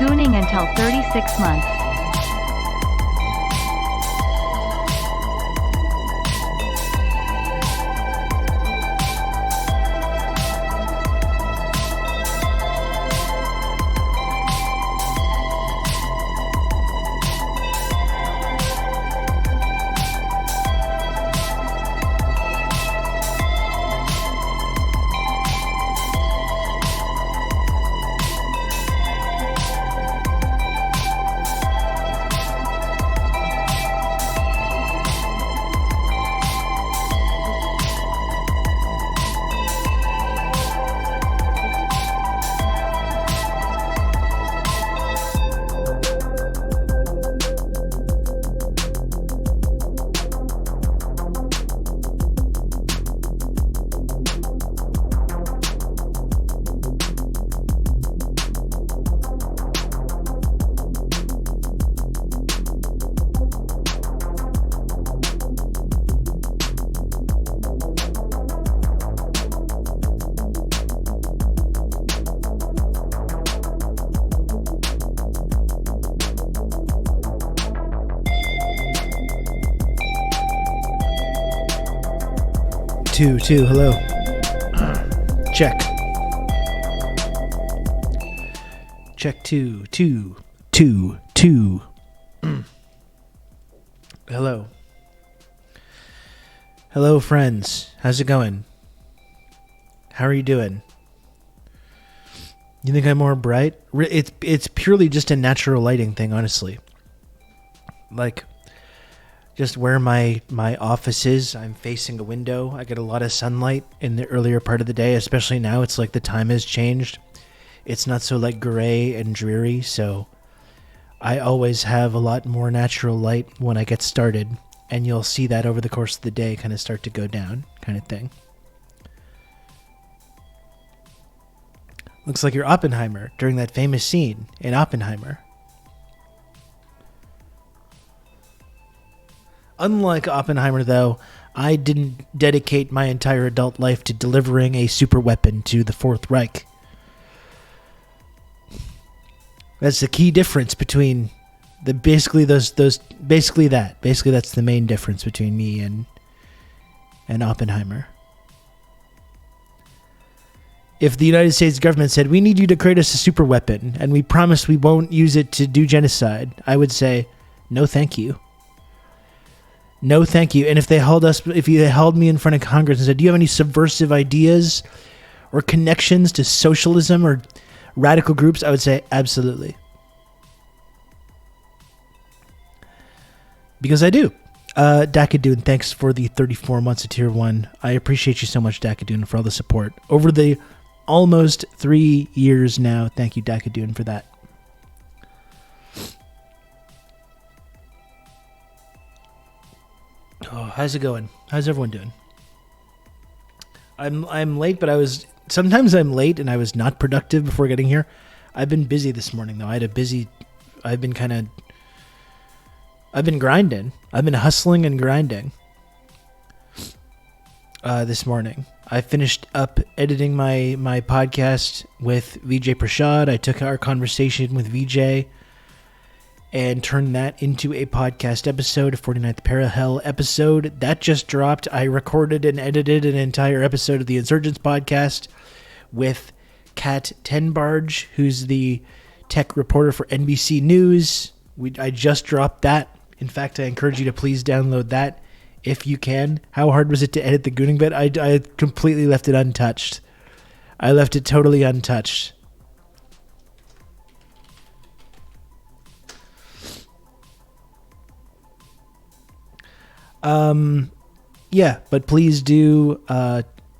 Gooning until 36 months. Two, hello. Check. Check two. Hello. Hello, friends. How's it going? How are you doing? You think I'm more bright? It's purely just a natural lighting thing, honestly. Like, just where my office is, I'm facing a window. I get a lot of sunlight in the earlier part of the day, especially now. It's like the time has changed. It's not so like gray and dreary, so I always have a lot more natural light when I get started, and you'll see that over the course of the day kind of start to go down, kind of thing. Looks like you're Oppenheimer during that famous scene in Oppenheimer. Unlike Oppenheimer, though, I didn't dedicate my entire adult life to delivering a super weapon to the Fourth Reich. That's the key difference between basically that's the main difference between me and Oppenheimer. If the United States government said, we need you to create us a super weapon, and we promise we won't use it to do genocide, I would say, no thank you. No, thank you. And if they held me in front of Congress and said, do you have any subversive ideas or connections to socialism or radical groups? I would say, absolutely. Because I do. Dakadoon, thanks for the 34 months of Tier 1. I appreciate you so much, Dakadoon, for all the support. Over the almost 3 years now. Thank you, Dakadoon, for that. Oh, how's it going? How's everyone doing? I'm late, but sometimes I'm late and I was not productive before getting here. I've been busy this morning though. I've been grinding. I've been hustling and grinding. This morning, I finished up editing my podcast with Vijay Prashad. I took our conversation with Vijay and turned that into a podcast episode, a 49th Parahell episode. That just dropped. I recorded and edited an entire episode of the Insurgents podcast with Kat Tenbarge, who's the tech reporter for NBC News. I just dropped that. In fact, I encourage you to please download that if you can. How hard was it to edit the Gooning bit? I completely left it untouched. I left it totally untouched. Yeah, but please do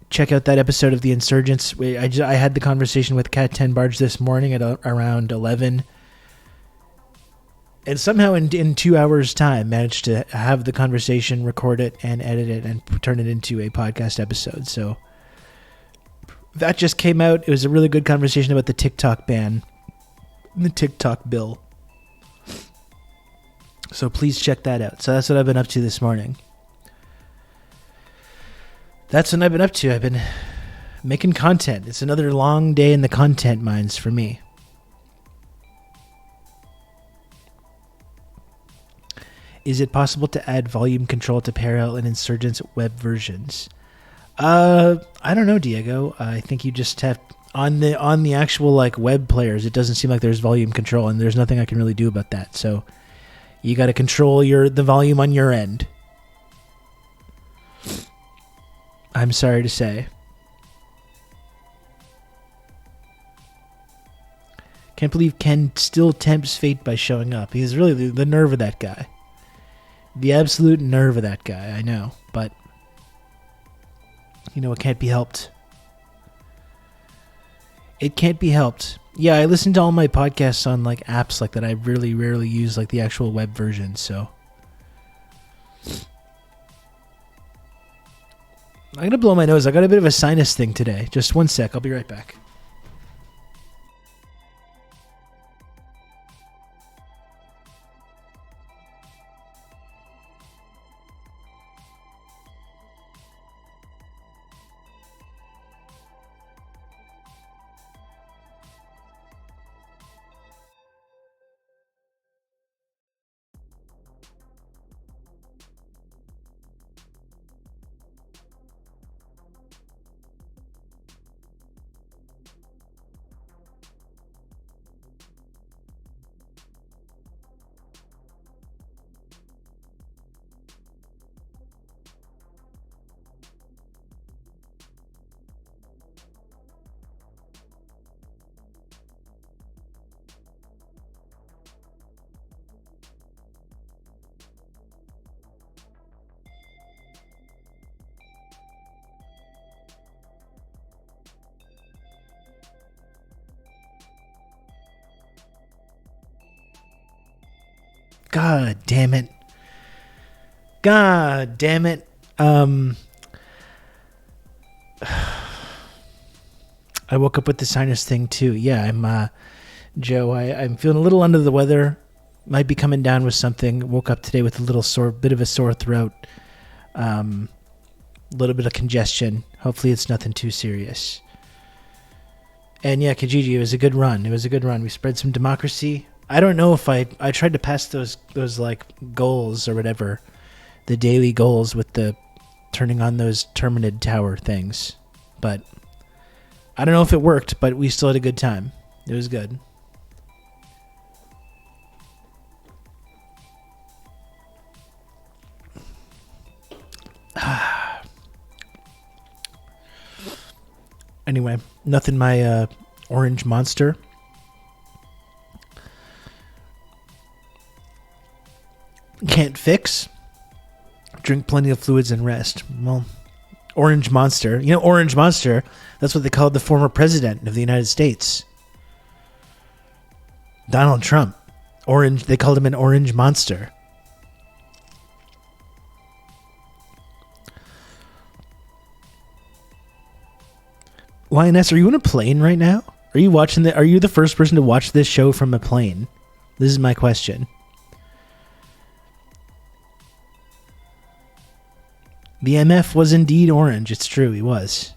check out that episode of The Insurgents. I had the conversation with Kat Tenbarge this morning at around 11. And somehow in 2 hours' time managed to have the conversation, record it, and edit it, and turn it into a podcast episode. So that just came out. It was a really good conversation about the TikTok ban, the TikTok bill. So please check that out. So that's what I've been up to this morning. That's what I've been up to. I've been making content. It's another long day in the content mines for me. Is it possible to add volume control to Parallel and Insurgent's web versions? I don't know, Diego. I think you just have on the actual like web players. It doesn't seem like there's volume control, and there's nothing I can really do about that. So you got to control the volume on your end. I'm sorry to say. Can't believe Ken still tempts fate by showing up. He's really the nerve of that guy. The absolute nerve of that guy, I know. But, it can't be helped. It can't be helped. Yeah, I listen to all my podcasts on like apps like that. I really rarely use like the actual web version, so. I'm going to blow my nose. I got a bit of a sinus thing today. Just one sec. I'll be right back. God damn it. God damn it. I woke up with the sinus thing too. Yeah, I'm Joe. I'm feeling a little under the weather. Might be coming down with something. Woke up today with a bit of a sore throat. A little bit of congestion. Hopefully it's nothing too serious. And yeah, Kijiji, it was a good run. We spread some democracy. I don't know if I tried to pass those like goals or whatever, the daily goals with the turning on those Terminid tower things, but I don't know if it worked, but we still had a good time. It was good. Anyway, nothing my orange monster. Can't fix. Drink plenty of fluids and rest. Well, Orange Monster. Orange Monster, that's what they called the former president of the United States. Donald Trump. They called him an Orange Monster. Lioness, are you in a plane right now? Are you the first person to watch this show from a plane? This is my question. The MF was indeed orange. It's true, he was.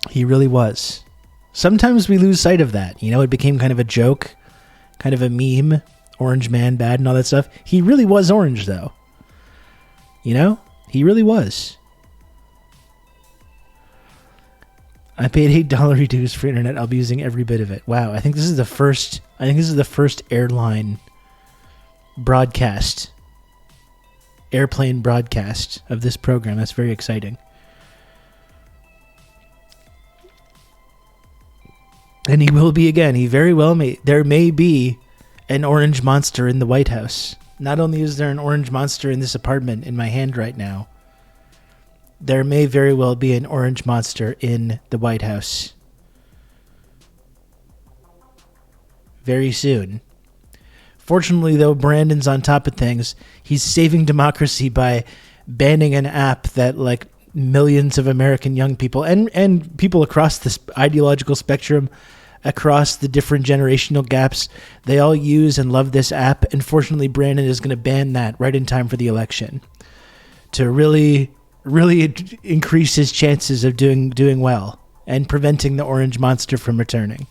He really was. Sometimes we lose sight of that. It became kind of a joke, kind of a meme. Orange man bad and all that stuff. He really was orange, though. He really was. I paid $8 dues for internet. I'll be using every bit of it. Wow, I think this is the first airplane broadcast of this program. That's very exciting. And he will be again. He very well may. There may be an orange monster in the White House. Not only is there an orange monster in this apartment in my hand right now, there may very well be an orange monster in the White House. Very soon. Fortunately, though, Brandon's on top of things. He's saving democracy by banning an app that, like, millions of American young people and people across this ideological spectrum, across the different generational gaps, they all use and love this app. And fortunately, Brandon is going to ban that right in time for the election to really increase his chances of doing well and preventing the orange monster from returning.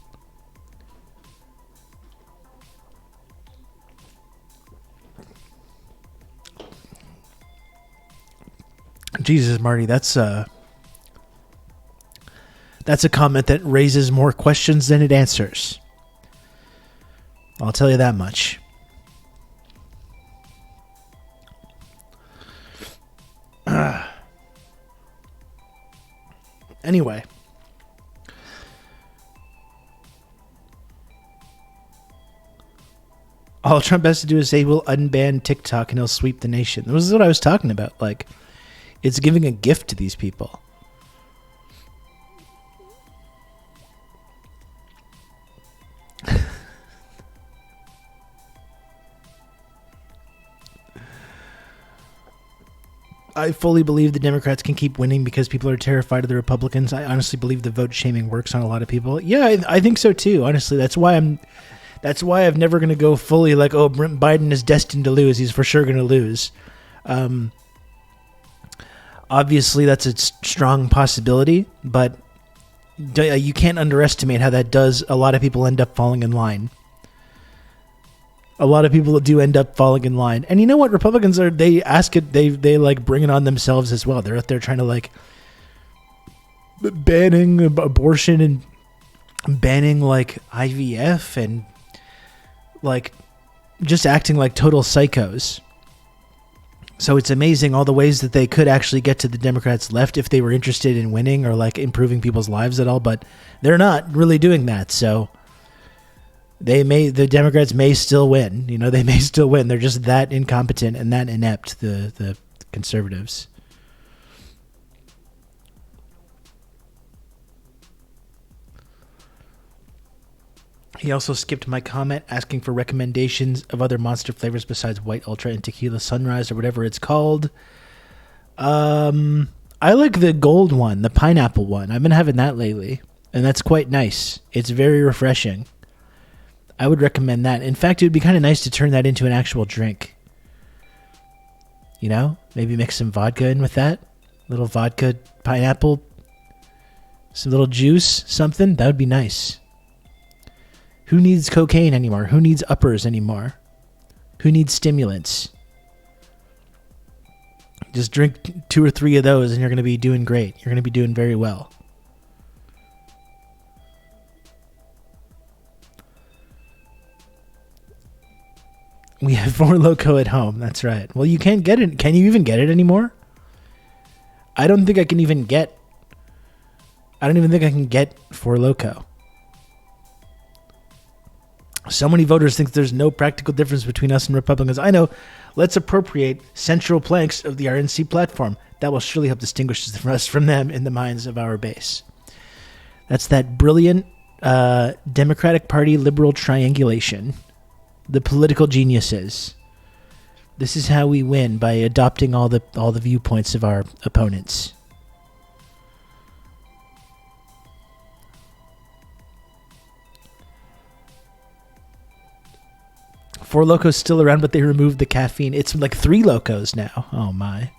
Jesus, Marty, that's a comment that raises more questions than it answers. I'll tell you that much. Anyway. All Trump has to do is say we'll unban TikTok and he'll sweep the nation. This is what I was talking about. Like, it's giving a gift to these people. I fully believe the Democrats can keep winning because people are terrified of the Republicans. I honestly believe the vote shaming works on a lot of people. Yeah, I think so too. Honestly, that's why I'm never going to go fully like, oh, Biden is destined to lose. He's for sure going to lose. Obviously, that's a strong possibility, but you can't underestimate how that does. A lot of people end up falling in line. A lot of people do end up falling in line. And you know what? Republicans are, they ask it, they like bring it on themselves as well. They're out there trying to like banning abortion and banning like IVF and like just acting like total psychos. So it's amazing all the ways that they could actually get to the Democrats' left if they were interested in winning or like improving people's lives at all, but they're not really doing that. So the Democrats may still win. You know, they may still win. They're just that incompetent and that inept, the conservatives. He also skipped my comment asking for recommendations of other Monster flavors besides White Ultra and Tequila Sunrise or whatever it's called. I like the gold one, the pineapple one. I've been having that lately, and that's quite nice. It's very refreshing. I would recommend that. In fact, it would be kind of nice to turn that into an actual drink. You know, maybe mix some vodka in with that. Little vodka, pineapple, some little juice, something. That would be nice. Who needs cocaine anymore? Who needs uppers anymore? Who needs stimulants? Just drink 2 or 3 of those and you're going to be doing great. You're going to be doing very well. We have 4 Loko at home. That's right. Well, you can't get it. Can you even get it anymore? I don't think I can even get. I don't even think I can get 4 Loko. So many voters think there's no practical difference between us and Republicans. I know. Let's appropriate central planks of the RNC platform. That will surely help distinguish us from them in the minds of our base. That's that brilliant Democratic Party liberal triangulation. The political geniuses. This is how we win, by adopting all the viewpoints of our opponents. Four Locos still around, but they removed the caffeine. It's like 3 Locos now. Oh my.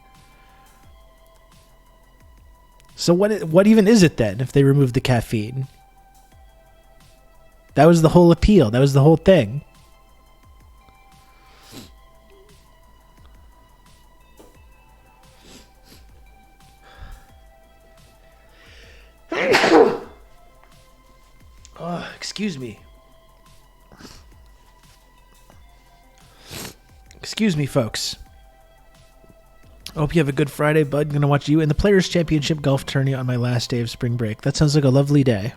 So what even is it then if they removed the caffeine? That was the whole appeal. That was the whole thing. Oh, excuse me. Excuse me, folks. I hope you have a good Friday, bud. I'm going to watch you in the Players' Championship golf tourney on my last day of spring break. That sounds like a lovely day.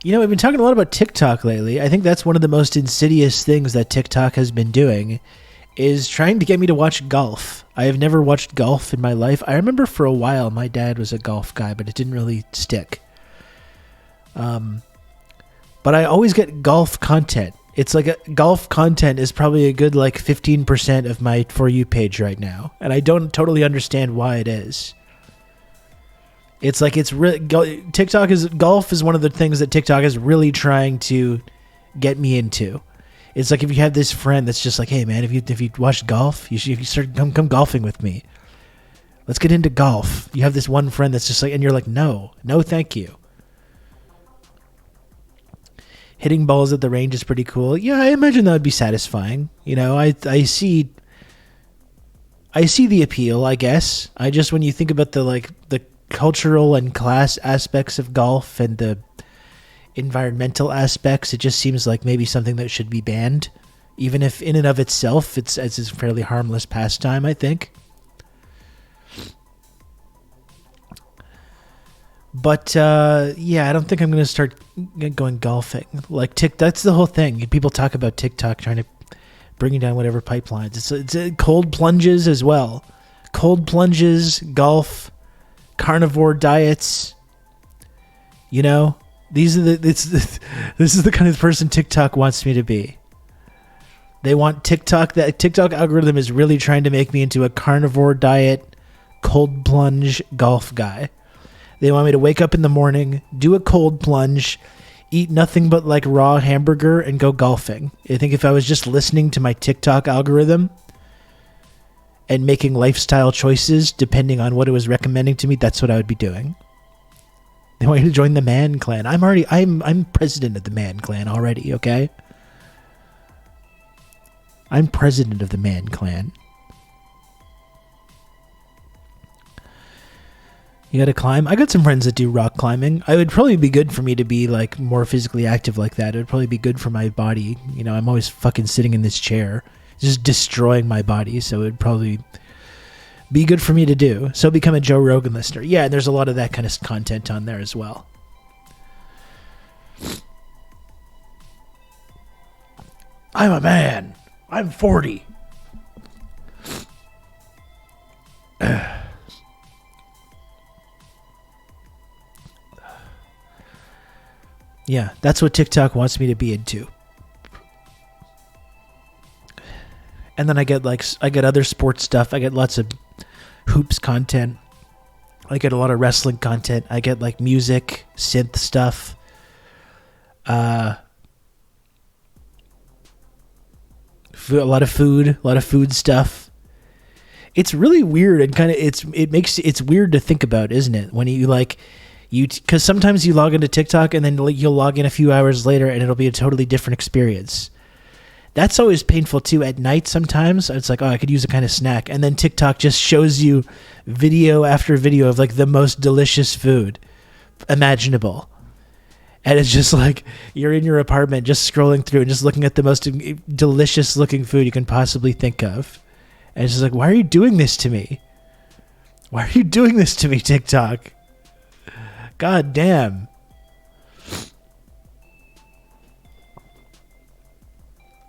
You know, we've been talking a lot about TikTok lately. I think that's one of the most insidious things that TikTok has been doing, is trying to get me to watch golf. I have never watched golf in my life. I remember for a while my dad was a golf guy, but it didn't really stick. But I always get golf content. It's like golf content is probably a good like 15% of my For You page right now. And I don't totally understand why it is. It's like it's really golf is one of the things that TikTok is really trying to get me into. It's like if you have this friend that's just like, hey man, if you watch golf, you start come golfing with me. Let's get into golf. You have this one friend that's just like, and you're like, no, thank you. Hitting balls at the range is pretty cool. Yeah, I imagine that would be satisfying. You know, I see I see the appeal, I guess. I just, when you think about the cultural and class aspects of golf and the environmental aspects, it just seems like maybe something that should be banned, even if in and of itself it's a fairly harmless pastime, I think. But yeah, I don't think I'm going to start going golfing. Like that's the whole thing. People talk about TikTok trying to bring down whatever pipelines. It's cold plunges as well. Cold plunges, golf, carnivore diets. You know, this is the kind of person TikTok wants me to be. They want TikTok. That TikTok algorithm is really trying to make me into a carnivore diet, cold plunge golf guy. They want me to wake up in the morning, do a cold plunge, eat nothing but like raw hamburger, and go golfing. I think if I was just listening to my TikTok algorithm and making lifestyle choices depending on what it was recommending to me, that's what I would be doing. They want you to join the Man Clan. I'm president of the Man Clan already, okay? I'm president of the Man Clan. You gotta climb. I got some friends that do rock climbing. It would probably be good for me to be like more physically active like that. It would probably be good for my body. You know, I'm always fucking sitting in this chair, just destroying my body. So it would probably be good for me to do. So become a Joe Rogan listener. Yeah, and there's a lot of that kind of content on there as well. I'm a man. I'm 40. Yeah, that's what TikTok wants me to be into. And then I get other sports stuff. I get lots of hoops content. I get a lot of wrestling content. I get like music, synth stuff. A lot of food stuff. It's really weird and kind of it's weird to think about, isn't it? When you like because sometimes you log into TikTok and then you'll log in a few hours later and it'll be a totally different experience. That's always painful too. At night sometimes it's like, oh, I could use a kind of snack, and then TikTok just shows you video after video of like the most delicious food imaginable. And it's just like you're in your apartment just scrolling through and just looking at the most delicious looking food you can possibly think of. And it's just like, why are you doing this to me? Why are you doing this to me, TikTok? God damn.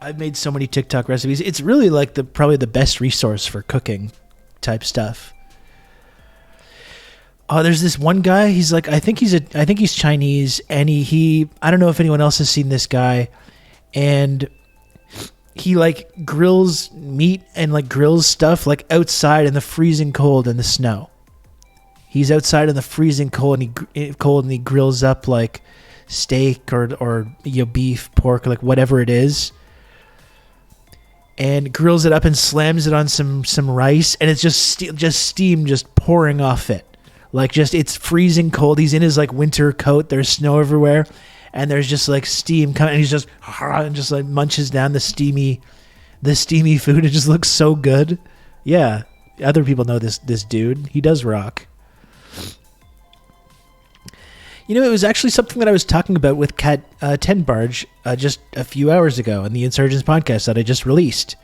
I've made so many TikTok recipes. It's really like probably the best resource for cooking type stuff. Oh, there's this one guy. He's like, I think he's Chinese, and he I don't know if anyone else has seen this guy, and he like grills meat and like grills stuff like outside in the freezing cold in the snow. He's outside in the freezing cold and he grills up like steak or beef, pork, like whatever it is, and grills it up and slams it on some rice, and it's just steam just pouring off it. Like just it's freezing cold. He's in his like winter coat. There's snow everywhere, and there's just like steam coming. And he's just like munches down the steamy food. It just looks so good. Yeah, other people know this dude. He does rock. You know, it was actually something that I was talking about with Kat Tenbarge just a few hours ago on the Insurgents podcast that I just released.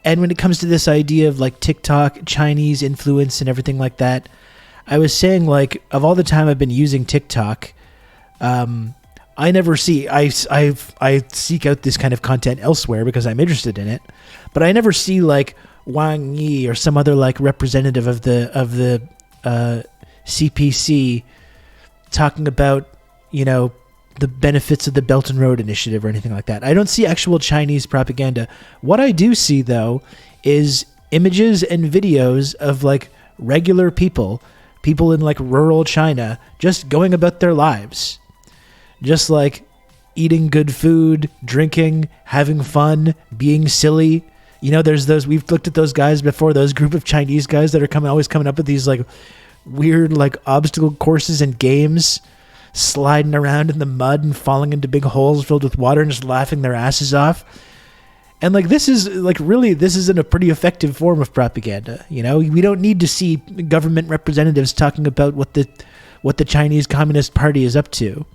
And when it comes to this idea of like TikTok, Chinese influence and everything like that, I was saying like of all the time I've been using TikTok, I never see, I seek out this kind of content elsewhere because I'm interested in it, but I never see like Wang Yi or some other like representative of the CPC talking about, you know, the benefits of the Belt and Road Initiative or anything like that. I don't see actual Chinese propaganda. What I do see, though, is images and videos of like regular people in like rural China just going about their lives. Just like eating good food, drinking, having fun, being silly. You know, there's those, we've looked at those guys before, those group of Chinese guys that are always coming up with these like weird like obstacle courses and games, sliding around in the mud and falling into big holes filled with water and just laughing their asses off. And like this is like really this isn't a pretty effective form of propaganda. You know, we don't need to see government representatives talking about what the Chinese Communist Party is up to.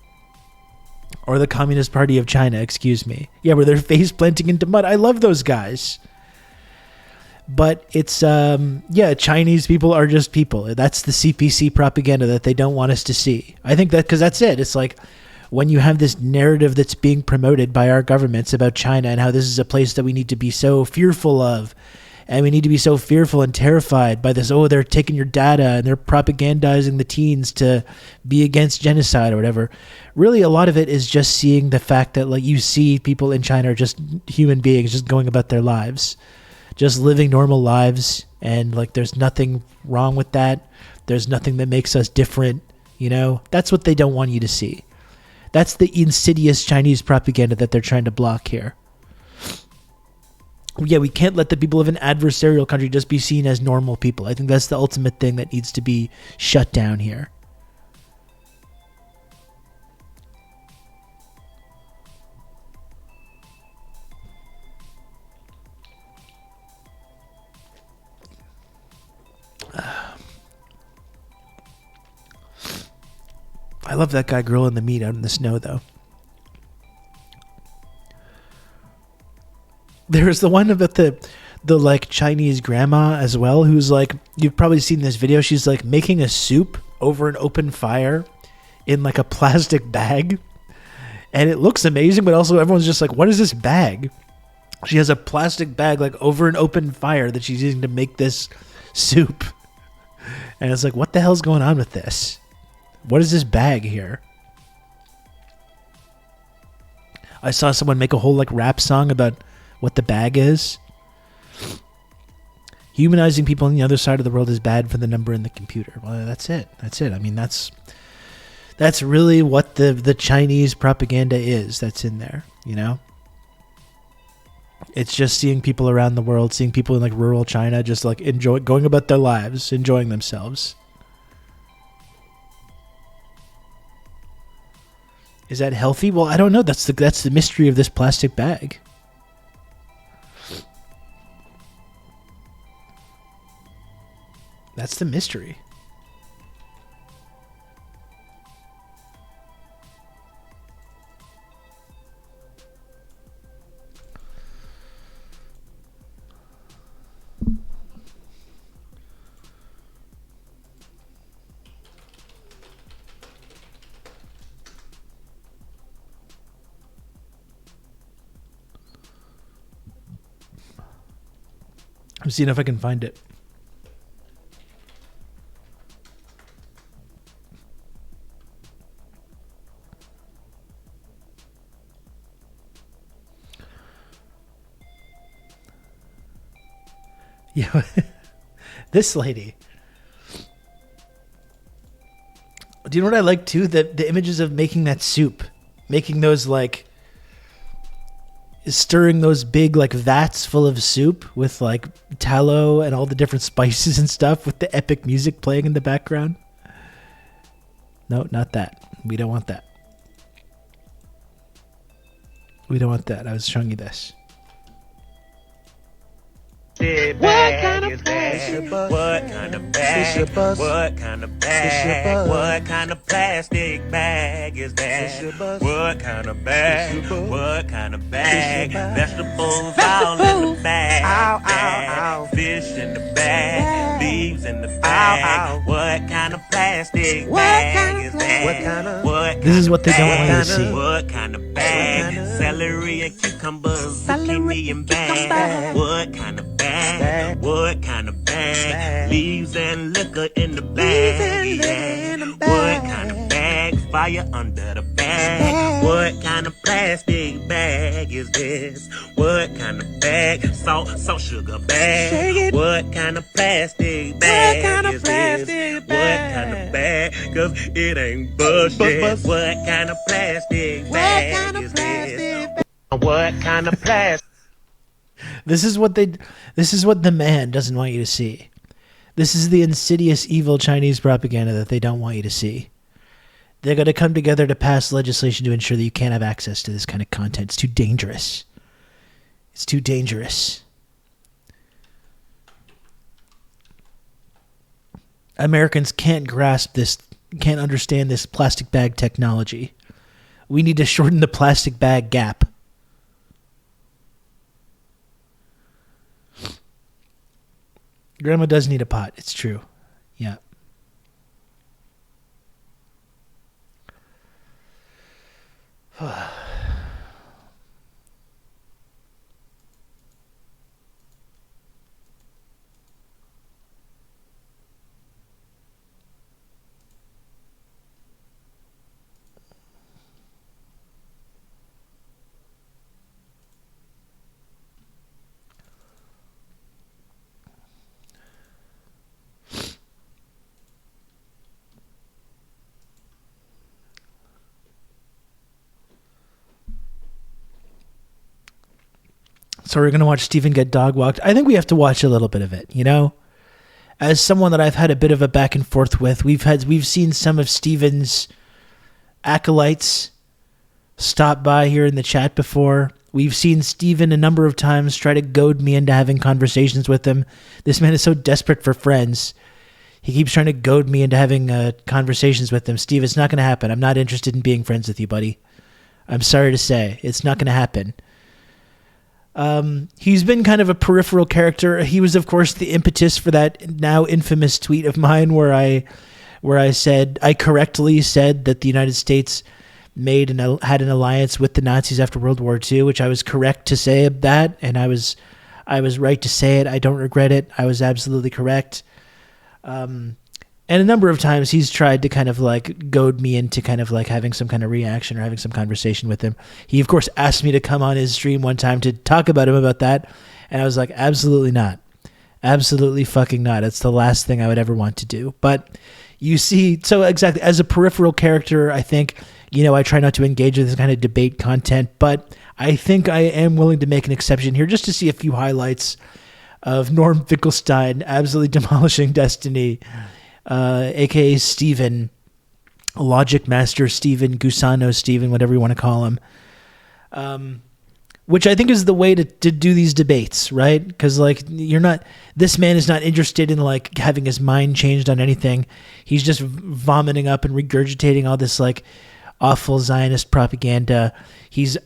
Or the Communist Party of China, excuse me. Yeah, where they're face planting into mud. I love those guys. But it's, Chinese people are just people. That's the CPC propaganda that they don't want us to see. I think that, because that's it. It's like when you have this narrative that's being promoted by our governments about China and how this is a place that we need to be so fearful of. And we need to be so fearful and terrified by this, they're taking your data and they're propagandizing the teens to be against genocide or whatever. Really, a lot of it is just seeing the fact that like you see people in China are just human beings just going about their lives, just living normal lives. And like there's nothing wrong with that. There's nothing that makes us different. You know, that's what they don't want you to see. That's the insidious Chinese propaganda that they're trying to block here. Yeah, we can't let the people of an adversarial country just be seen as normal people. I think that's the ultimate thing that needs to be shut down here. I love that guy grilling the meat out in the snow, though. There's the one about the like Chinese grandma as well, who's like, you've probably seen this video. She's like making a soup over an open fire in like a plastic bag. And it looks amazing, but also everyone's just like, what is this bag? She has a plastic bag like over an open fire that she's using to make this soup. And it's like, what the hell's going on with this? What is this bag here? I saw someone make a whole like rap song about what the bag is. Humanizing people on the other side of the world is bad for the number in the computer. Well, that's it. That's it. I mean, that's really what the Chinese propaganda is that's in there, you know? It's just seeing people around the world, seeing people in like rural China just like going about their lives, enjoying themselves. Is that healthy? Well, I don't know. That's the mystery of this plastic bag. That's the mystery. I'm seeing if I can find it. Yeah, this lady. Do you know what I like too? The images of making that soup, making those like stirring those big like vats full of soup with like tallow and all the different spices and stuff with the epic music playing in the background. No, not that. We don't want that. We don't want that. I was showing you this. What kind of plastic? What kind of bag? What kind of bag? What kind of plastic bag is that? What kind of bag? What kind of bag? Vegetables all in the bag. Fish in the bag. Leaves in the bag. What kind of plastic bag is that? This is what they don't want you to see. What kind of bag? Celery and cucumbers, zucchini and bag. What kind of bag? What kind of bag? Leaves and liquor in the bag. Yeah. What kind of bag? Fire under the bag. What kind of plastic bag is this? What kind of bag? Salt sugar bag. What kind of plastic bag is this? What kind of bag? 'Cause it ain't bullshit. What kind of plastic bag is this? What kind of plastic? This is what the man doesn't want you to see. This is the insidious, evil Chinese propaganda that they don't want you to see. They're going to come together to pass legislation to ensure that you can't have access to this kind of content. It's too dangerous. It's too dangerous. Americans can't grasp this, can't understand this plastic bag technology. We need to shorten the plastic bag gap. Grandma does need a pot. It's true. Yeah. So we're going to watch Steven get dog walked. I think we have to watch a little bit of it, you know? As someone that I've had a bit of a back and forth with, we've seen some of Steven's acolytes stop by here in the chat before. We've seen Steven a number of times try to goad me into having conversations with him. This man is so desperate for friends. He keeps trying to goad me into having conversations with him. Steve, it's not going to happen. I'm not interested in being friends with you, buddy. I'm sorry to say. It's not going to happen. He's been kind of a peripheral character. He was, of course, the impetus for that now infamous tweet of mine where I correctly said that the United States had an alliance with the Nazis after World War II, which I was correct to say that, and I was right to say it. I don't regret it. I was absolutely correct. And a number of times he's tried to kind of like goad me into kind of like having some kind of reaction or having some conversation with him. He, of course, asked me to come on his stream one time to talk about him about that. And I was like, absolutely not. Absolutely fucking not. It's the last thing I would ever want to do. But you see, so exactly, as a peripheral character, I think, you know, I try not to engage with this kind of debate content, but I think I am willing to make an exception here just to see a few highlights of Norm Finkelstein absolutely demolishing Destiny, aka Steven, Logic Master Steven, Gusano Steven, whatever you want to call him. Which I think is the way to do these debates, right? Because like this man is not interested in like having his mind changed on anything. He's just vomiting up and regurgitating all this like awful Zionist propaganda. He's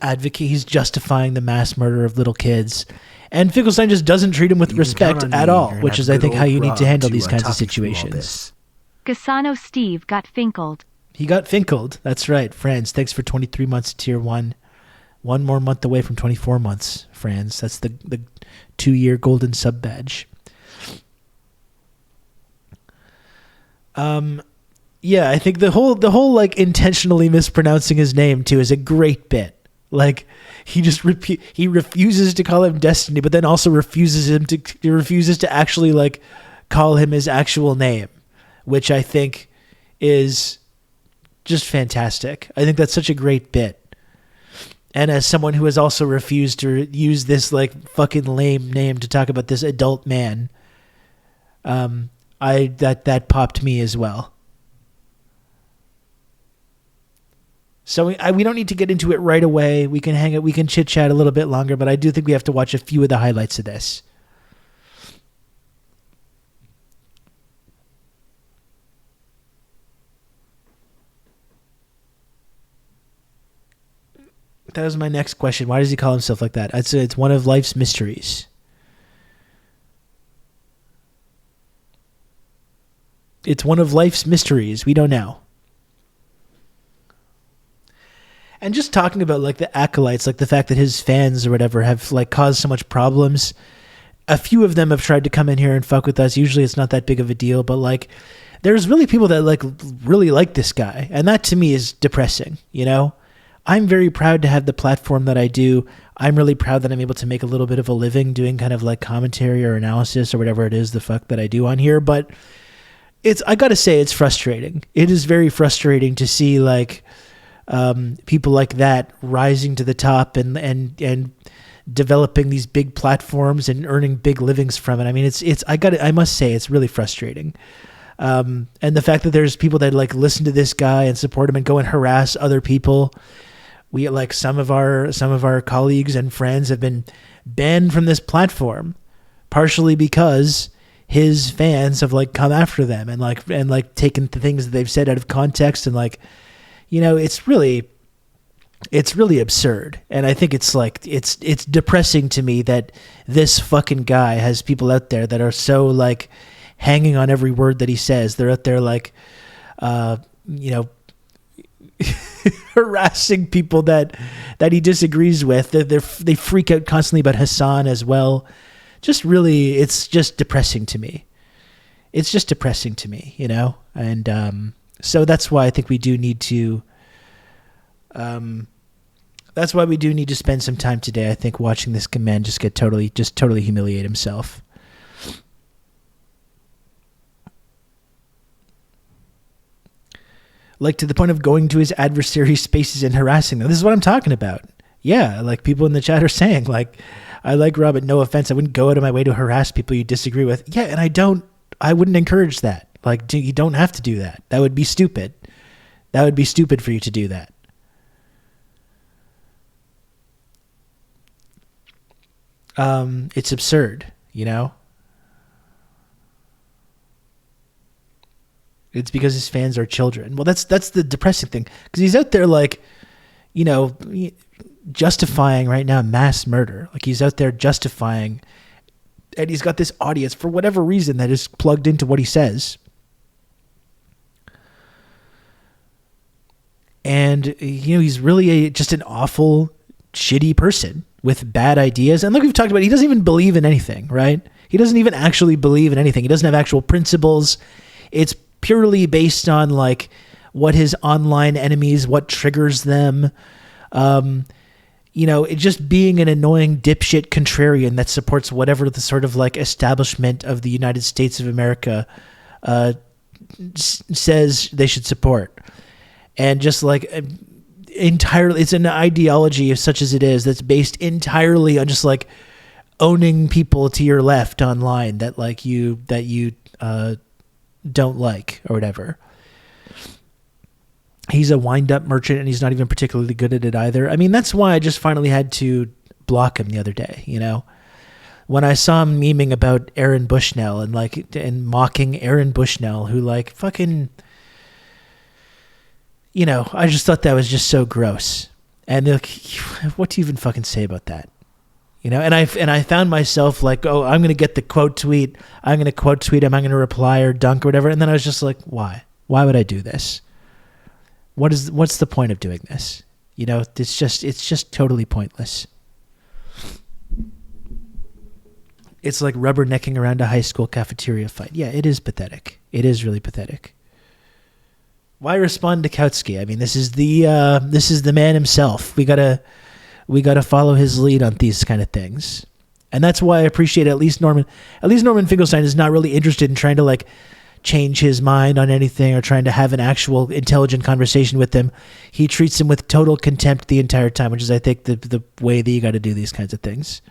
justifying the mass murder of little kids. And Finkelstein just doesn't treat him with respect at all, which is, I think, how you need to handle these kinds of situations. Gasano Steve got finkled. He got finkled. That's right. Franz, thanks for 23 months of tier 1. One more month away from 24 months, Franz. That's the 2-year golden sub badge. Yeah, I think the whole like intentionally mispronouncing his name too is a great bit. Like he just he refuses to call him Destiny, but then also refuses to actually like call him his actual name, which I think is just fantastic. I think that's such a great bit. And as someone who has also refused to use this like fucking lame name to talk about this adult man, that popped me as well. So we don't need to get into it right away. We can hang it. We can chit chat a little bit longer, but I do think we have to watch a few of the highlights of this. That was my next question. Why does he call himself like that? I'd say it's one of life's mysteries. It's one of life's mysteries. We don't know. And just talking about like the acolytes, like the fact that his fans or whatever have like caused so much problems. A few of them have tried to come in here and fuck with us. Usually it's not that big of a deal, but like there's really people that like really like this guy. And that to me is depressing, you know? I'm very proud to have the platform that I do. I'm really proud that I'm able to make a little bit of a living doing kind of like commentary or analysis or whatever it is the fuck that I do on here. But I gotta say it's frustrating. It is very frustrating to see like people like that rising to the top and developing these big platforms and earning big livings from it. I mean, I must say it's really frustrating. And the fact that there's people that like listen to this guy and support him and go and harass other people We like some of our colleagues and friends have been banned from this platform, partially because his fans have like come after them and like taken the things that they've said out of context, and like, you know, it's really absurd. And I think it's like it's depressing to me that this fucking guy has people out there that are so like hanging on every word that he says. They're out there like you know, harassing people that he disagrees with. They freak out constantly about Hassan as well. Just really, it's just depressing to me. It's just depressing to me, you know? And so that's why I think we do need to that's why we do need to spend some time today, I think, watching this man just totally humiliate himself. Like, to the point of going to his adversaries' spaces and harassing them. This is what I'm talking about. Yeah, like people in the chat are saying, like, I like Robin, no offense, I wouldn't go out of my way to harass people you disagree with. Yeah, and I wouldn't encourage that. Like, you don't have to do that. That would be stupid. That would be stupid for you to do that. It's absurd, you know? It's because his fans are children. Well, that's the depressing thing, because he's out there like, you know, justifying right now mass murder. Like, he's out there justifying, and he's got this audience for whatever reason that is plugged into what he says. And, you know, he's really just an awful, shitty person with bad ideas. And like we've talked about, he doesn't even believe in anything, right? He doesn't even actually believe in anything. He doesn't have actual principles. It's purely based on like what his online enemies, what triggers them. You know, it just being an annoying dipshit contrarian that supports whatever the sort of like establishment of the United States of America says they should support. And just like entirely, it's an ideology such as it is that's based entirely on just like owning people to your left online that like you don't like or whatever. He's a wind-up merchant, and he's not even particularly good at it either. I mean, that's why I just finally had to block him the other day, you know? When I saw him memeing about Aaron Bushnell and mocking Aaron Bushnell, who like fucking, you know, I just thought that was just so gross. And like, what do you even fucking say about that? You know, and I found myself like, oh, I'm going to get the quote tweet. I'm going to quote tweet him. I'm going to reply or dunk or whatever. And then I was just like, why? Why would I do this? What's the point of doing this? You know, it's just totally pointless. It's like rubbernecking around a high school cafeteria fight. Yeah, it is pathetic. It is really pathetic. Why respond to Kautsky? I mean, this is the man himself. We gotta follow his lead on these kind of things. And that's why I appreciate at least Norman Finkelstein is not really interested in trying to like change his mind on anything or trying to have an actual intelligent conversation with him. He treats him with total contempt the entire time, which is, I think, the way that you got to do these kinds of things.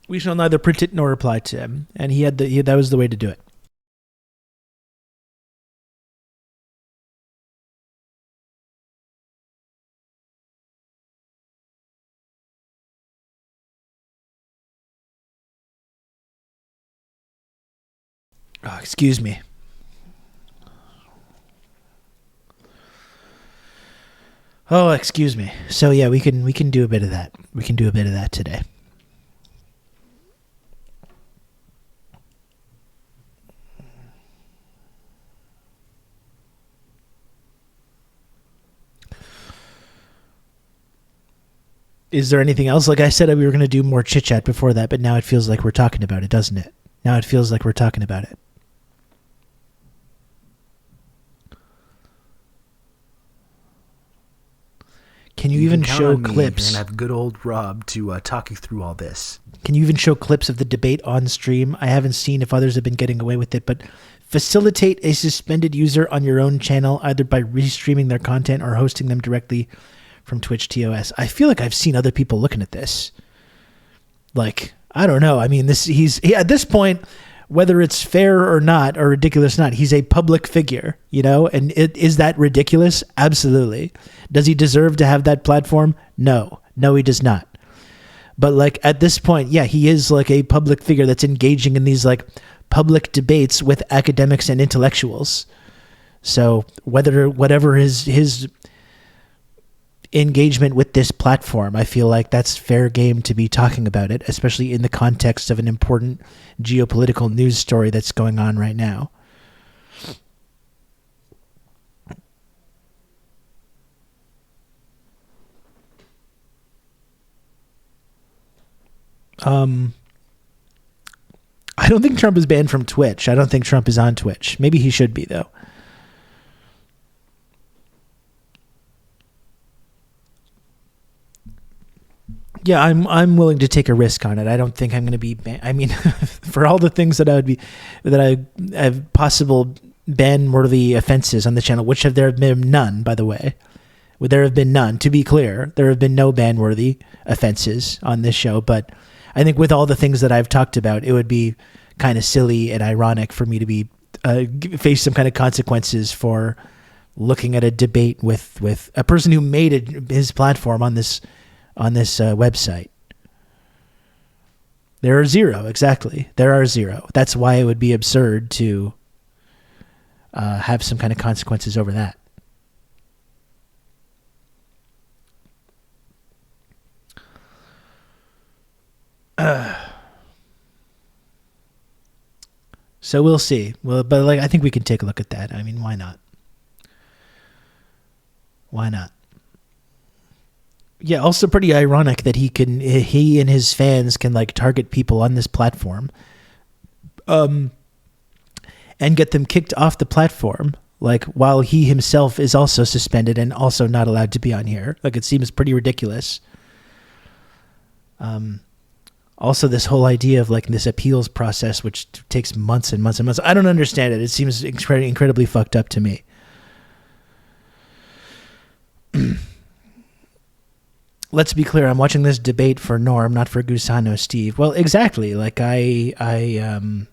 We shall neither print it nor reply to him. And that was the way to do it. Oh, excuse me. Oh, excuse me. So yeah, we can do a bit of that. We can do a bit of that today. Is there anything else? Like I said, we were going to do more chit chat before that, but now it feels like we're talking about it, doesn't it? Now it feels like we're talking about it. Can you can even count show on me. clips? You're gonna have good old Rob to talk you through all this. Can you even show clips of the debate on stream? I haven't seen if others have been getting away with it, but facilitate a suspended user on your own channel, either by restreaming their content or hosting them directly from Twitch TOS. I feel like I've seen other people looking at this. Like, I don't know. I mean, at this point, whether it's fair or not, or ridiculous or not, he's a public figure, you know? And is that ridiculous? Absolutely. Does he deserve to have that platform? No. No, he does not. But like at this point, yeah, he is like a public figure that's engaging in these like public debates with academics and intellectuals. So whatever his engagement with this platform, I feel like that's fair game to be talking about it, especially in the context of an important geopolitical news story that's going on right now. I don't think Trump is banned from Twitch. I don't think Trump is on Twitch. Maybe he should be, though. Yeah, I'm willing to take a risk on it. I don't think I'm going to be I mean, for all the things that I have possible ban-worthy offenses on the channel, which there have been none, by the way. There have been none. To be clear, there have been no ban-worthy offenses on this show, but I think with all the things that I've talked about, it would be kind of silly and ironic for me to be face some kind of consequences for looking at a debate with a person who made his platform on this website. There are zero, exactly. There are zero. That's why it would be absurd to have some kind of consequences over that. So we'll see. Well, but like I think we can take a look at that. I mean, why not? Why not? Yeah, also pretty ironic that he and his fans can like target people on this platform, and get them kicked off the platform, like while he himself is also suspended and also not allowed to be on here. Like it seems pretty ridiculous. Also, this whole idea of like this appeals process, which takes months and months and months. I don't understand it. It seems incredibly fucked up to me. Let's be clear. I'm watching this debate for Norm, not for Gusano Steve. Well, exactly. Like I'm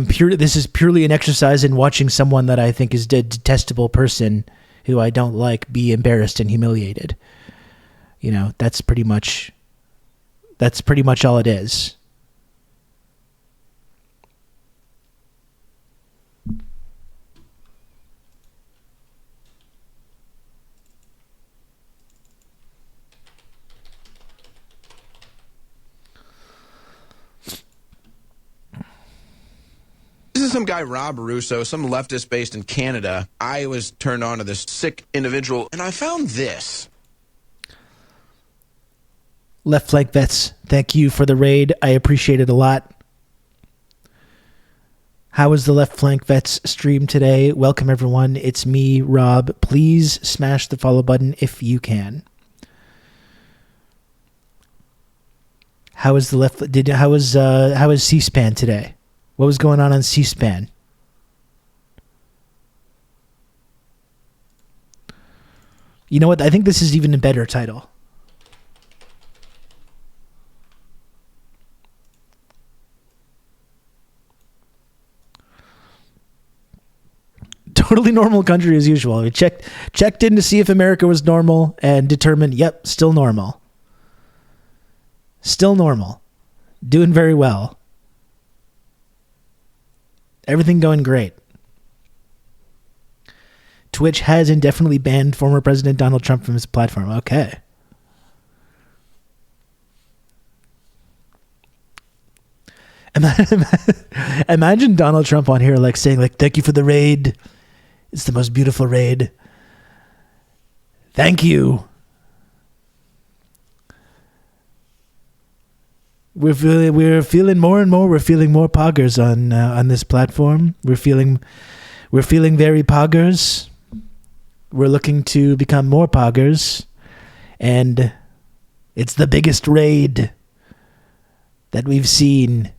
pure. This is purely an exercise in watching someone that I think is a detestable person who I don't like be embarrassed and humiliated. You know, that's pretty much all it is. This is some guy, Rob Russo, some leftist based in Canada. I was turned on to this sick individual, and I found this. Left Flank Vets, thank you for the raid. I appreciate it a lot. How was the Left Flank Vets stream today? Welcome, everyone. It's me, Rob. Please smash the follow button if you can. How was how was C-SPAN today? What was going on C-SPAN? You know what? I think this is even a better title. Totally normal country as usual. We checked in to see if America was normal and determined, yep, still normal. Still normal. Doing very well. Everything going great. Twitch has indefinitely banned former President Donald Trump from his platform. Okay. Imagine Donald Trump on here like saying like, thank you for the raid. It's the most beautiful raid. Thank you. We're feeling more and more. We're feeling more poggers on this platform. We're feeling very poggers. We're looking to become more poggers. And it's the biggest raid that we've seen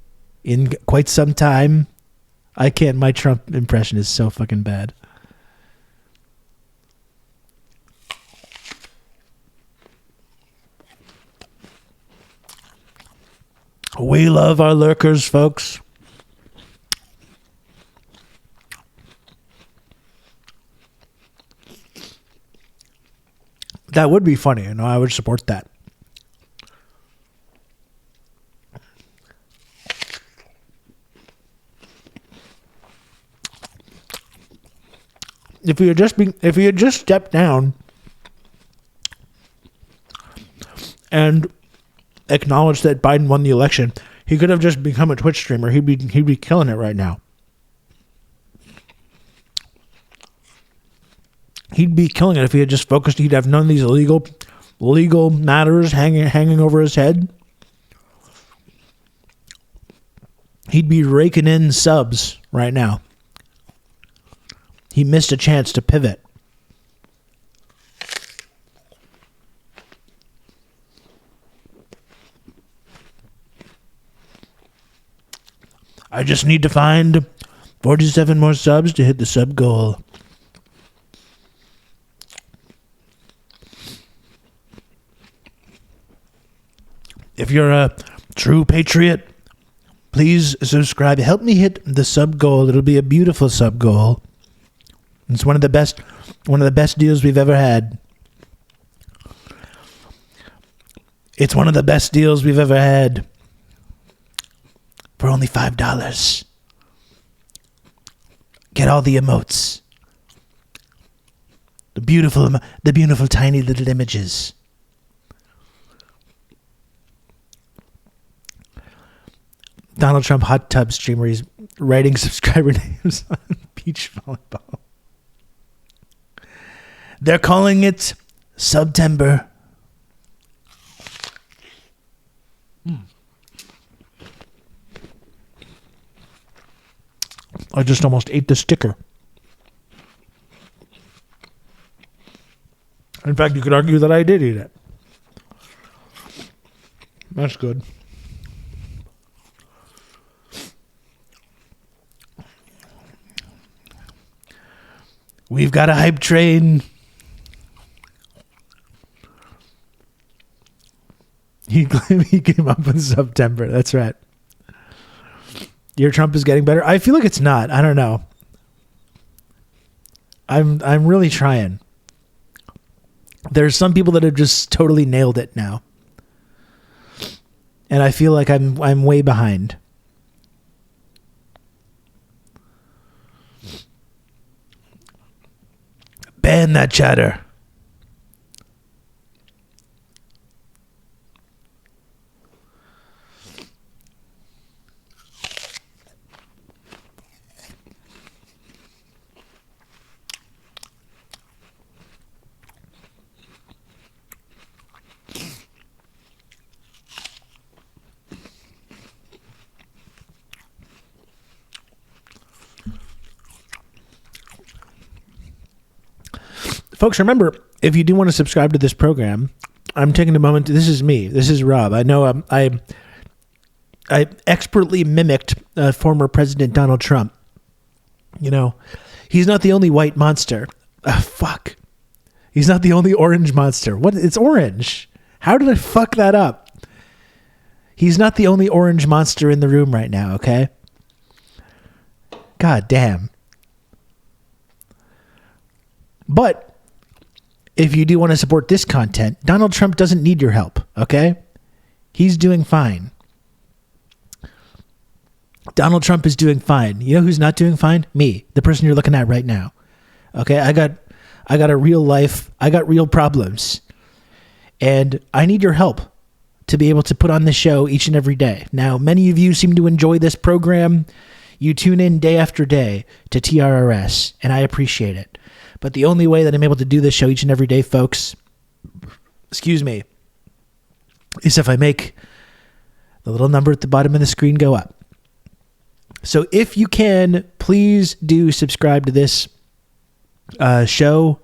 in quite some time. I can't. My Trump impression is so fucking bad. We love our lurkers, folks. That would be funny. You know, I would support that. If he had just stepped down and acknowledged that Biden won the election, he could have just become a Twitch streamer. He'd be killing it right now. He'd be killing it if he had just focused. He'd have none of these legal matters hanging over his head. He'd be raking in subs right now. He missed a chance to pivot. I just need to find 47 more subs to hit the sub goal. If you're a true patriot, please subscribe. Help me hit the sub goal. It'll be a beautiful sub goal. It's one of the best deals we've ever had. It's one of the best deals we've ever had. For only $5. Get all the emotes. The beautiful tiny little images. Donald Trump hot tub streamer. He's writing subscriber names on beach volleyball. They're calling it September. I just almost ate the sticker. In fact, you could argue that I did eat it. That's good. We've got a hype train. He came up with September. That's right. Your Trump is getting better. I feel like it's not. I don't know. I'm really trying. There's some people that have just totally nailed it now. And I feel like I'm way behind. Ban that chatter. Folks, remember, if you do want to subscribe to this program, I'm taking a moment. This is me. This is Rob. I know I expertly mimicked former President Donald Trump. You know, he's not the only white monster. Fuck. He's not the only orange monster. What? It's orange. How did I fuck that up? He's not the only orange monster in the room right now, okay? God damn. But if you do want to support this content, Donald Trump doesn't need your help, okay? He's doing fine. Donald Trump is doing fine. You know who's not doing fine? Me, the person you're looking at right now. Okay, I got a real life. I got real problems. And I need your help to be able to put on this show each and every day. Now, many of you seem to enjoy this program. You tune in day after day to TRRS, and I appreciate it. But the only way that I'm able to do this show each and every day, folks, excuse me, is if I make the little number at the bottom of the screen go up. So if you can, please do subscribe to this show.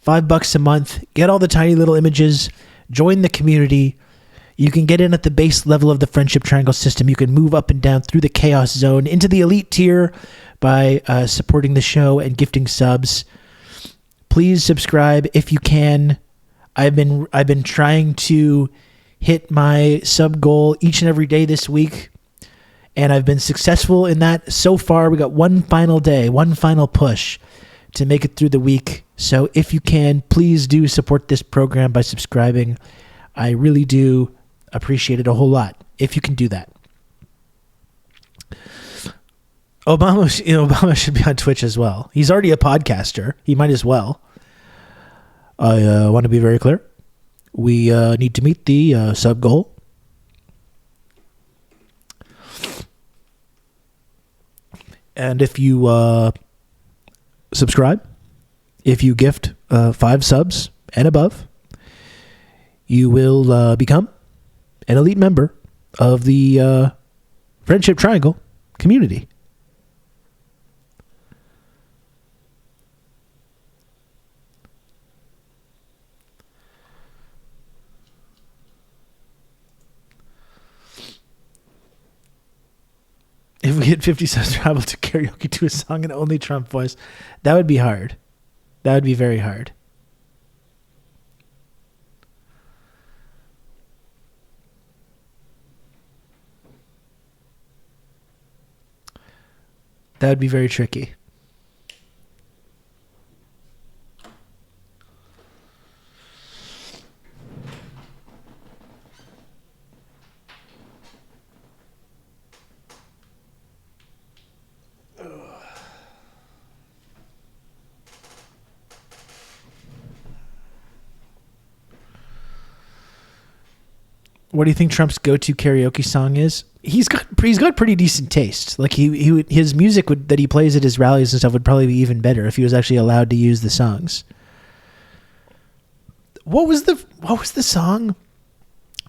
$5 a month. Get all the tiny little images. Join the community. You can get in at the base level of the Friendship Triangle system. You can move up and down through the Chaos Zone into the Elite tier by supporting the show and gifting subs. Please subscribe if you can. I've been trying to hit my sub goal each and every day this week, and I've been successful in that so far. We got one final day, one final push to make it through the week. So if you can, please do support this program by subscribing. I really do appreciate it a whole lot if you can do that. Obama should be on Twitch as well. He's already a podcaster. He might as well. I want to be very clear. We need to meet the sub goal. And if you subscribe, if you gift 5 subs and above, you will become an elite member of the Friendship Triangle community. If we hit 50 subs, travel to karaoke to a song in only Trump voice, that would be hard. That would be very hard. That would be very tricky. What do you think Trump's go-to karaoke song is? He's got pretty decent taste. Like his music that he plays at his rallies and stuff would probably be even better if he was actually allowed to use the songs. What was the song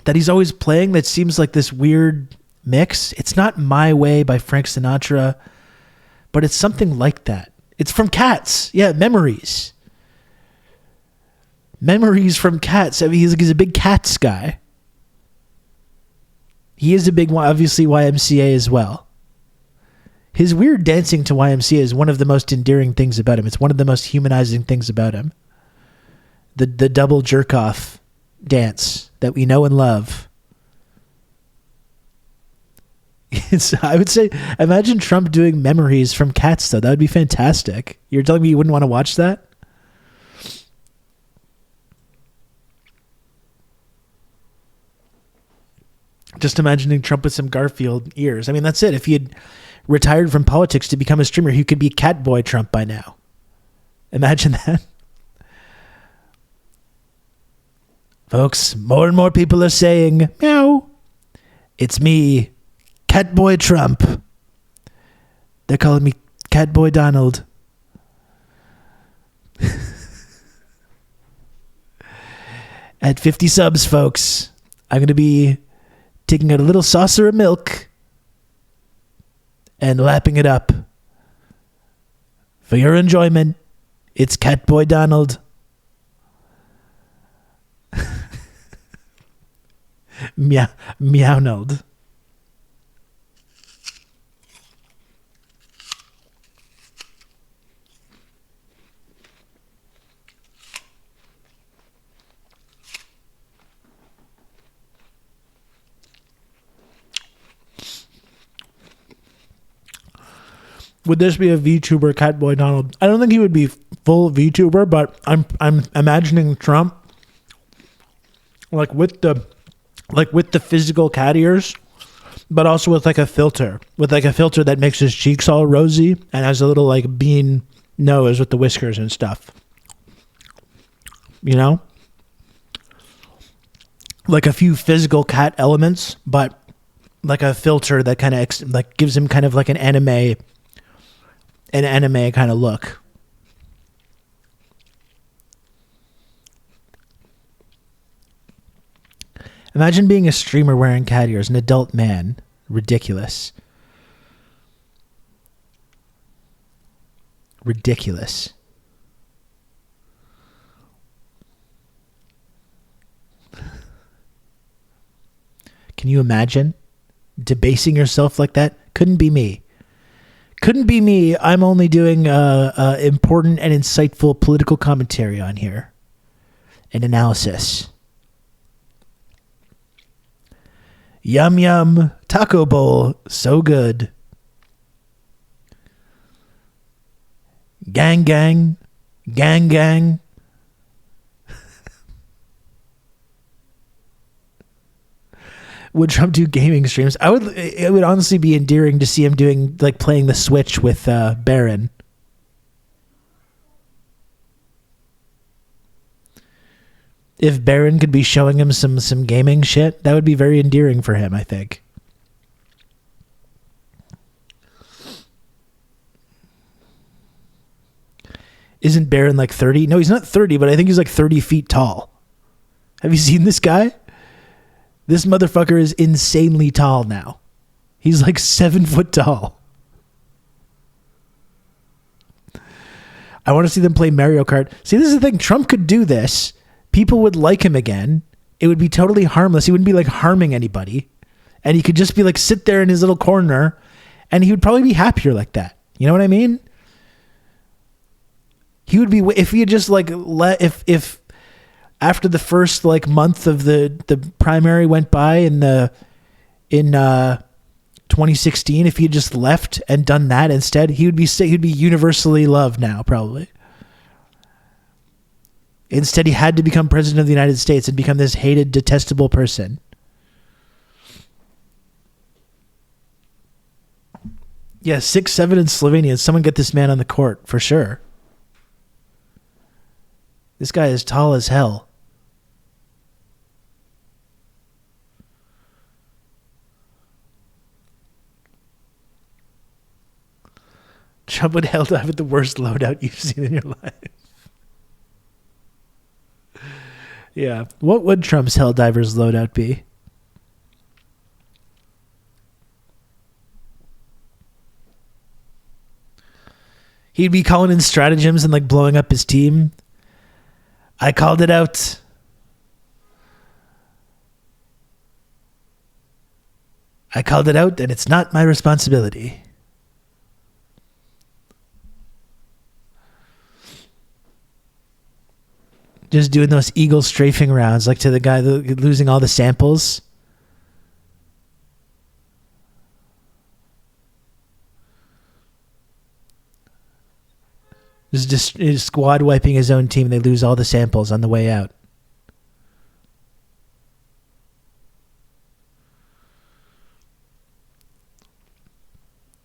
that he's always playing that seems like this weird mix? It's not My Way by Frank Sinatra, but it's something like that. It's from Cats. Yeah, Memories. Memories from Cats. I mean, he's a big Cats guy. He is a big one, obviously YMCA as well. His weird dancing to YMCA is one of the most endearing things about him. It's one of the most humanizing things about him. The double jerk-off dance that we know and love. I would say, imagine Trump doing Memories from Cats, though. That would be fantastic. You're telling me you wouldn't want to watch that? Just imagining Trump with some Garfield ears. I mean, that's it. If he had retired from politics to become a streamer, he could be Catboy Trump by now. Imagine that. Folks, more and more people are saying, meow, it's me, Catboy Trump. They're calling me Catboy Donald. At 50 subs, folks, I'm going to be taking out a little saucer of milk and lapping it up. For your enjoyment, it's Catboy Donald. Meownald. Would this be a VTuber Catboy Donald? I don't think he would be full VTuber, but I'm imagining Trump like with the physical cat ears, but also with like a filter that makes his cheeks all rosy and has a little like bean nose with the whiskers and stuff. You know? Like a few physical cat elements, but like a filter that kind of like gives him kind of like an anime kind of look. Imagine being a streamer wearing cat ears, an adult man. Ridiculous. Can you imagine debasing yourself like that? Couldn't be me. Couldn't be me. I'm only doing important and insightful political commentary on here and analysis. Yum yum, taco bowl, so good. Gang gang, gang gang. Would Trump do gaming streams? It would honestly be endearing to see him doing, like, playing the Switch with Barron. If Barron could be showing him some gaming shit, that would be very endearing for him, I think. Isn't Barron like 30? No, he's not 30, but I think he's like 30 feet tall. Have you seen this guy? This motherfucker is insanely tall now. He's like 7 foot tall. I want to see them play Mario Kart. See, this is the thing. Trump could do this. People would like him again. It would be totally harmless. He wouldn't be like harming anybody. And he could just be like sit there in his little corner and he would probably be happier like that. You know what I mean? He would be, if he had just like if after the first like month of the primary went by in 2016, if he had just left and done that instead, he'd be universally loved now, probably. Instead, he had to become president of the United States and become this hated, detestable person. Yeah, 6'7" in Slovenia. Someone get this man on the court, for sure. This guy is tall as hell. Trump would hell dive at the worst loadout you've seen in your life. Yeah. What would Trump's hell diver's loadout be? He'd be calling in stratagems and like blowing up his team. I called it out. I called it out and it's not my responsibility. Just doing those eagle strafing rounds, like to the guy losing all the samples. Just squad wiping his own team. They lose all the samples on the way out.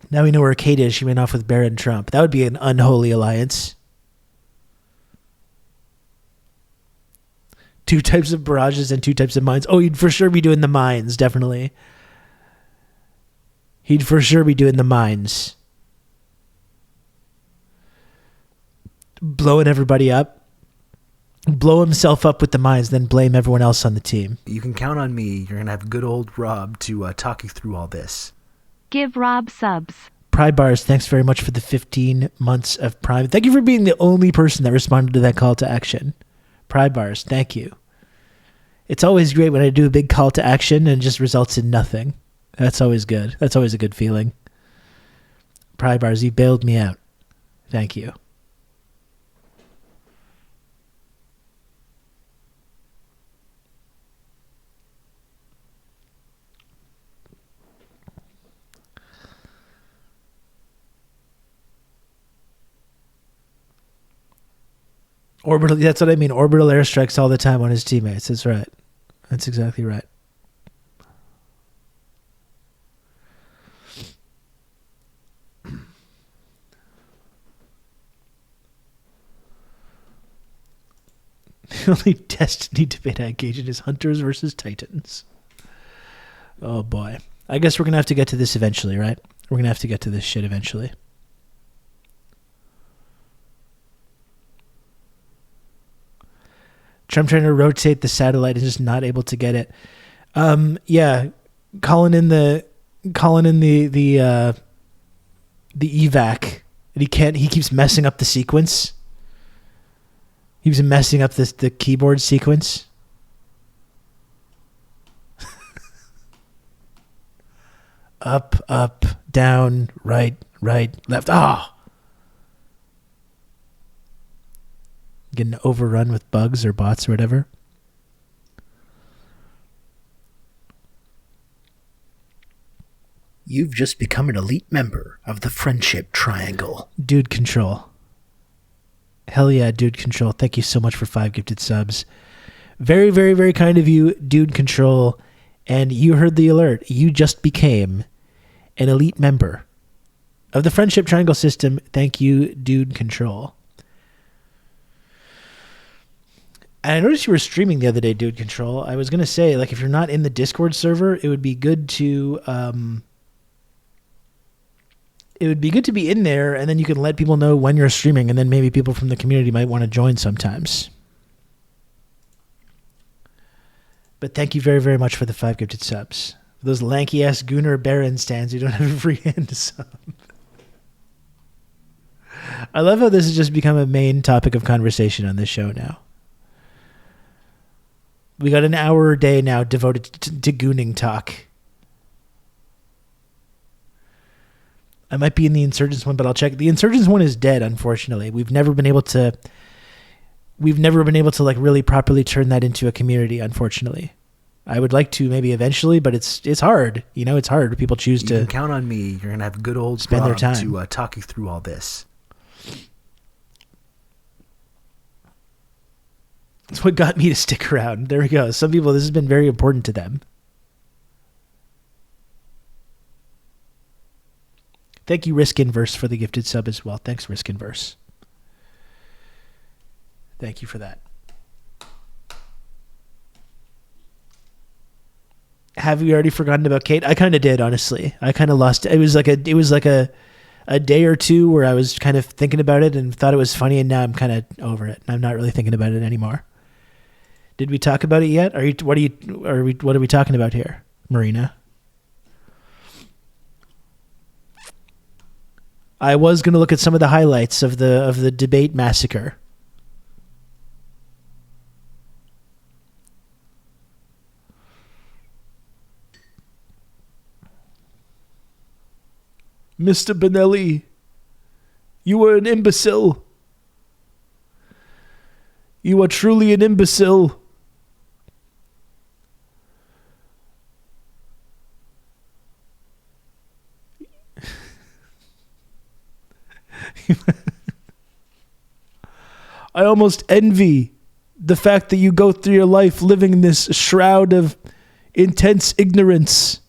Now we know where Kate is. She went off with Barron Trump. That would be an unholy alliance. 2 types of barrages and 2 types of mines. Oh, he'd for sure be doing the mines, definitely. He'd for sure be doing the mines. Blowing everybody up. Blow himself up with the mines, then blame everyone else on the team. You can count on me. You're going to have good old Rob to talk you through all this. Give Rob subs. Pride Bars, thanks very much for the 15 months of Prime. Thank you for being the only person that responded to that call to action. Pride Bars, thank you. It's always great when I do a big call to action and it just results in nothing. That's always good. That's always a good feeling. Pride Bars, you bailed me out. Thank you. Orbital, that's what I mean. Orbital airstrikes all the time on his teammates. That's right. That's exactly right. The only Destiny debate I engage in is Hunters versus Titans. Oh boy. I guess we're going to have to get to this eventually, right? We're going to have to get to this shit eventually. Trump trying to rotate the satellite and just not able to get it. Yeah, calling in the evac, and he can't. He keeps messing up the sequence. He was messing up the keyboard sequence. Up, up, down, right, left. Getting overrun with bugs or bots or whatever. You've just become an elite member of the Friendship Triangle. Dude Control. Hell yeah, Dude Control. Thank you so much for 5 gifted subs. Very, very, very kind of you, Dude Control. And you heard the alert. You just became an elite member of the Friendship Triangle system. Thank you, Dude Control. And I noticed you were streaming the other day, Dude Control. I was going to say, like, if you're not in the Discord server, it would be good to... it would be good to be in there, and then you can let people know when you're streaming, and then maybe people from the community might want to join sometimes. But thank you very, very much for the 5 gifted subs. For those lanky-ass Gunnar Baron stands who don't have a free hand sub. I love how this has just become a main topic of conversation on this show now. We got an hour a day now devoted to gooning talk. I might be in the Insurgents one, but I'll check. The Insurgents one is dead, unfortunately. We've never been able to like really properly turn that into a community, unfortunately. I would like to maybe eventually, but it's hard. You know, it's hard. People choose to. You can count on me. You're gonna have good old spend their Rob time to talk you through all this. That's what got me to stick around. There we go. Some people, this has been very important to them. Thank you, Risk Inverse, for the gifted sub as well. Thanks, Risk Inverse. Thank you for that. Have you already forgotten about Kate? I kind of did, honestly. I kind of lost it. It was like a day or two where I was kind of thinking about it and thought it was funny, and now I'm kind of over it. I'm not really thinking about it anymore. Did we talk about it yet? What are we talking about here, Marina? I was going to look at some of the highlights of the debate massacre. Mr. Benelli, you are an imbecile. You are truly an imbecile. I almost envy the fact that you go through your life living in this shroud of intense ignorance.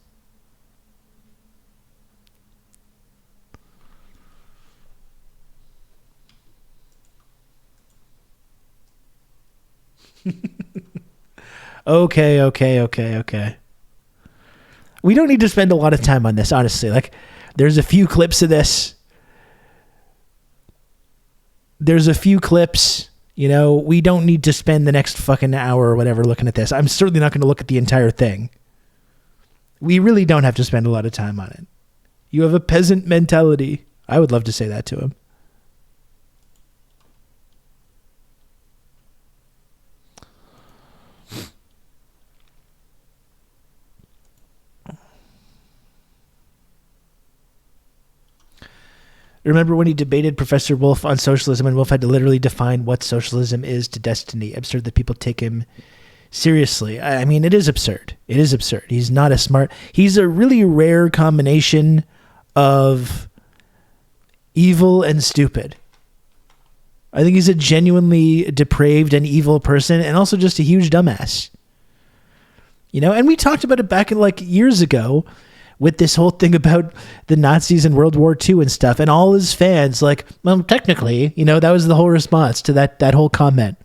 Okay. We don't need to spend a lot of time on this, honestly. Like, there's a few clips of this. There's a few clips, you know, we don't need to spend the next fucking hour or whatever looking at this. I'm certainly not going to look at the entire thing. We really don't have to spend a lot of time on it. You have a peasant mentality. I would love to say that to him. Remember when he debated Professor Wolf on socialism, and Wolf had to literally define what socialism is to Destiny? Absurd that people take him seriously. I mean, it is absurd. It is absurd. He's not a smart... He's a really rare combination of evil and stupid. I think he's a genuinely depraved and evil person, and also just a huge dumbass. You know, and we talked about it back in like years ago, with this whole thing about the Nazis and World War II and stuff, and all his fans, like, well, technically, you know, that was the whole response to that whole comment.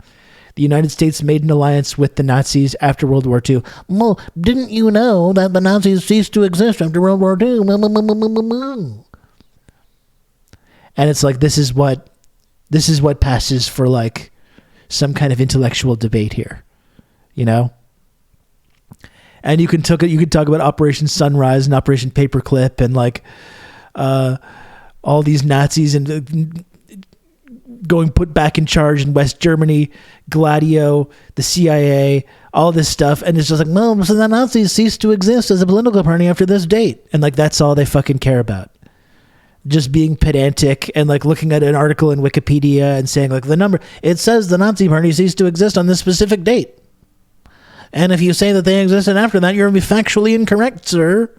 The United States made an alliance with the Nazis after World War II. Well, didn't you know that the Nazis ceased to exist after World War II? And it's like, this is what passes for like some kind of intellectual debate here, you know? And you can talk about Operation Sunrise and Operation Paperclip and like all these Nazis and going put back in charge in West Germany, Gladio, the CIA, all this stuff. And it's just like, well, so the Nazis ceased to exist as a political party after this date. And like, that's all they fucking care about. Just being pedantic and like looking at an article in Wikipedia and saying like it says the Nazi party ceased to exist on this specific date. And if you say that they existed after that, you're factually incorrect, sir.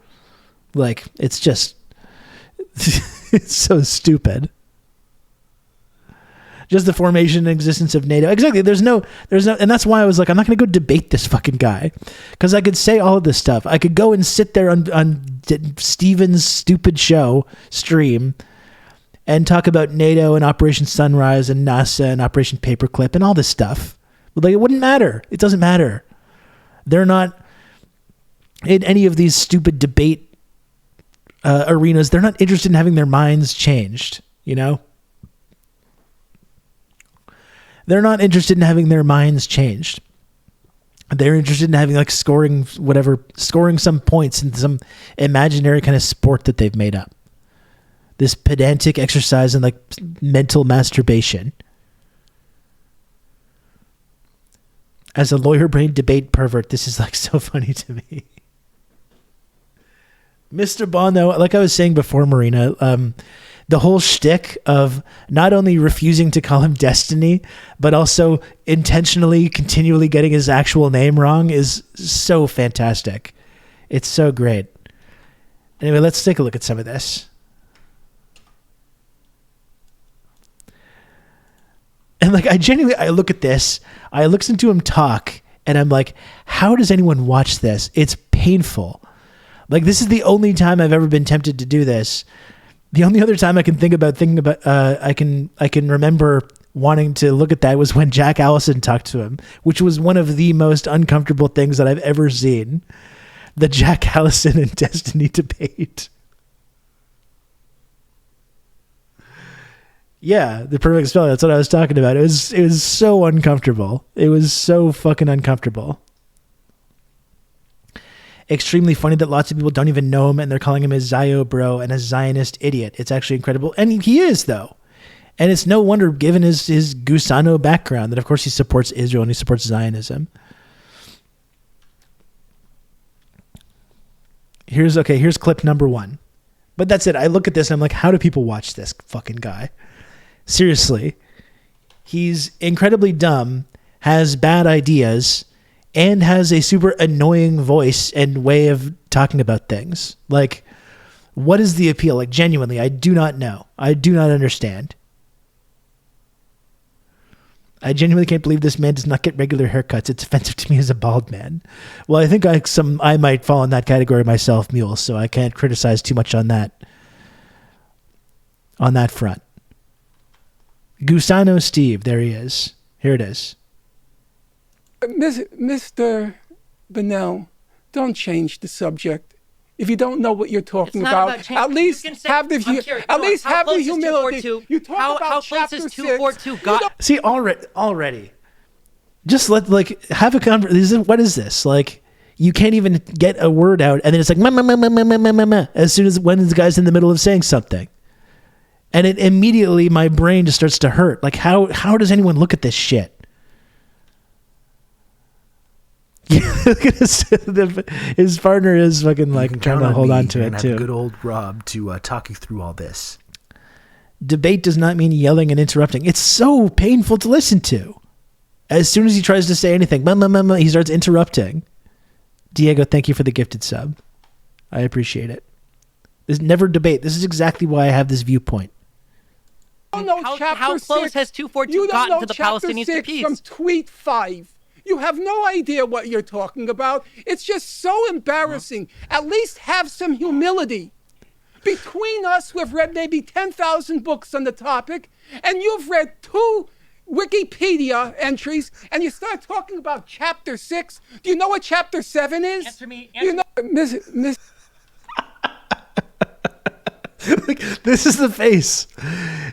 Like, it's just, it's so stupid. Just the formation and existence of NATO. Exactly. There's no, and that's why I was like, I'm not going to go debate this fucking guy. Because I could say all of this stuff. I could go and sit there on Steven's stupid stream and talk about NATO and Operation Sunrise and NASA and Operation Paperclip and all this stuff. But like, it wouldn't matter. It doesn't matter. They're not in any of these stupid debate arenas. They're not interested in having their minds changed, you know? They're not interested in having their minds changed. They're interested in having like scoring some points in some imaginary kind of sport that they've made up. This pedantic exercise in like mental masturbation. As a lawyer brain debate pervert, this is like so funny to me. Mr. Bono, like I was saying before, Marina, the whole shtick of not only refusing to call him Destiny, but also intentionally, continually getting his actual name wrong is so fantastic. It's so great. Anyway, let's take a look at some of this. And like, I look at this, I listen to him talk, and I'm like, how does anyone watch this? It's painful. Like, this is the only time I've ever been tempted to do this. The only other time I can think about, I can remember wanting to look at that was when Jack Allison talked to him, which was one of the most uncomfortable things that I've ever seen. The Jack Allison and Destiny debate. Yeah, the perfect spell. That's what I was talking about. It was so uncomfortable. It was so fucking uncomfortable. Extremely funny that lots of people don't even know him and they're calling him a Zio bro and a Zionist idiot. It's actually incredible. And he is, though. And it's no wonder, given his Gusano background, that of course he supports Israel and he supports Zionism. Here's clip number 1. But that's it. I look at this and I'm like, how do people watch this fucking guy? Seriously. He's incredibly dumb, has bad ideas, and has a super annoying voice and way of talking about things. Like, what is the appeal? Like, genuinely, I do not know. I do not understand. I genuinely can't believe this man does not get regular haircuts. It's offensive to me as a bald man. Well, I think I might fall in that category myself, Mule, so I can't criticize too much on that front. Gusano Steve, there he is. Here it is. Mr. Bennell, don't change the subject. If you don't know what you're talking about, at least have the humility. You talk about chapter 6. See, already. Just have a conversation. What is this? Like, you can't even get a word out, and then it's like, as soon as when the guy's in the middle of saying something. And it immediately, my brain just starts to hurt. Like, how does anyone look at this shit? Look at his partner is fucking like trying to hold on to it too. Have good old Rob to talk you through all this. Debate does not mean yelling and interrupting. It's so painful to listen to. As soon as he tries to say anything, he starts interrupting. Diego, thank you for the gifted sub. I appreciate it. There's never debate. This is exactly why I have this viewpoint. How close has 242 gotten to the Palestinians to peace? From tweet 5. You have no idea what you're talking about. It's just so embarrassing. At least have some humility. Between us, we've read maybe 10,000 books on the topic, and you've read 2 Wikipedia entries, and you start talking about chapter 6. Do you know what chapter 7 is? Answer me. You know, Miss. This is the face.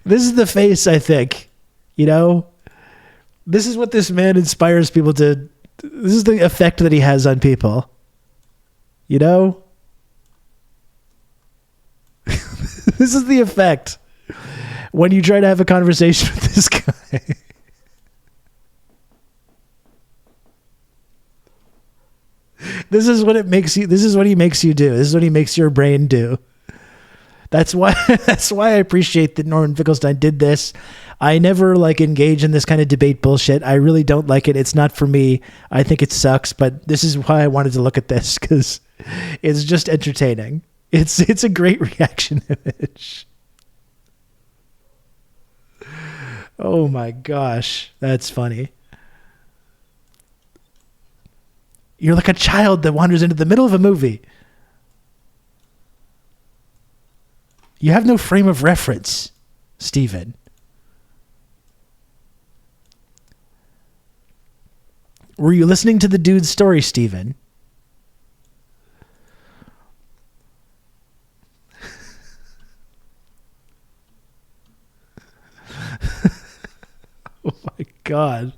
This is the face, I think. You know? This is what this man inspires people to... This is the effect that he has on people. You know? This is the effect. when you try to have a conversation with this guy. This is what it makes you. This is what he makes you do. This is what he makes your brain do. That's why. That's why I appreciate that Norman Finkelstein did this. I never like engage in this kind of debate bullshit. I really don't like it. It's not for me. I think it sucks. But this is why I wanted to look at this, because it's just entertaining. It's a great reaction image. Oh my gosh, that's funny. You're like a child that wanders into the middle of a movie. You have no frame of reference, Stephen. Were you listening to the dude's story, Stephen? Oh my God.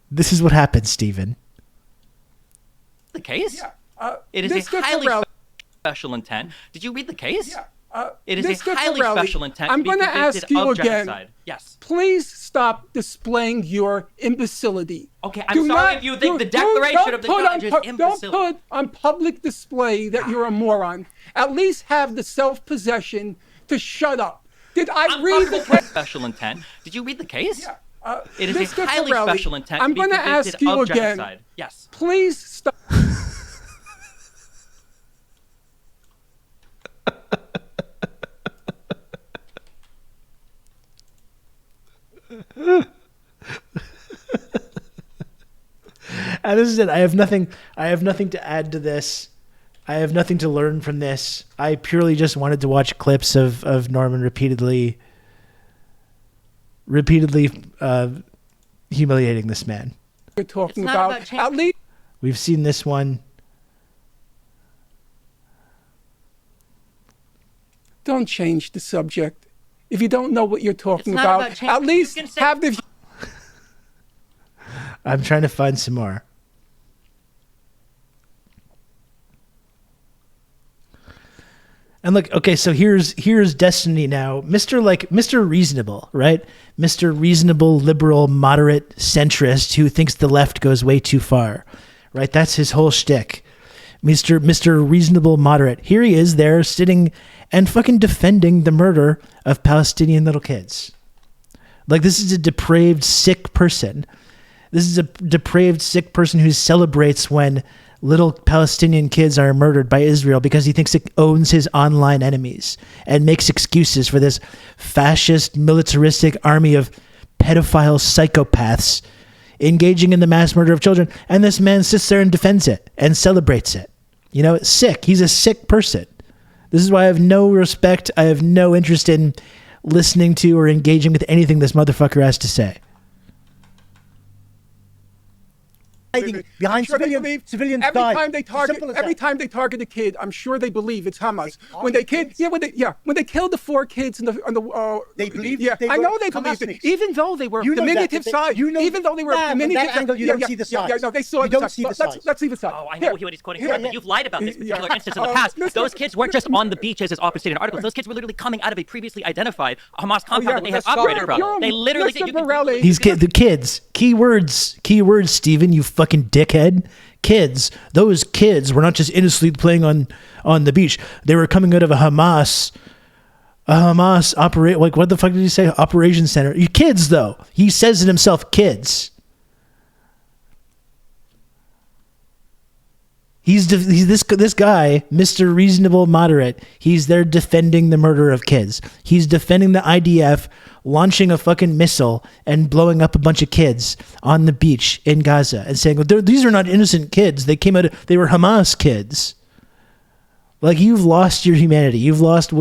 This is what happens, Stephen. The case? Yeah. It is a highly special intent. Did you read the case? Yeah. It is Mr. a highly Pirelli, special intent. I'm going to ask you again. Genocide. Yes. Please stop displaying your imbecility. Okay, I'm sorry if you think the declaration of the judge is imbecile. Don't put on public display that you're a moron. At least have the self-possession to shut up. Did I read the case? Special intent. Did you read the case? Yeah. It is Mr. a highly Pirelli, special intent. I'm going to ask you again. Genocide. Yes. Please stop. And this is it. I have nothing to add to this. I have nothing to learn from this. I purely just wanted to watch clips of Norman repeatedly humiliating this man. You're talking about at least. We've seen this one. Don't change the subject. If you don't know what you're talking about, at least have the. I'm trying to find some more. And look, okay, so here's Destiny now. Mr. Reasonable, right? Mr. Reasonable, liberal, moderate, centrist who thinks the left goes way too far, right? That's his whole shtick. Mr. Reasonable, moderate. Here he is there sitting and fucking defending the murder of Palestinian little kids. Like, this is a depraved, sick person. This is a depraved, sick person who celebrates when little Palestinian kids are murdered by Israel because he thinks it owns his online enemies and makes excuses for this fascist, militaristic army of pedophile psychopaths engaging in the mass murder of children. And this man sits there and defends it and celebrates it. You know, it's sick. He's a sick person. This is why I have no respect. I have no interest in listening to or engaging with anything this motherfucker has to say. Behind civilians every time they target a kid, I'm sure they believe it's Hamas. When they killed the 4 kids they believe. Yeah, I know they believed it, even though they were diminutive size. Even though they were diminutive. That angle, you don't see the size. Yeah, no, they saw the size. Let's leave it aside. Oh, I know what he's quoting here, but you've lied about this particular instance in the past. Those kids weren't just on the beaches, as often stated in articles. Those kids were literally coming out of a previously identified Hamas compound that they had operated from. They literally did. The kids. Keywords, Stephen, you fucking dickhead. Kids. Those kids were not just innocently playing on the beach. They were coming out of a Hamas operate. Like, what the fuck did he say? Operation center. You kids, though. He says it himself. Kids. He's this guy, Mr. Reasonable Moderate. He's there defending the murder of kids. He's defending the IDF launching a fucking missile and blowing up a bunch of kids on the beach in Gaza and saying, well, these are not innocent kids. They were Hamas kids. Like, you've lost your humanity. You've lost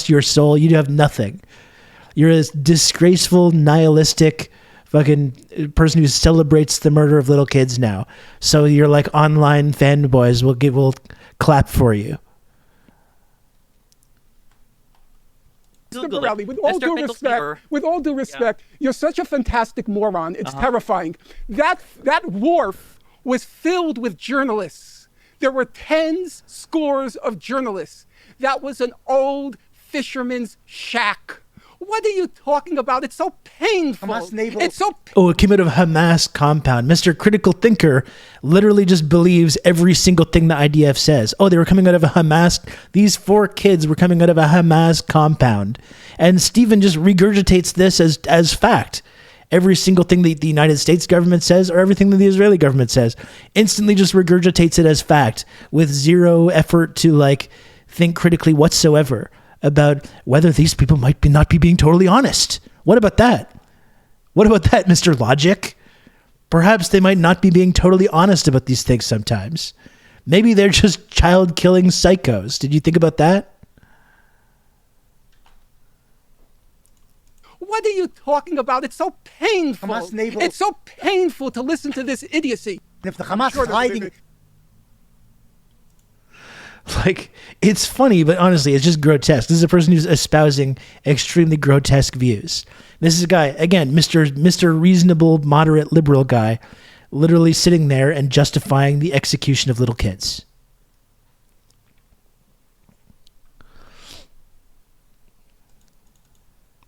your soul. You have nothing. You're a disgraceful, nihilistic fucking person who celebrates the murder of little kids now. So you're like online fanboys will clap for you. Borelli, with all due respect, you're such a fantastic moron. It's terrifying. That wharf was filled with journalists. There were tens, scores of journalists. That was an old fisherman's shack. What are you talking about? It's so painful. It's so Oh, it came out of a Hamas compound. Mr. Critical Thinker literally just believes every single thing the IDF says. Oh, they were coming out of a Hamas. These 4 kids were coming out of a Hamas compound. And Stephen just regurgitates this as fact. Every single thing that the United States government says or everything that the Israeli government says instantly just regurgitates it as fact with zero effort to like think critically whatsoever about whether these people might not be being totally honest. What about that? What about that, Mr. Logic? Perhaps they might not be being totally honest about these things sometimes. Maybe they're just child-killing psychos. Did you think about that? What are you talking about? It's so painful. It's so painful to listen to this idiocy. If the Hamas is hiding... Like, it's funny, but honestly, it's just grotesque. This is a person who's espousing extremely grotesque views. This is a guy, again, Mr. Reasonable, moderate, liberal guy, literally sitting there and justifying the execution of little kids.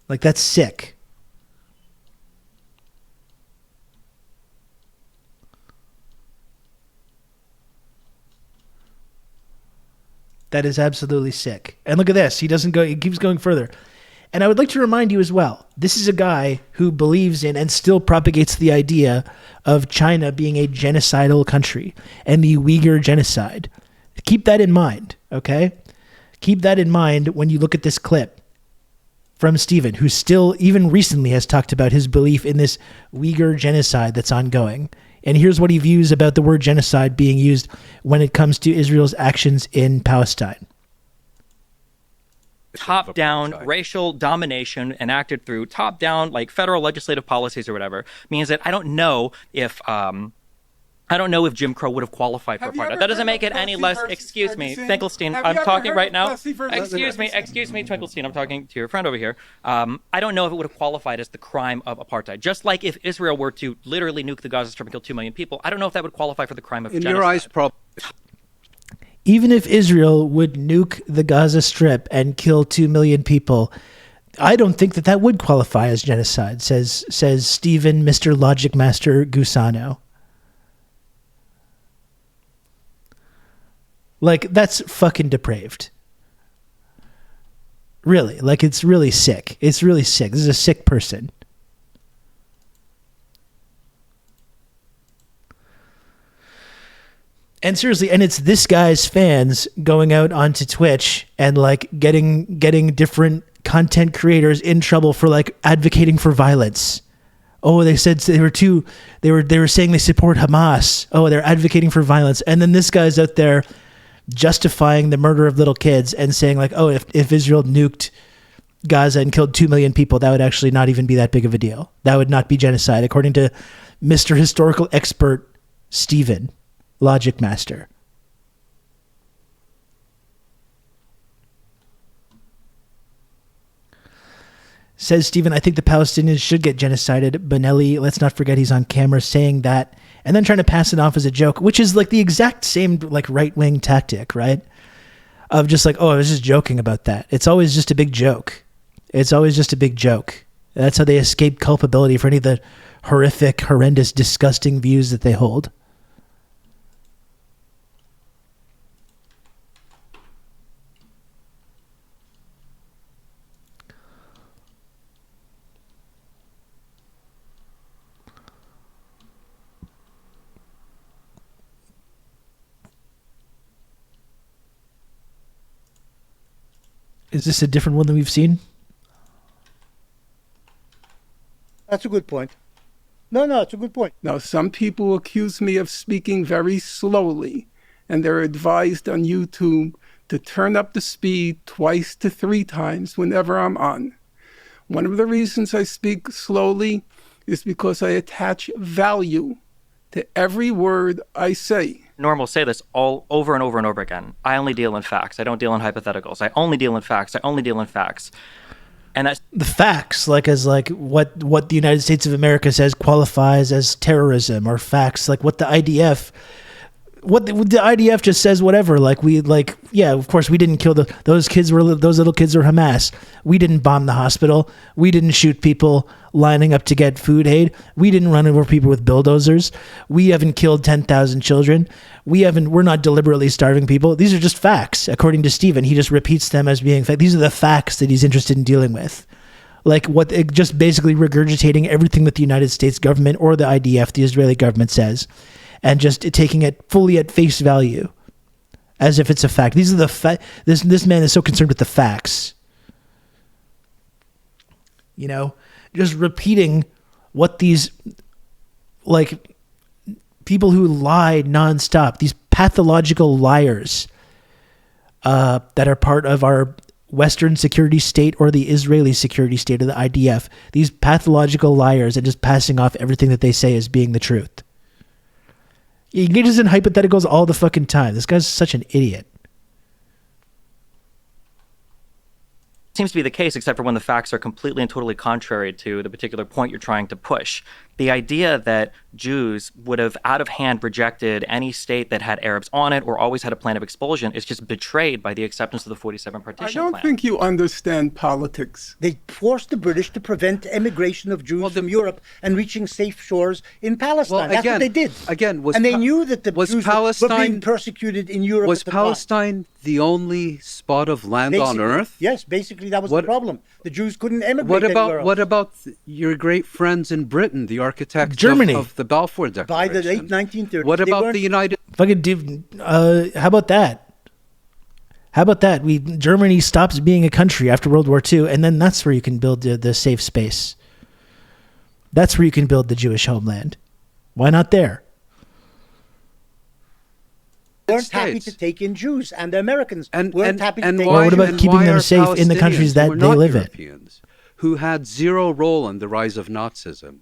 Like, that's sick. That is absolutely sick. And look at this. He keeps going further. And I would like to remind you as well, this is a guy who believes in and still propagates the idea of China being a genocidal country and the Uyghur genocide. Keep that in mind, okay? Keep that in mind when you look at this clip from Stephen, who still, even recently, has talked about his belief in this Uyghur genocide that's ongoing. And here's what he views about the word genocide being used when it comes to Israel's actions in Palestine. Top-down racial domination enacted through top-down, like federal legislative policies or whatever, means that I don't know if Jim Crow would have qualified for a part. That doesn't make it any less. Excuse me, Finkelstein. I'm talking right now. Excuse me, Finkelstein. I'm talking to your friend over here. I don't know if it would have qualified as the crime of apartheid. Just like if Israel were to literally nuke the Gaza Strip and kill 2 million people, I don't know if that would qualify for the crime of genocide. In your eyes, Even if Israel would nuke the Gaza Strip and kill 2 million people, I don't think that would qualify as genocide, says Stephen, Mr. Logic Master Gusano. Like, that's fucking depraved. Really. Like, it's really sick. It's really sick. This is a sick person. And seriously, and it's this guy's fans going out onto Twitch and like getting different content creators in trouble for like advocating for violence. Oh, they said they were saying they support Hamas. Oh, they're advocating for violence. And then this guy's out there justifying the murder of little kids and saying like, oh, if Israel nuked Gaza and killed 2 million people, that would actually not even be that big of a deal. That would not be genocide, according to Mr. Historical Expert Stephen, Logic Master. Says Stephen, I think the Palestinians should get genocided. Benelli, let's not forget he's on camera saying that and then trying to pass it off as a joke, which is like the exact same like right-wing tactic, right? Of just like, oh, I was just joking about that. It's always just a big joke. It's always just a big joke. That's how they escape culpability for any of the horrific, horrendous, disgusting views that they hold. Is this a different one than we've seen? That's a good point. No, it's a good point. Now, some people accuse me of speaking very slowly, and they're advised on YouTube to turn up the speed 2 to 3 times whenever I'm on. One of the reasons I speak slowly is because I attach value to every word I say. Norm will say this all over and over and over again. I only deal in facts. I don't deal in hypotheticals. I only deal in facts. I only deal in facts. And that's the facts, like as like what the United States of America says qualifies as terrorism, or facts like what the IDF what the IDF just says whatever. Yeah, of course we didn't kill those little kids were Hamas. We didn't bomb the hospital. We didn't shoot people lining up to get food aid. We didn't run over people with bulldozers. We haven't killed 10,000 children. We're not deliberately starving people. These are just facts, according to Stephen. He just repeats them as being fact. These are the facts that he's interested in dealing with. Just basically regurgitating everything that the United States government or the IDF, the Israeli government, says, and just taking it fully at face value, as if it's a fact. These are the This man is so concerned with the facts. Just repeating what these people who lie nonstop, these pathological liars that are part of our Western security state or the Israeli security state of the IDF, these pathological liars, and just passing off everything that they say as being the truth. He engages in hypotheticals all the fucking time. This guy's such an idiot. Seems to be the case, except for when the facts are completely and totally contrary to the particular point you're trying to push. The idea that Jews would have out of hand rejected any state that had Arabs on it or always had a plan of expulsion is just betrayed by the acceptance of the 47 partition plan. I don't think you understand politics. They forced the British to prevent emigration of Jews from Europe and reaching safe shores in Palestine. Well, That's what they did. And they knew that the Jews were being persecuted in Europe. Was Palestine the only spot of land on earth? Yes, basically that was the problem. The Jews couldn't emigrate anywhere else. What about your great friends in Britain, the architects Germany. of the Balfour Declaration? By the late 1930s. What about the United... How about that? How about that? Germany stops being a country after World War II, and then that's where you can build the safe space. That's where you can build the Jewish homeland. Why not there? They weren't happy to take in Jews, and the Americans weren't happy to take in. What about keeping them safe in the countries that they live in? Who had zero role in the rise of Nazism,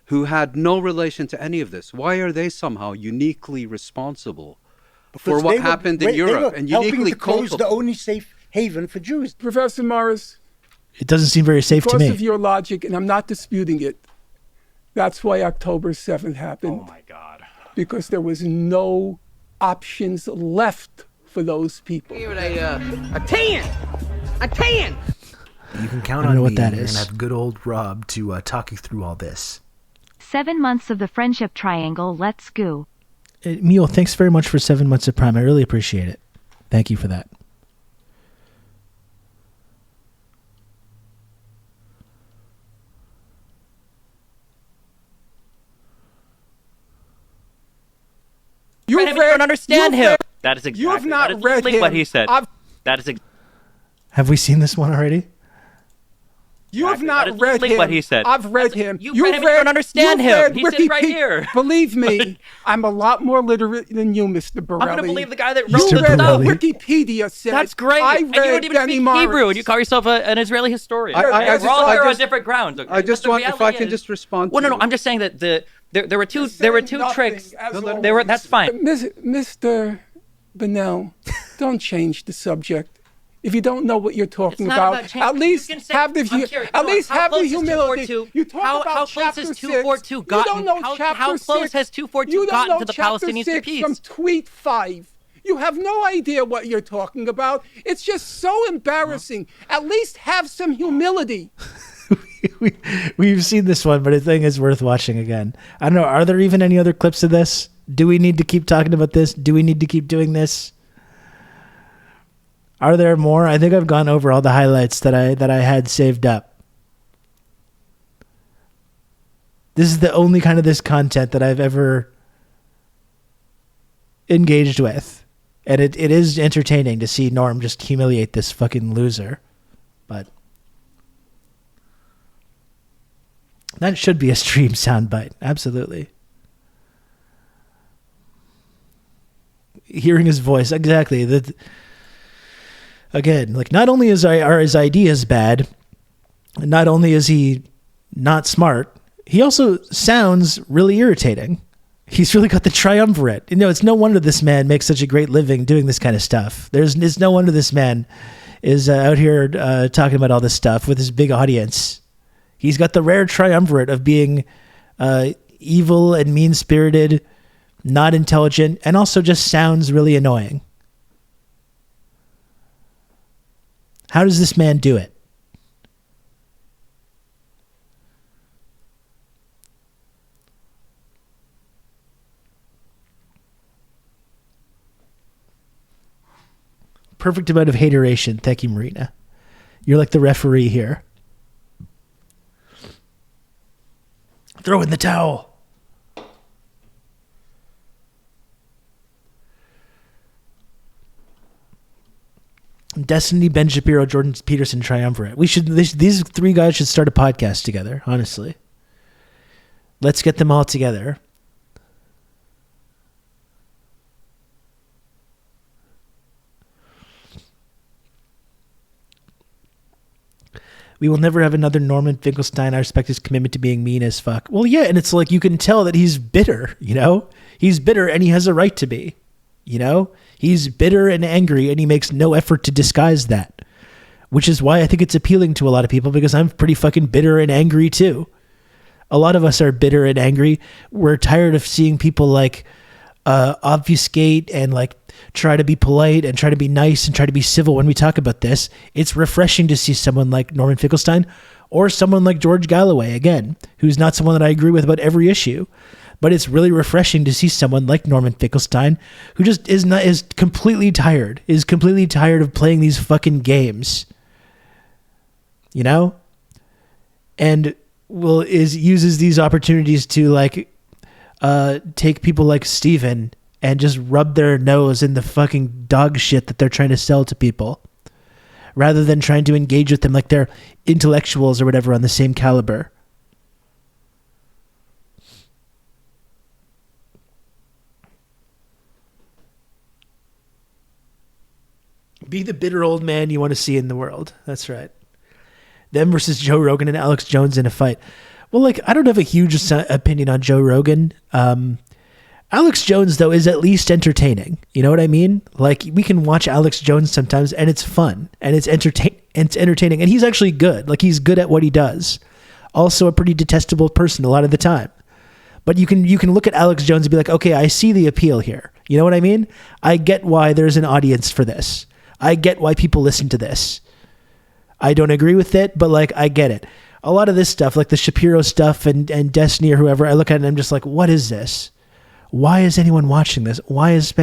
who had no relation to any of this, why are they somehow uniquely responsible for what happened in Europe and uniquely helping to close the only safe haven for Jews? Professor Morris, it doesn't seem very safe to me. Because of your logic, and I'm not disputing it, that's why October 7th happened. Oh my God. Because there was no options left for those people. Give it a 10! A 10! You can count on me. You're going to have good old Rob to talk you through all this. 7 months of the friendship triangle. Let's go. Mule, thanks very much for 7 months of Prime. I really appreciate it. Thank you for that. You don't understand him. That is exactly You have not read him. What he said. That is. Have we seen this one already? You have not read him. What he said. I've read him. You've read him. You don't understand him. He sits right here. Believe me, I'm a lot more literate than you, Mr. Borelli. I'm going to believe the guy that You wrote the read stuff. what Wikipedia said. That's great. I And you don't read even Benny speak Morris. Hebrew, and you call yourself an Israeli historian. We're all here on different grounds. Okay? I just want, if I can just respond. Well, no, I'm just saying that there were two tricks. That's fine. Mr. Bennell, don't change the subject. If you don't know what you're talking about, at least have the humility. You talk about how close has 242 gotten? You don't know How close has 242 gotten to the Palestinians to peace? From tweet 5. You have no idea what you're talking about. It's just so embarrassing. At least have some humility. We've seen this one, but I think it's worth watching again. I don't know. Are there even any other clips of this? Do we need to keep talking about this? Do we need to keep doing this? Are there more? I think I've gone over all the highlights that I had saved up. This is the only kind of this content that I've ever engaged with. And it is entertaining to see Norm just humiliate this fucking loser. But that should be a stream soundbite. Absolutely. Hearing his voice. Exactly. Again, like, not only are his ideas bad, not only is he not smart, he also sounds really irritating. He's really got the triumvirate. It's no wonder this man makes such a great living doing this kind of stuff. It's no wonder this man is out here talking about all this stuff with his big audience. He's got the rare triumvirate of being evil and mean-spirited not intelligent, and also just sounds really annoying. How does this man do it? Perfect amount of hateration. Thank you, Marina. You're like the referee here. Throw in the towel. Destiny, Ben Shapiro, Jordan Peterson triumvirate. These three guys should start a podcast together, honestly. Let's get them all together. We will never have another Norman Finkelstein. I respect his commitment to being mean as fuck. Well, yeah, and it's like you can tell that he's bitter, you know? He's bitter and he has a right to be, you know? He's bitter and angry and he makes no effort to disguise that, which is why I think it's appealing to a lot of people, because I'm pretty fucking bitter and angry too. A lot of us are bitter and angry. We're tired of seeing people like obfuscate and like try to be polite and try to be nice and try to be civil when we talk about this. It's refreshing to see someone like Norman Finkelstein or someone like George Galloway, again, who's not someone that I agree with about every issue. But it's really refreshing to see someone like Norman Finkelstein who just is completely tired of playing these fucking games, you know, and uses these opportunities to like take people like Steven and just rub their nose in the fucking dog shit that they're trying to sell to people, rather than trying to engage with them like they're intellectuals or whatever on the same caliber. Be the bitter old man you want to see in the world. That's right. Them versus Joe Rogan and Alex Jones in a fight. Well, like, I don't have a huge opinion on Joe Rogan. Alex Jones, though, is at least entertaining. You know what I mean? Like, we can watch Alex Jones sometimes, and it's fun, and it's entertaining, and he's actually good. Like, he's good at what he does. Also a pretty detestable person a lot of the time. But you can look at Alex Jones and be like, okay, I see the appeal here. You know what I mean? I get why there's an audience for this. I get why people listen to this. I don't agree with it, but like, I get it. A lot of this stuff, like the Shapiro stuff and Destiny or whoever, I look at it and I'm just like, what is this? Why is anyone watching this? Why is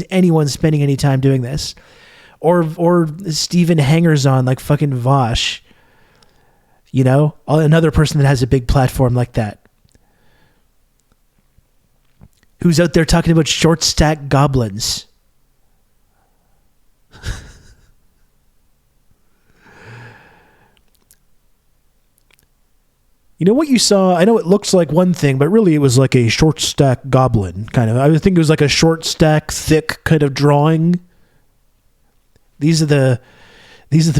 anyone spending any time doing this? Or Steven hangers on like fucking Vosh, you know, another person that has a big platform like that, who's out there talking about short stack goblins. You know what you saw? I know it looks like one thing, but really it was like a short stack goblin kind of. I would think it was like a short stack, thick kind of drawing. These are the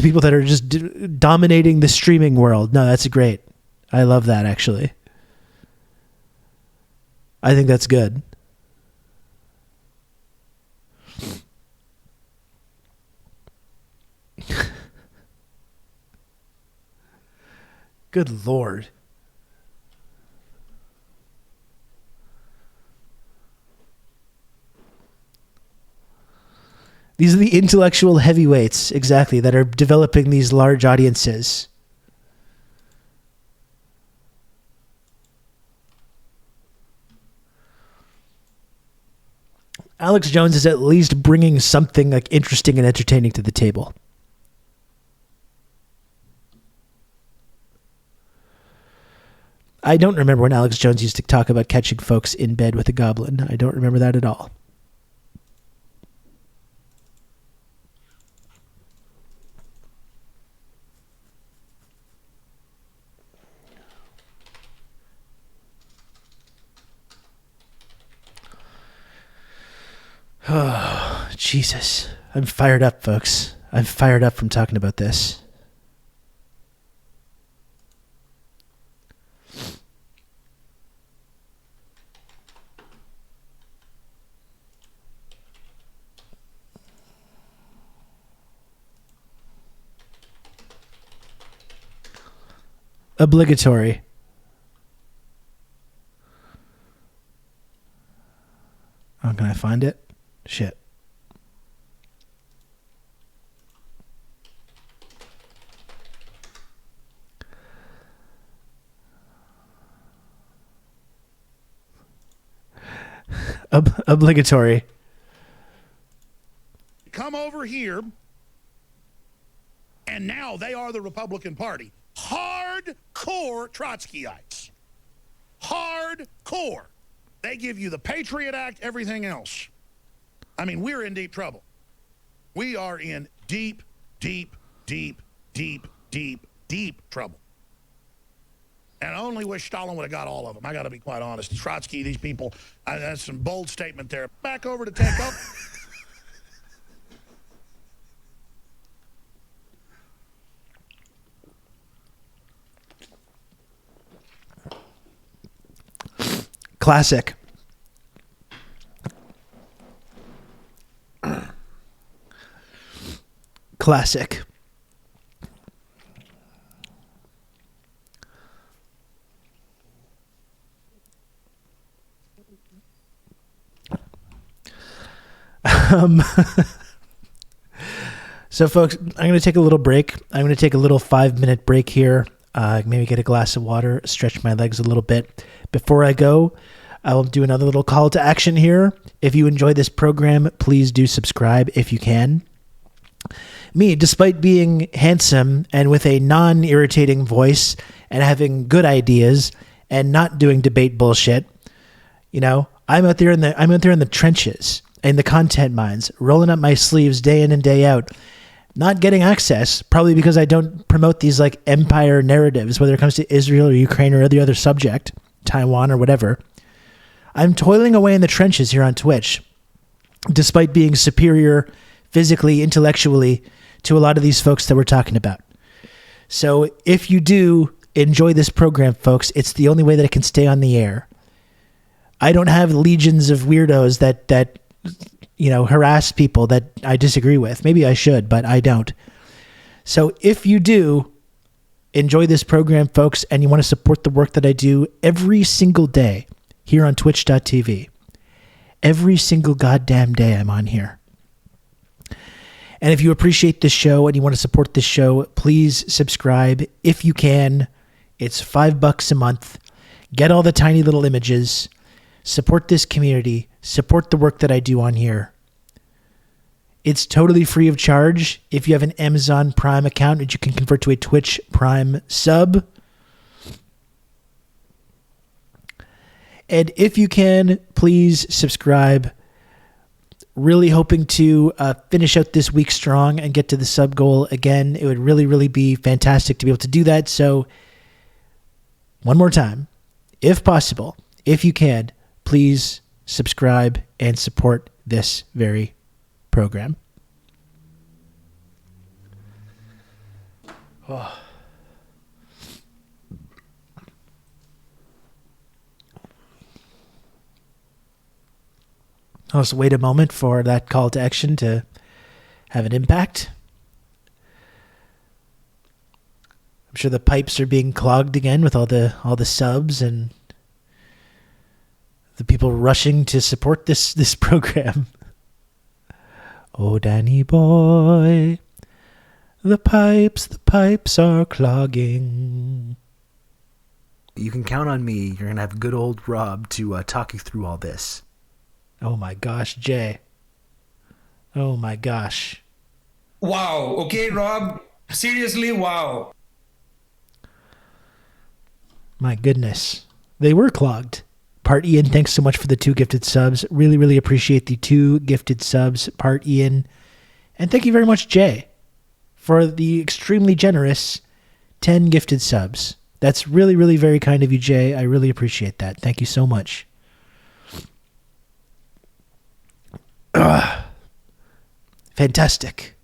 people that are just dominating the streaming world. No, that's great. I love that, actually. I think that's good. Good Lord. These are the intellectual heavyweights, exactly, that are developing these large audiences. Alex Jones is at least bringing something like interesting and entertaining to the table. I don't remember when Alex Jones used to talk about catching folks in bed with a goblin. I don't remember that at all. Oh, Jesus. I'm fired up, folks. I'm fired up from talking about this. Obligatory. How can I find it? Shit. Obligatory. Come over here, and now they are the Republican Party. Hardcore Trotskyites. Hardcore. They give you the Patriot Act, everything else. I mean, we're in deep trouble. We are in deep, deep, deep, deep, deep, deep trouble. And I only wish Stalin would have got all of them. I got to be quite honest. Trotsky, these people, that's some bold statement there. Back over to take up. Classic. Classic. So, folks, I'm going to take a little break. I'm going to take a little 5-minute break here. Maybe get a glass of water, stretch my legs a little bit. Before I go, I will do another little call to action here. If you enjoy this program, please do subscribe if you can. Me, despite being handsome and with a non-irritating voice and having good ideas and not doing debate bullshit, you know, I'm out there in the trenches, in the content mines, rolling up my sleeves day in and day out, not getting access, probably because I don't promote these like empire narratives, whether it comes to Israel or Ukraine or any other subject, Taiwan or whatever. I'm toiling away in the trenches here on Twitch, despite being superior physically, intellectually, to a lot of these folks that we're talking about. So if you do enjoy this program, folks, it's the only way that it can stay on the air. I don't have legions of weirdos that you know, harass people that I disagree with. Maybe I should, but I don't. So if you do enjoy this program, folks, and you want to support the work that I do every single day here on twitch.tv, every single goddamn day I'm on here. And if you appreciate this show and you want to support this show, please subscribe if you can. It's $5 a month. Get all the tiny little images. Support this community. Support the work that I do on here. It's totally free of charge if you have an Amazon Prime account, which you can convert to a Twitch Prime sub. And if you can, please subscribe. Really hoping to finish out this week strong and get to the sub goal again. It would really, really be fantastic to be able to do that. So, one more time, if possible, if you can, please subscribe and support this very program. Oh. I'll just wait a moment for that call to action to have an impact. I'm sure the pipes are being clogged again with all the subs and the people rushing to support this program. Oh, Danny boy, the pipes are clogging. You can count on me. You're going to have good old Rob to talk you through all this. Oh my gosh, Jay. Oh my gosh. Wow. Okay, Rob. Seriously, wow. My goodness. They were clogged. Part Ian, thanks so much for the 2 gifted subs. Really, really appreciate the 2 gifted subs, Part Ian. And thank you very much, Jay, for the extremely generous 10 gifted subs. That's really, really very kind of you, Jay. I really appreciate that. Thank you so much. Fantastic.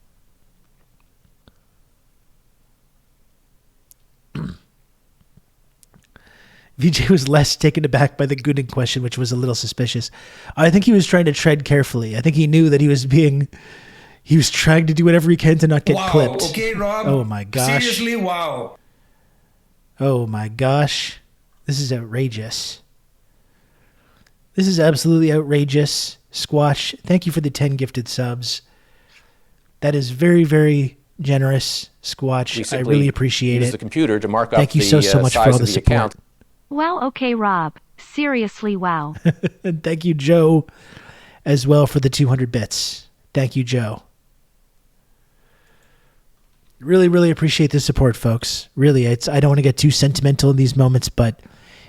VJ was less taken aback by the Gooning question, which was a little suspicious. I think he was trying to tread carefully. I think he knew that he was trying to do whatever he can to not get clipped. Okay, Rob. Oh my gosh. Seriously, wow. Oh my gosh. This is outrageous. This is absolutely outrageous. Squatch, thank you for the 10 gifted subs. That is very, very generous, Squatch. I really appreciate it. The computer to mark up Thank you so much for all the support. account. Wow, okay, Rob. Seriously, wow. And thank you, Joe, as well for the 200 bits. Thank you, Joe. Really, really appreciate the support, folks. Really, I don't want to get too sentimental in these moments, but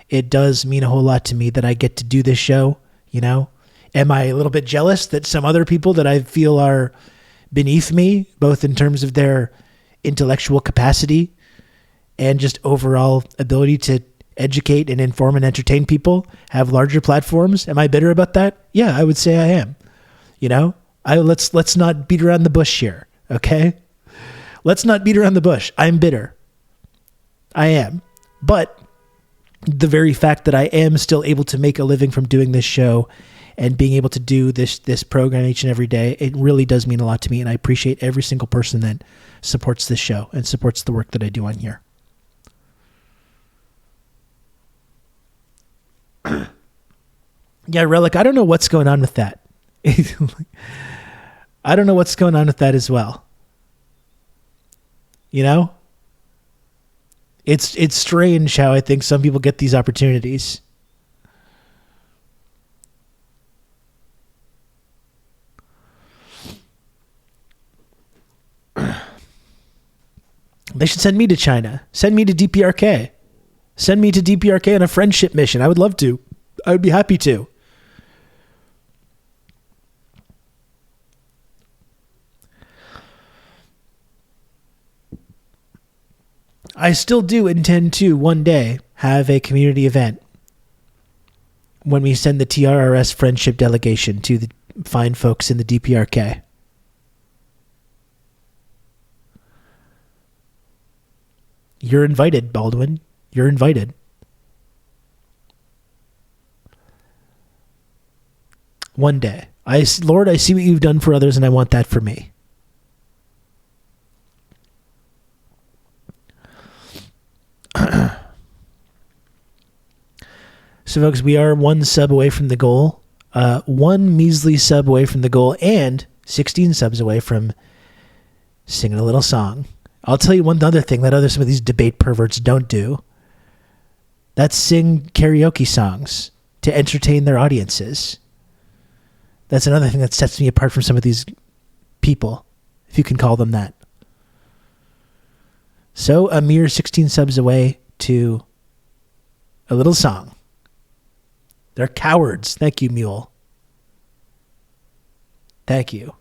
it does mean a whole lot to me that I get to do this show, you know? Am I a little bit jealous that some other people that I feel are beneath me, both in terms of their intellectual capacity and just overall ability to educate and inform and entertain people, have larger platforms? Am I bitter about that? Yeah, I would say I am. You know? Let's not beat around the bush here, okay? Let's not beat around the bush. I'm bitter. I am. But the very fact that I am still able to make a living from doing this show and being able to do this program each and every day, it really does mean a lot to me, and I appreciate every single person that supports this show and supports the work that I do on here. Yeah, Relic, I don't know what's going on with that. I don't know what's going on with that as well. You know? It's strange how I think some people get these opportunities. They should send me to China. Send me to DPRK. Send me to DPRK on a friendship mission. I would love to. I would be happy to. I still do intend to, one day, have a community event when we send the TRRS friendship delegation to the fine folks in the DPRK. You're invited, Baldwin. You're invited. One day. Lord, I see what you've done for others, and I want that for me. So, folks, we are one sub away from the goal. One measly sub away from the goal, and 16 subs away from singing a little song. I'll tell you one other thing that some of these debate perverts don't do. That's sing karaoke songs to entertain their audiences. That's another thing that sets me apart from some of these people, if you can call them that. So, a mere 16 subs away to a little song. They're cowards. Thank you, Mule. Thank you.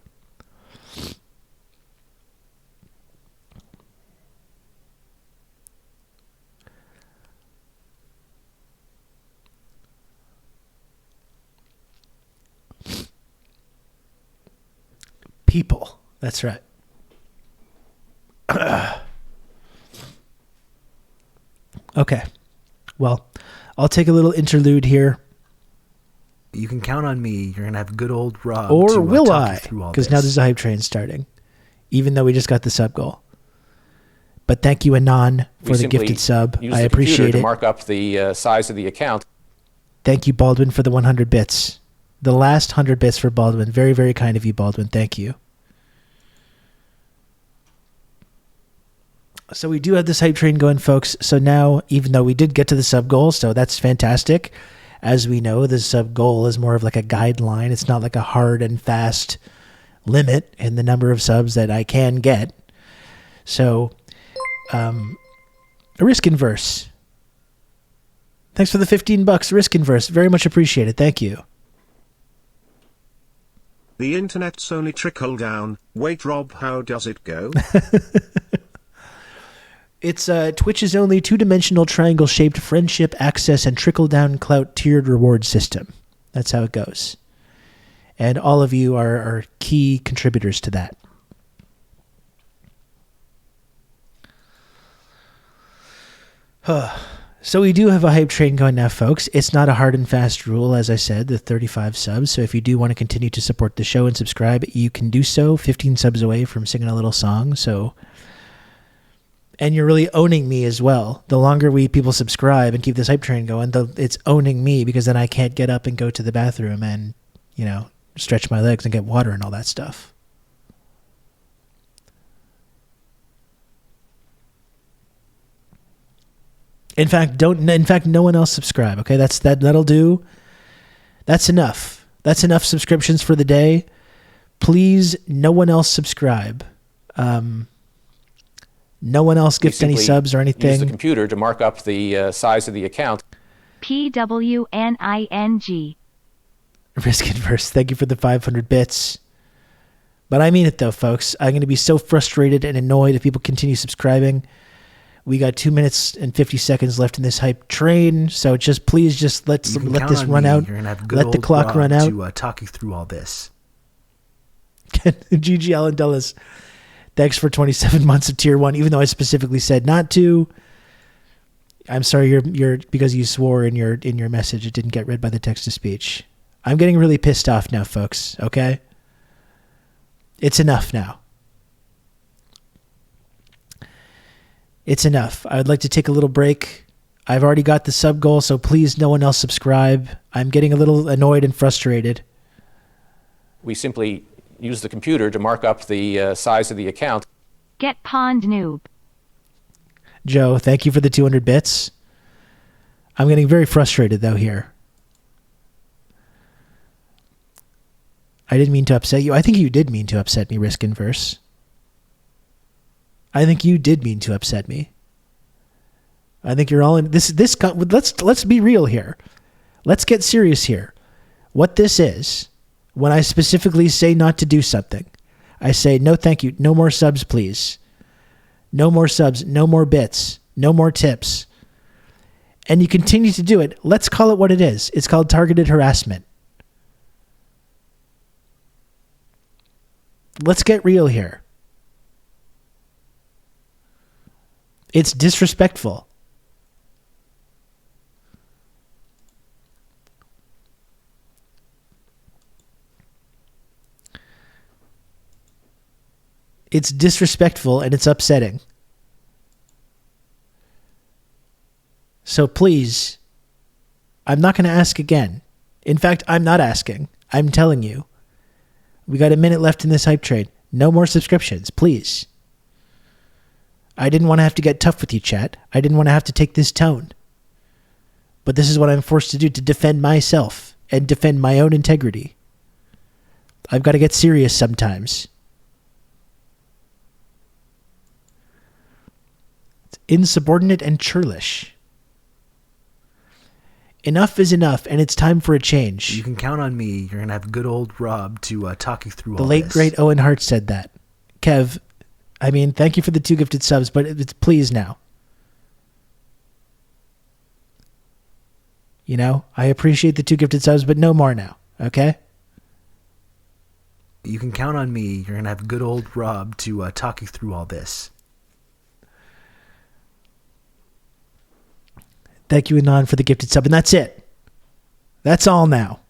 People. That's right. Okay. Well, I'll take a little interlude here. You can count on me. You're going to have good old Rob. Or will I? Because now there's a hype train starting. Even though we just got the sub goal. But thank you, Anon, for the gifted sub. I appreciate it. To mark up the size of the account. Thank you, Baldwin, for the 100 bits. The last 100 bits for Baldwin. Very, very kind of you, Baldwin. Thank you. So we do have this hype train going, folks. So now, even though we did get to the sub goal, so that's fantastic. As we know, the sub goal is more of like a guideline. It's not like a hard and fast limit in the number of subs that I can get. So, Risk Inverse. Thanks for the $15, Risk Inverse. Very much appreciated. Thank you. The internet's only trickle down. Wait, Rob, how does it go? It's Twitch's only two-dimensional triangle-shaped friendship, access, and trickle-down clout tiered reward system. That's how it goes. And all of you are key contributors to that. So we do have a hype train going now, folks. It's not a hard and fast rule, as I said, the 35 subs. So if you do want to continue to support the show and subscribe, you can do so. 15 subs away from singing a little song. So And you're really owning me as well. The longer people subscribe and keep this hype train going, it's owning me, because then I can't get up and go to the bathroom and, stretch my legs and get water and all that stuff. In fact, no one else subscribe. Okay, that'll do. That's enough. That's enough subscriptions for the day. Please, no one else subscribe. No one else gift any subs or anything. Use the computer to mark up the size of the account. PWNING. Risk adverse. Thank you for the 500 bits. But I mean it though, folks. I'm going to be so frustrated and annoyed if people continue subscribing. We got 2 minutes and 50 seconds left in this hype train, so please let this run out. You're gonna have good let the clock Rob run out. To talk you through all this. GG Alan Dulles. Thanks for 27 months of tier 1, even though I specifically said not to. I'm sorry, you're because you swore in your message, it didn't get read by the text to speech. I'm getting really pissed off now, folks. Okay, it's enough now. It's enough. I would like to take a little break. I've already got the sub goal, so please, no one else subscribe. I'm getting a little annoyed and frustrated. We simply use the computer to mark up the size of the account. Get pond noob. Joe, thank you for the 200 bits. I'm getting very frustrated, though, here. I didn't mean to upset you. I think you did mean to upset me, Risk Inverse. I think you did mean to upset me. I think you're all in this. Let's be real here. Let's get serious here. What this is, when I specifically say not to do something, I say no, thank you, no more subs, please. No more subs, no more bits, no more tips. And you continue to do it. Let's call it what it is. It's called targeted harassment. Let's get real here. It's disrespectful. It's disrespectful and it's upsetting. So please, I'm not going to ask again. In fact, I'm not asking. I'm telling you. We got a minute left in this hype train. No more subscriptions, please. I didn't want to have to get tough with you, chat. I didn't want to have to take this tone. But this is what I'm forced to do to defend myself and defend my own integrity. I've got to get serious sometimes. It's insubordinate and churlish. Enough is enough, and it's time for a change. You can count on me. You're going to have good old Rob to talk you through all this. The late, great Owen Hart said that. Kev, I mean, thank you for the 2 gifted subs, but it's please now. I appreciate the 2 gifted subs, but no more now, okay? You can count on me. You're going to have good old Rob to talk you through all this. Thank you, Anon, for the gifted sub, and that's it. That's all now.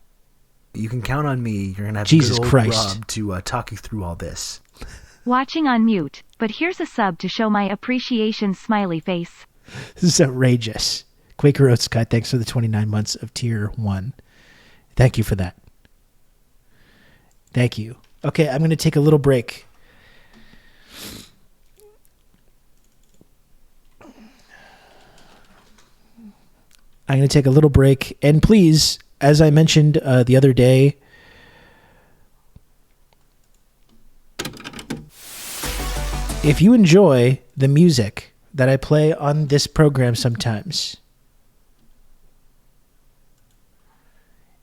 You can count on me. You're going to have Jesus good old Christ. Rob to talk you through all this. Watching on mute, but here's a sub to show my appreciation smiley face. This is outrageous. Quaker Oats Cut, thanks for the 29 months of tier 1. Thank you for that. Thank you. Okay, I'm going to take a little break. I'm going to take a little break. And please, as I mentioned the other day, if you enjoy the music that I play on this program sometimes,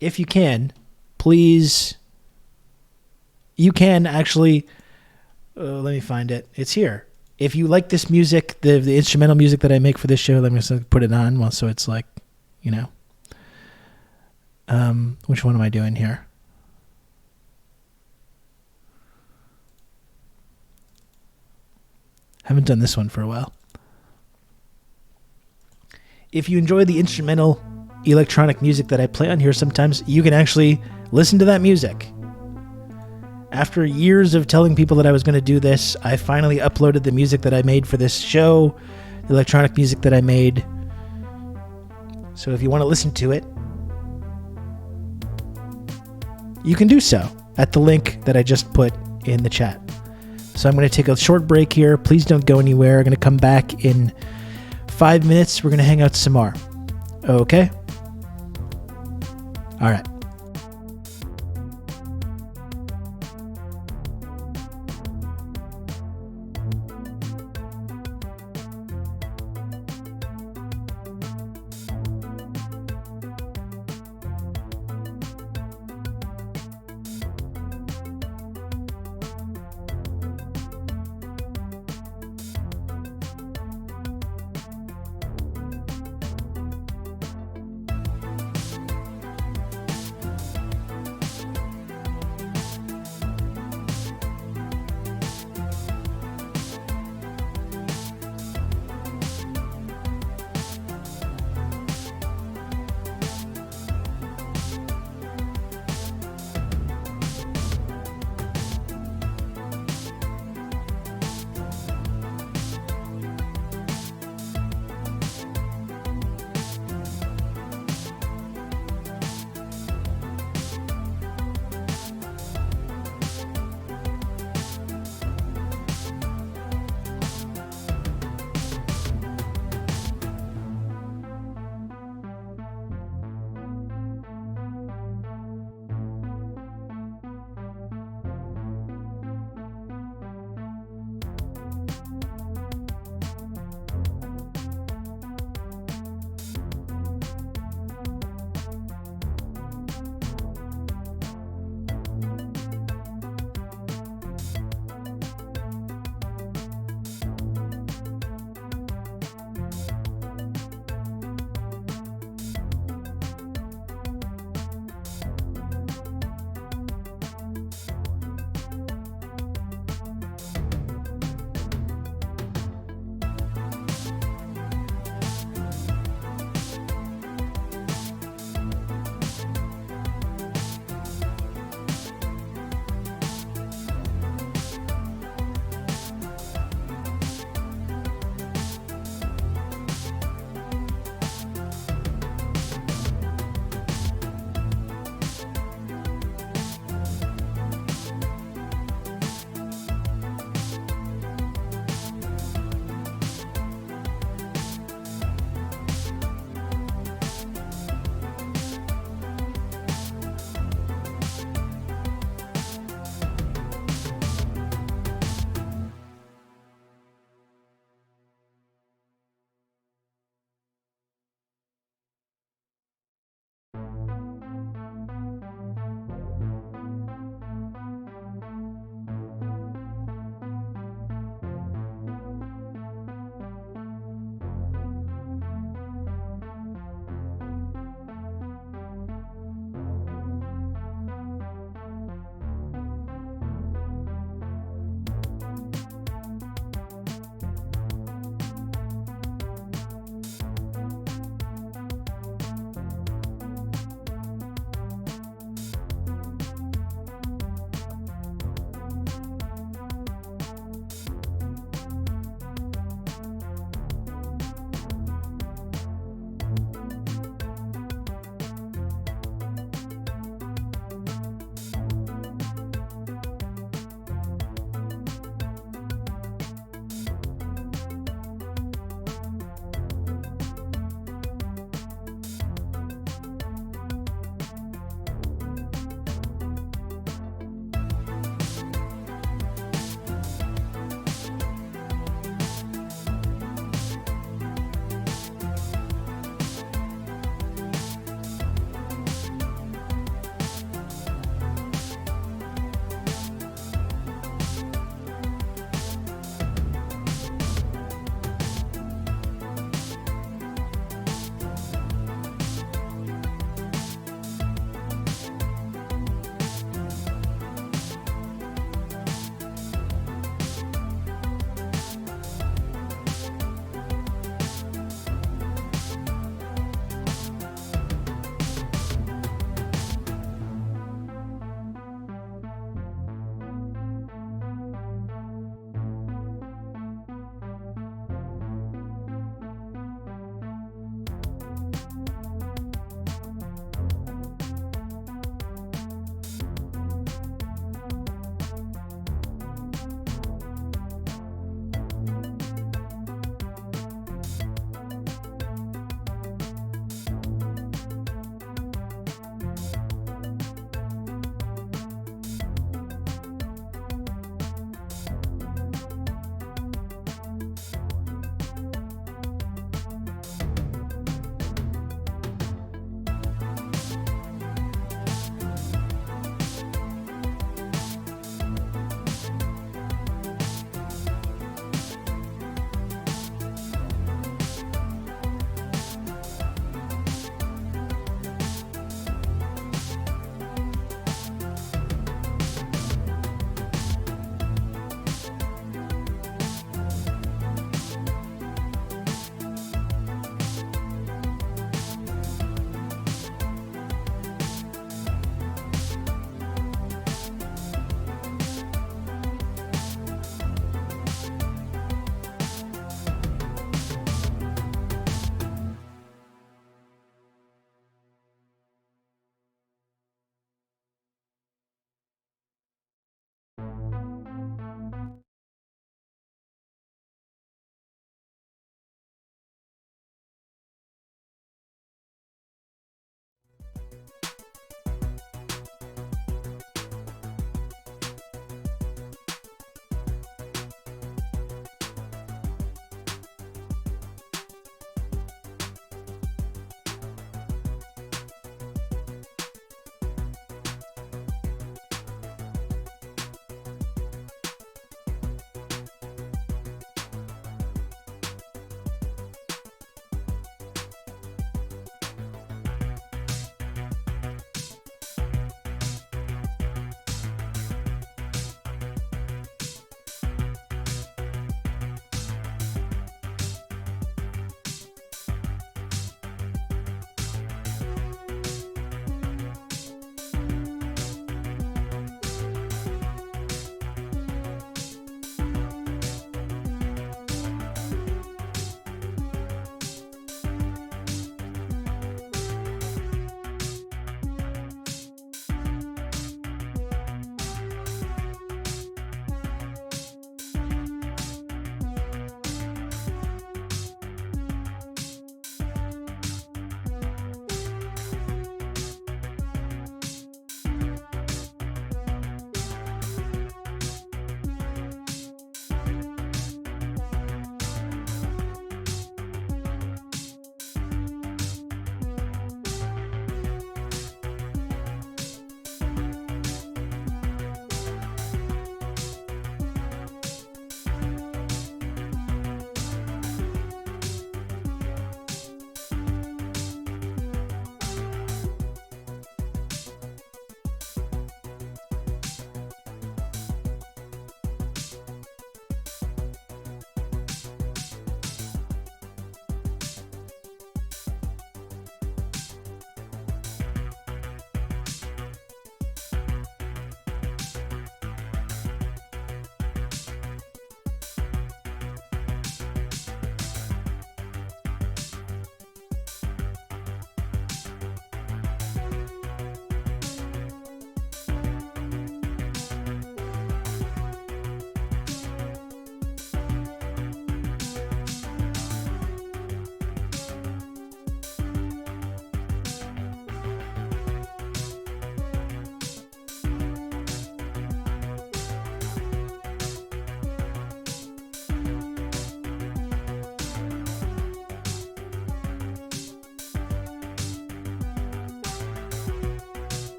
if you can, please, you can actually, let me find it. It's here. If you like this music, the instrumental music that I make for this show, let me just put it on. Well, so it's like, which one am I doing here? Haven't done this one for a while. If you enjoy the instrumental electronic music that I play on here sometimes, you can actually listen to that music. After years of telling people that I was going to do this, I finally uploaded the music that I made for this show, the electronic music that I made. So if you want to listen to it, you can do so at the link that I just put in the chat. So I'm going to take a short break here. Please don't go anywhere. I'm going to come back in 5 minutes. We're going to hang out some more. Okay? All right.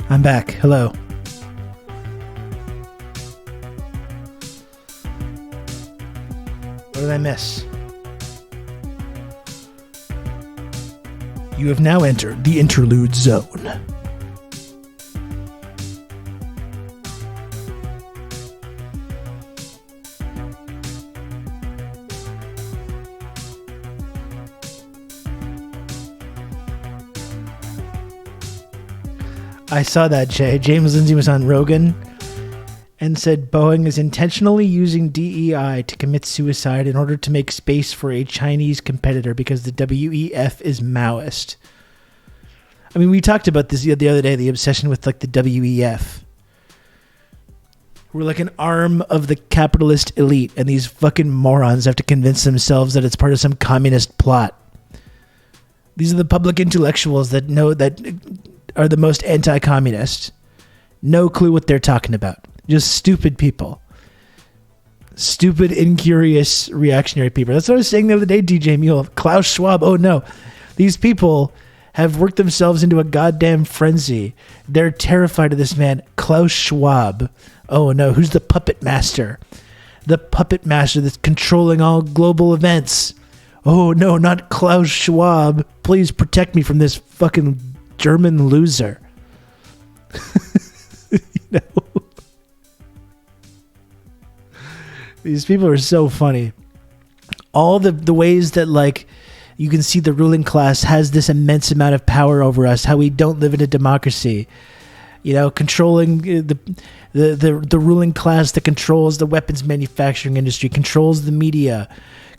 I'm back. Hello. What did I miss? You have now entered the interlude zone. I saw that, Jay. James Lindsay was on Rogan and said Boeing is intentionally using DEI to commit suicide in order to make space for a Chinese competitor because the WEF is Maoist. I mean, we talked about this the other day, the obsession with like the WEF. We're like an arm of the capitalist elite, and these fucking morons have to convince themselves that it's part of some communist plot. These are the public intellectuals that know that are the most anti-communist. No clue what they're talking about. Just stupid people. Stupid, incurious, reactionary people. That's what I was saying the other day, DJ Mule. Klaus Schwab. Oh no. These people have worked themselves into a goddamn frenzy. They're terrified of this man, Klaus Schwab. Oh no, who's the puppet master? The puppet master that's controlling all global events. Oh no, not Klaus Schwab. Please protect me from this fucking German loser. You know? These people are so funny. All the ways that like you can see the ruling class has this immense amount of power over us, how we don't live in a democracy. You know, controlling the ruling class that controls the weapons manufacturing industry, controls the media,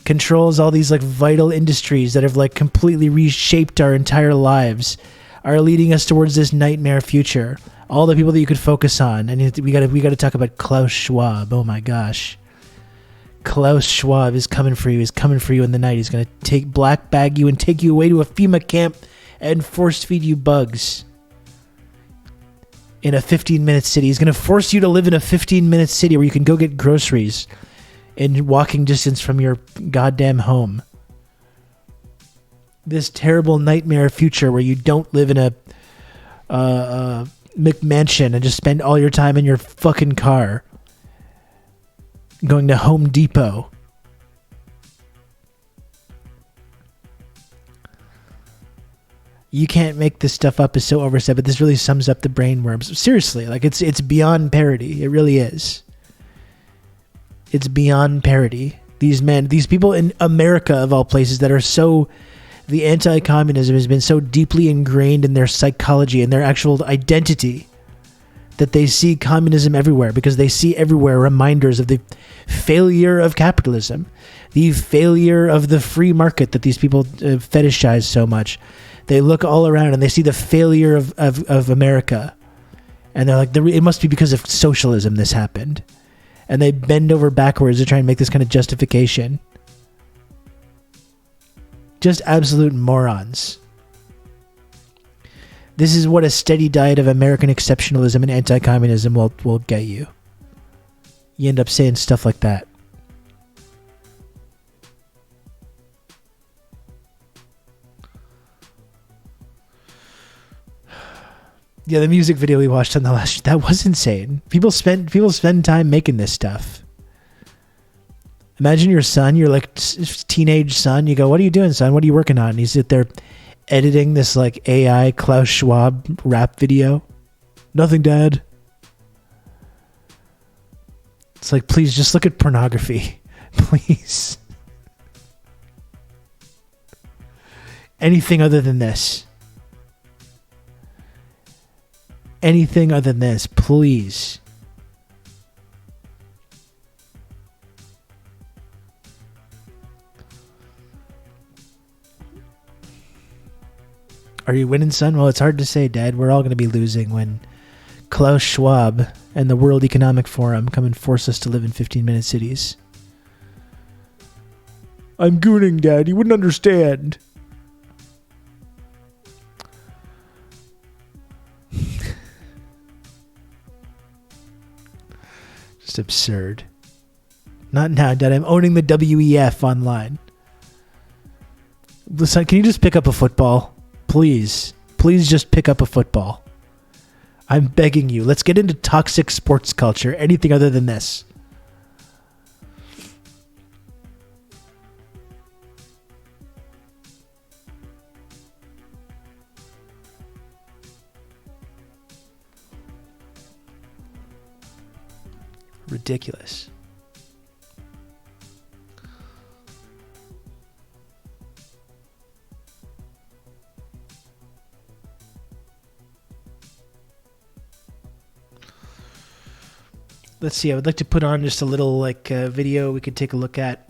controls all these like vital industries that have like completely reshaped our entire lives, are leading us towards this nightmare future. All the people that you could focus on, and we got to talk about Klaus Schwab. Oh my gosh, Klaus Schwab is coming for you. He's coming for you in the night. He's gonna black bag you and take you away to a FEMA camp and force feed you bugs in a 15-minute city. He's gonna force you to live in a 15-minute city where you can go get groceries in walking distance from your goddamn home. This terrible nightmare future where you don't live in a McMansion and just spend all your time in your fucking car going to Home Depot. You can't make this stuff up. Is so oversaid, but this really sums up the brainworms. Seriously, like it's beyond parody. It really is. It's beyond parody. These people in America of all places that are so... The anti-communism has been so deeply ingrained in their psychology and their actual identity that they see communism everywhere because they see everywhere reminders of the failure of capitalism, the failure of the free market that these people fetishize so much. They look all around and they see the failure of America. And they're like, it must be because of socialism this happened. And they bend over backwards to try and make this kind of justification. Just absolute morons. This is what a steady diet of American exceptionalism and anti-communism will get you. You end up saying stuff like that. Yeah, the music video we watched on the last... That was insane. People spend time making this stuff. Imagine your son, your like teenage son. You go, "What are you doing, son? What are you working on?" And he's sit there editing this like AI Klaus Schwab rap video. "Nothing, Dad." It's like, please just look at pornography. Please. Anything other than this. Anything other than this, please. Are you winning, son? Well, it's hard to say, Dad. We're all going to be losing when Klaus Schwab and the World Economic Forum come and force us to live in 15-minute cities. I'm gooning, Dad. You wouldn't understand. Just absurd. Not now, Dad. I'm owning the WEF online. Listen, can you just pick up a football? Please. Please just pick up a football. I'm begging you. Let's get into toxic sports culture. Anything other than this. Ridiculous. Let's see. I would like to put on just a little video we could take a look at.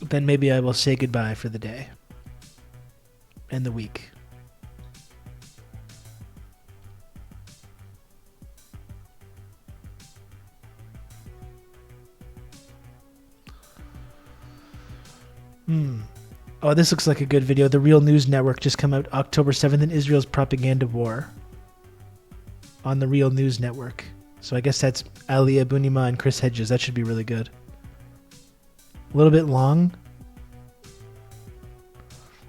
Then maybe I will say goodbye for the day and the week. Oh, this looks like a good video. The Real News Network just come out October 7th in Israel's propaganda war on the Real News Network. So I guess that's Ali Abunimah and Chris Hedges. That should be really good. A little bit long.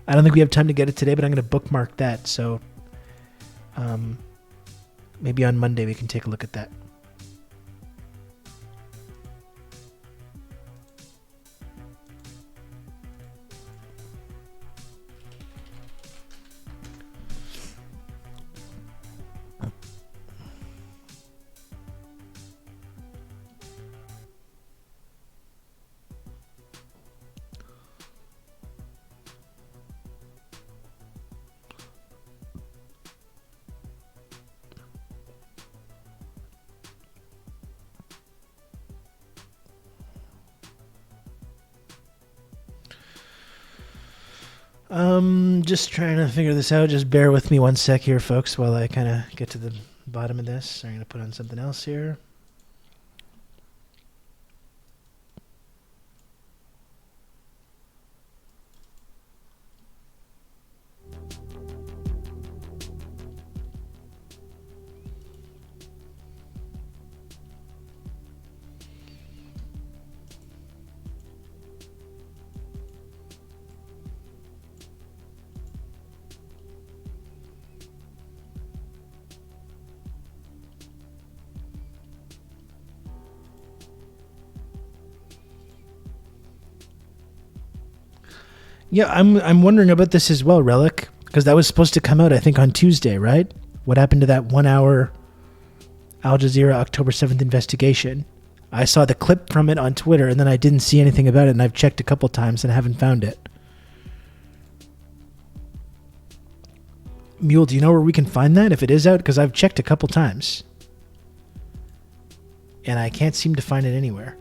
I don't think we have time to get it today, but I'm going to bookmark that. So maybe on Monday we can take a look at that. Just trying to figure this out. Just bear with me one sec here, folks, while I kind of get to the bottom of this. I'm going to put on something else here. Yeah, I'm wondering about this as well, Relic, because that was supposed to come out, I think, on Tuesday, right? What happened to that 1 hour Al Jazeera October 7th investigation? I saw the clip from it on Twitter, and then I didn't see anything about it, and I've checked a couple times and haven't found it. Mule, do you know where we can find that, if it is out? Because I've checked a couple times, and I can't seem to find it anywhere.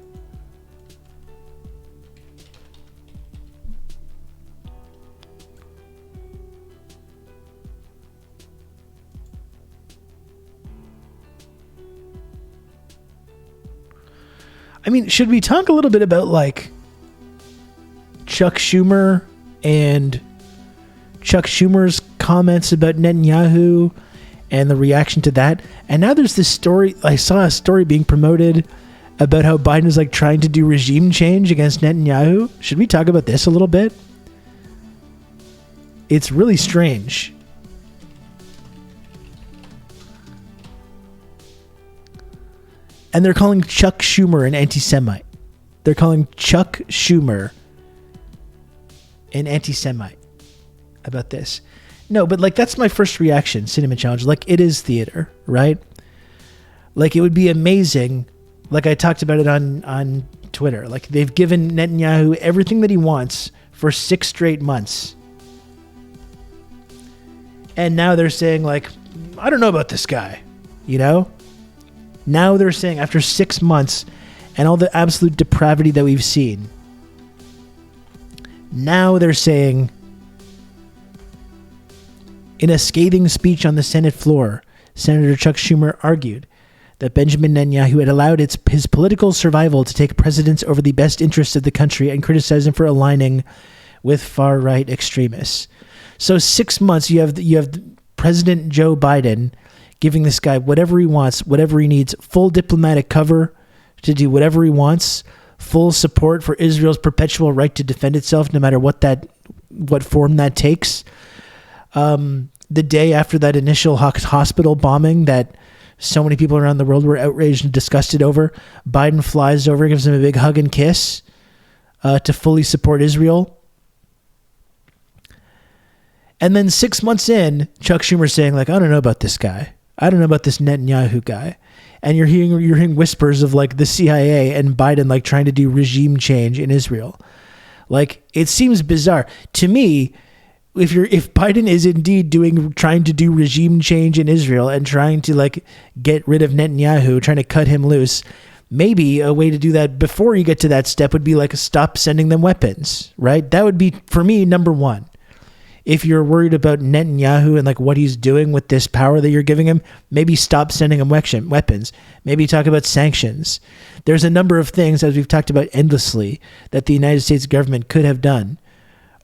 I mean, should we talk a little bit about, like, Chuck Schumer and Chuck Schumer's comments about Netanyahu and the reaction to that? And now there's this story, I saw a story being promoted about how Biden is, like, trying to do regime change against Netanyahu. Should we talk about this a little bit? It's really strange. And they're calling Chuck Schumer an anti-Semite. They're calling Chuck Schumer an anti-Semite about this. No, but like that's my first reaction, Cinnamon Challenge. Like it is theater, right? Like it would be amazing, like I talked about it on Twitter. Like they've given Netanyahu everything that he wants for 6 straight months. And now they're saying like, I don't know about this guy, you know? Now they're saying after 6 months and all the absolute depravity that we've seen, now they're saying in a scathing speech on the Senate floor, Senator Chuck Schumer argued that Benjamin Netanyahu had allowed his political survival to take precedence over the best interests of the country and criticized him for aligning with far-right extremists. So 6 months, you have President Joe Biden giving this guy whatever he wants, whatever he needs, full diplomatic cover to do whatever he wants, full support for Israel's perpetual right to defend itself, no matter what that what form that takes. The day after that initial hospital bombing that so many people around the world were outraged and disgusted over, Biden flies over, gives him a big hug and kiss to fully support Israel. And then 6 months in, Chuck Schumer's saying, like, I don't know about this guy. I don't know about this Netanyahu guy. And you're hearing whispers of like the CIA and Biden like trying to do regime change in Israel. Like, it seems bizarre to me. If Biden is indeed trying to do regime change in Israel and trying to like get rid of Netanyahu, trying to cut him loose, maybe a way to do that before you get to that step would be like stop sending them weapons, right? That would be, for me, number one. If you're worried about Netanyahu and like what he's doing with this power that you're giving him, maybe stop sending him weapons. Maybe talk about sanctions. There's a number of things, as we've talked about endlessly, that the United States government could have done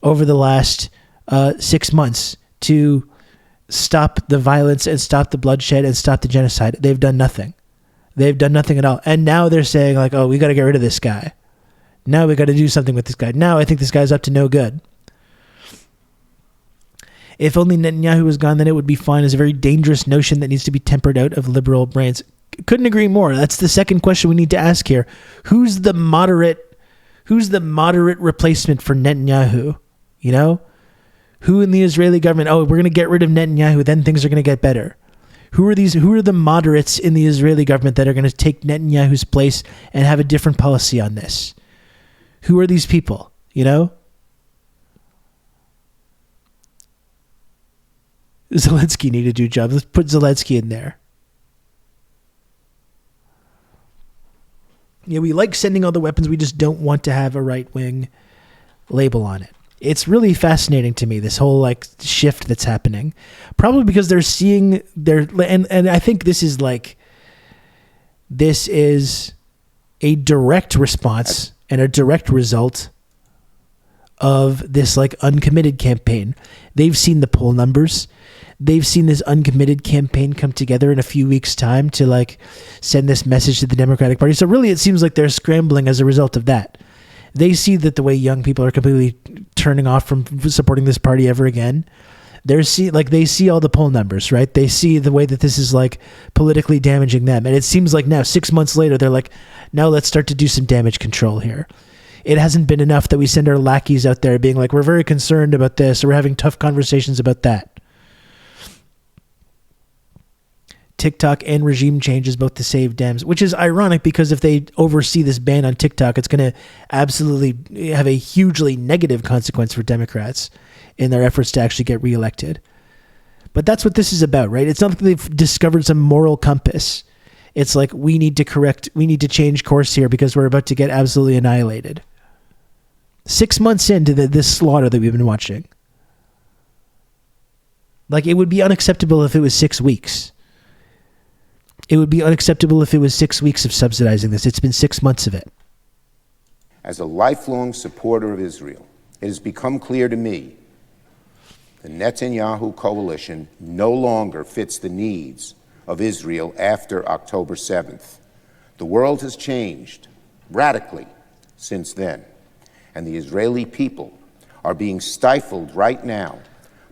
over the last 6 months to stop the violence and stop the bloodshed and stop the genocide. They've done nothing. They've done nothing at all. And now they're saying like, oh, we got to get rid of this guy. Now we got to do something with this guy. Now I think this guy's up to no good. If only Netanyahu was gone, then it would be fine. Is a very dangerous notion that needs to be tempered out of liberal brains. Couldn't agree more. That's the second question we need to ask here. Who's the moderate replacement for Netanyahu? You know? Who in the Israeli government? Oh, we're going to get rid of Netanyahu, then things are going to get better. Who are the moderates in the Israeli government that are going to take Netanyahu's place and have a different policy on this? Who are these people? You know? Zelensky need to do a job. Let's put Zelensky in there. Yeah, we like sending all the weapons. We just don't want to have a right-wing label on it. It's really fascinating to me, this whole like shift that's happening. Probably because they're seeing and I think this is a direct response and a direct result of this like uncommitted campaign. They've seen the poll numbers. They've seen this uncommitted campaign come together in a few weeks' time to like send this message to the Democratic Party. So really, it seems like they're scrambling as a result of that. They see that the way young people are completely turning off from supporting this party ever again. They see all the poll numbers, right? They see the way that this is like politically damaging them. And it seems like now, 6 months later, they're like, now let's start to do some damage control here. It hasn't been enough that we send our lackeys out there being like, we're very concerned about this, or we're having tough conversations about that. TikTok and regime change is both to save Dems, which is ironic because if they oversee this ban on TikTok, it's going to absolutely have a hugely negative consequence for Democrats in their efforts to actually get reelected. But that's what this is about, right? It's not like they've discovered some moral compass. It's like we need to change course here because we're about to get absolutely annihilated. 6 months into this slaughter that we've been watching. Like, it would be unacceptable if it was 6 weeks. It would be unacceptable if it was 6 weeks of subsidizing this. It's been 6 months of it. As a lifelong supporter of Israel, it has become clear to me the Netanyahu coalition no longer fits the needs of Israel after October 7th. The world has changed radically since then, and the Israeli people are being stifled right now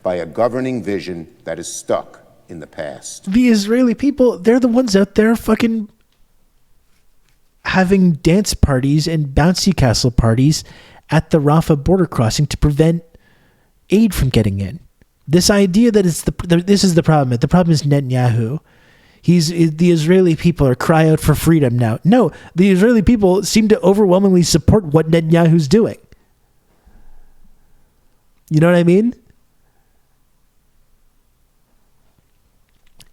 by a governing vision that is stuck in the past. The Israeli people, they're the ones out there fucking having dance parties and bouncy castle parties at the Rafah border crossing to prevent aid from getting in. This idea that this is the problem. The problem is Netanyahu. The Israeli people are cry out for freedom now. No, the Israeli people seem to overwhelmingly support what Netanyahu's doing. You know what I mean?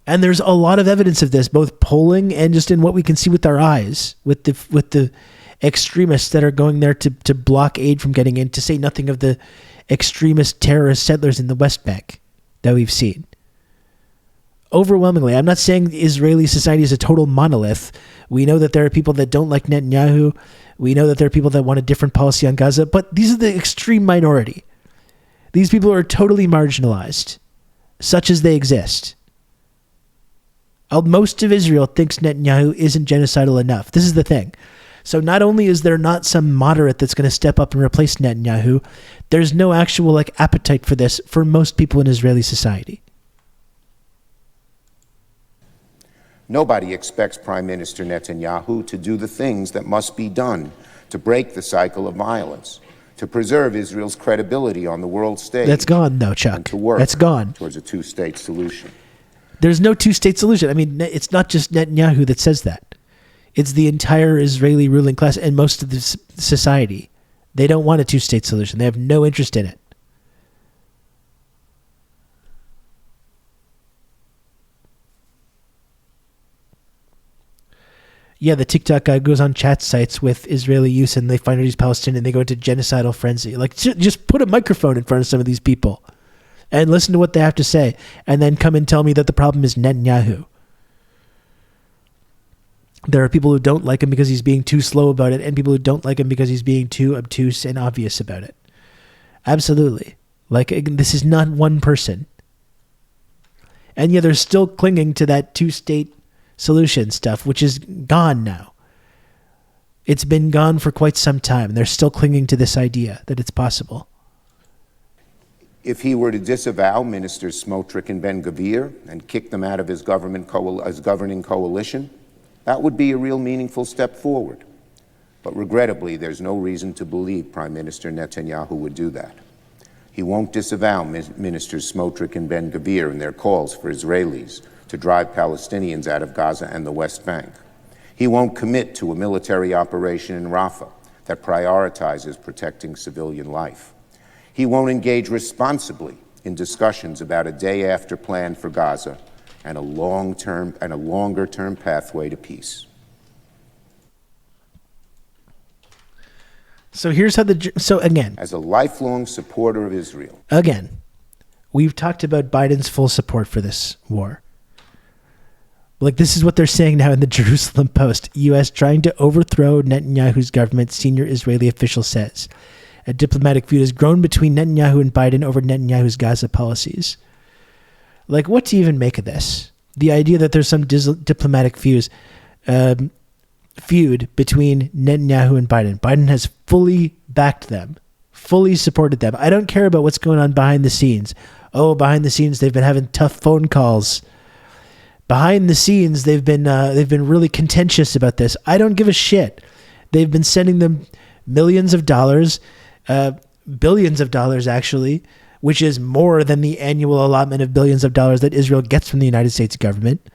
And there's a lot of evidence of this, both polling and just in what we can see with our eyes, with the extremists that are going there to block aid from getting in, to say nothing of the extremist terrorist settlers in the West Bank that we've seen. Overwhelmingly, I'm not saying Israeli society is a total monolith. We know that there are people that don't like Netanyahu. We know that there are people that want a different policy on Gaza, but these are the extreme minority. These people are totally marginalized, such as they exist. Most of Israel thinks Netanyahu isn't genocidal enough. This is the thing. So not only is there not some moderate that's going to step up and replace Netanyahu, there's no actual appetite for this for most people in Israeli society. Nobody expects Prime Minister Netanyahu to do the things that must be done to break the cycle of violence, to preserve Israel's credibility on the world stage. That's gone, though, Chuck. To work That's gone. towards a two-state solution. There's no two-state solution. I mean, it's not just Netanyahu that says that. It's the entire Israeli ruling class and most of the society. They don't want a two-state solution. They have no interest in it. Yeah, the TikTok guy goes on chat sites with Israeli youth and they find out he's Palestinian and they go into genocidal frenzy. Just put a microphone in front of some of these people and listen to what they have to say and then come and tell me that the problem is Netanyahu. There are people who don't like him because he's being too slow about it and people who don't like him because he's being too obtuse and obvious about it. Absolutely. This is not one person. And yeah, they're still clinging to that two-state solution stuff, which is gone now. It's been gone for quite some time, and they're still clinging to this idea that it's possible. If he were to disavow Ministers Smotrich and Ben-Gvir and kick them out of his governing coalition, that would be a real meaningful step forward. But regrettably, there's no reason to believe Prime Minister Netanyahu would do that. He won't disavow Ministers Smotrich and Ben-Gvir in their calls for Israelis to drive Palestinians out of Gaza and the West Bank. He won't commit to a military operation in Rafah that prioritizes protecting civilian life. He won't engage responsibly in discussions about a day-after plan for Gaza and a longer-term pathway to peace. So here's how again, as a lifelong supporter of Israel, again, we've talked about Biden's full support for this war. This is what they're saying now in the Jerusalem Post. U.S. trying to overthrow Netanyahu's government, senior Israeli official says. A diplomatic feud has grown between Netanyahu and Biden over Netanyahu's Gaza policies. What to even make of this? The idea that there's some diplomatic feud between Netanyahu and Biden. Biden has fully backed them, fully supported them. I don't care about what's going on behind the scenes. Oh, behind the scenes, they've been having tough phone calls. Behind the scenes, they've been really contentious about this. I don't give a shit. They've been sending them millions of dollars, billions of dollars actually, which is more than the annual allotment of billions of dollars that Israel gets from the United States government.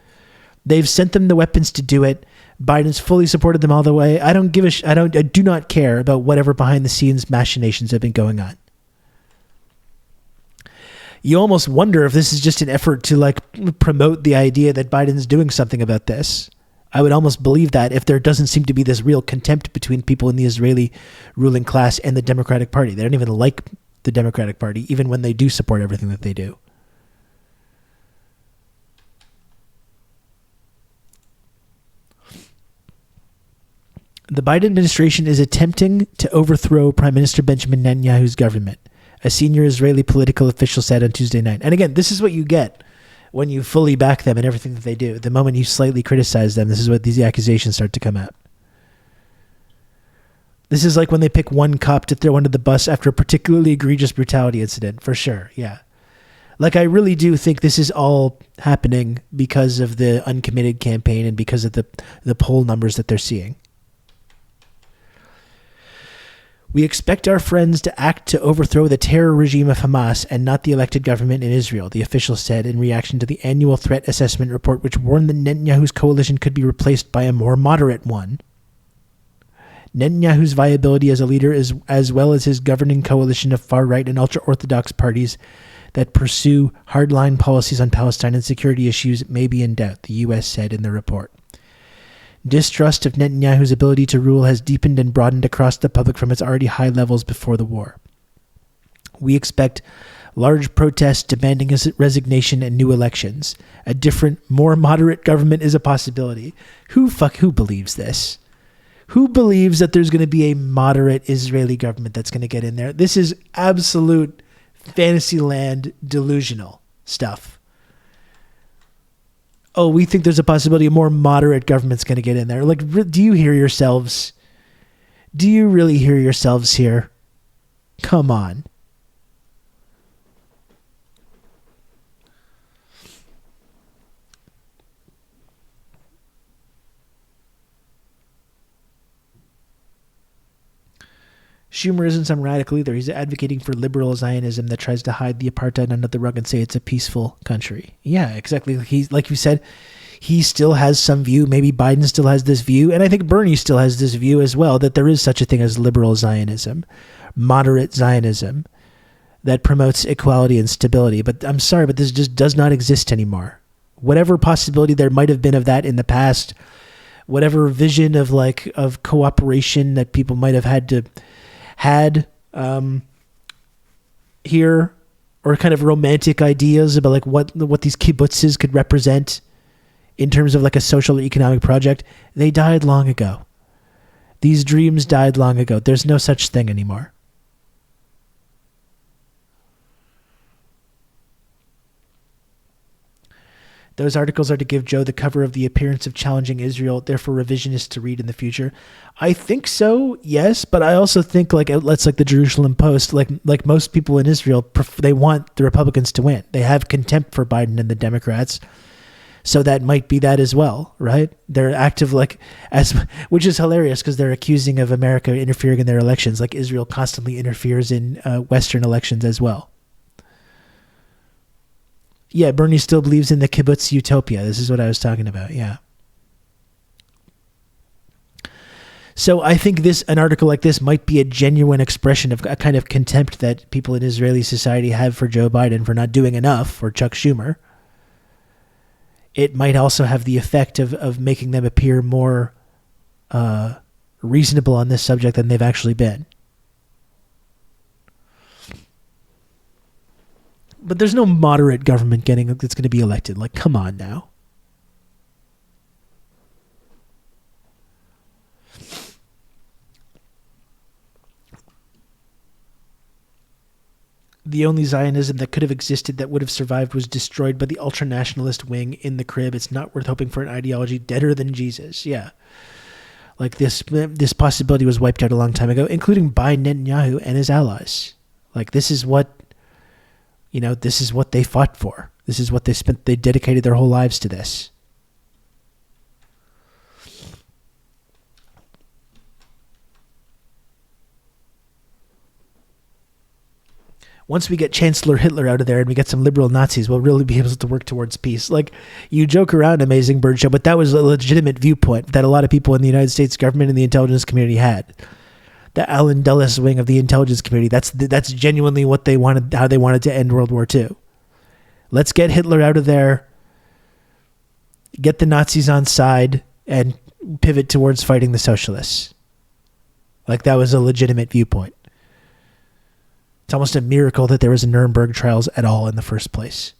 They've sent them the weapons to do it. Biden's fully supported them all the way. I do not care about whatever behind the scenes machinations have been going on. You almost wonder if this is just an effort to promote the idea that Biden's doing something about this. I would almost believe that if there doesn't seem to be this real contempt between people in the Israeli ruling class and the Democratic Party. They don't even like the Democratic Party, even when they do support everything that they do. The Biden administration is attempting to overthrow Prime Minister Benjamin Netanyahu's government, a senior Israeli political official said on Tuesday night. And again, this is what you get when you fully back them in everything that they do. The moment you slightly criticize them, this is what these accusations start to come out. This is like when they pick one cop to throw under the bus after a particularly egregious brutality incident, for sure, yeah. I really do think this is all happening because of the uncommitted campaign and because of the poll numbers that they're seeing. We expect our friends to act to overthrow the terror regime of Hamas and not the elected government in Israel, the official said in reaction to the annual threat assessment report, which warned that Netanyahu's coalition could be replaced by a more moderate one. Netanyahu's viability as a leader, as well as his governing coalition of far-right and ultra-Orthodox parties that pursue hardline policies on Palestine and security issues, may be in doubt, the U.S. said in the report. Distrust of Netanyahu's ability to rule has deepened and broadened across the public from its already high levels before the war. We expect large protests demanding his resignation and new elections. A different, more moderate government is a possibility. Who believes this? Who believes that there's going to be a moderate Israeli government that's going to get in there? This is absolute fantasyland delusional stuff. Oh, we think there's a possibility a more moderate government's going to get in there. Do you hear yourselves Do you really hear yourselves here? Come on. Schumer isn't some radical either. He's advocating for liberal Zionism that tries to hide the apartheid under the rug and say it's a peaceful country. Yeah, exactly. He's, like you said, he still has some view. Maybe Biden still has this view. And I think Bernie still has this view as well, that there is such a thing as liberal Zionism, moderate Zionism that promotes equality and stability. But I'm sorry, but this just does not exist anymore. Whatever possibility there might have been of that in the past, whatever vision of cooperation that people might have had here, or kind of romantic ideas about like what these kibbutzes could represent in terms of like a social or economic project, they died long ago. These dreams died long ago. There's no such thing anymore. Those articles are to give Joe the cover of the appearance of challenging Israel, therefore revisionist to read in the future. I think so, yes, but I also think like outlets like the Jerusalem Post, like most people in Israel, they want the Republicans to win. They have contempt for Biden and the Democrats, so that might be that as well, right? They're active which is hilarious because they're accusing of America interfering in their elections, like Israel constantly interferes in Western elections as well. Yeah, Bernie still believes in the kibbutz utopia. This is what I was talking about, yeah. So I think an article like this might be a genuine expression of a kind of contempt that people in Israeli society have for Joe Biden for not doing enough, or Chuck Schumer. It might also have the effect of making them appear more reasonable on this subject than they've actually been. But there's no moderate government that's going to be elected. Like, come on now. The only Zionism that could have existed that would have survived was destroyed by the ultranationalist wing in the crib. It's not worth hoping for an ideology deader than Jesus. Yeah. Like this possibility was wiped out a long time ago, including by Netanyahu and his allies. Like this is what they fought for. This is what they dedicated their whole lives to this. Once we get Chancellor Hitler out of there and we get some liberal Nazis, we'll really be able to work towards peace. Like, you joke around, Amazing Bird Show, but that was a legitimate viewpoint that a lot of people in the United States government and the intelligence community had. The Alan Dulles wing of the intelligence community. That's genuinely what they wanted, how they wanted to end World War II. Let's get Hitler out of there, get the Nazis on side, and pivot towards fighting the socialists. Like, that was a legitimate viewpoint. It's almost a miracle that there was a Nuremberg trials at all in the first place.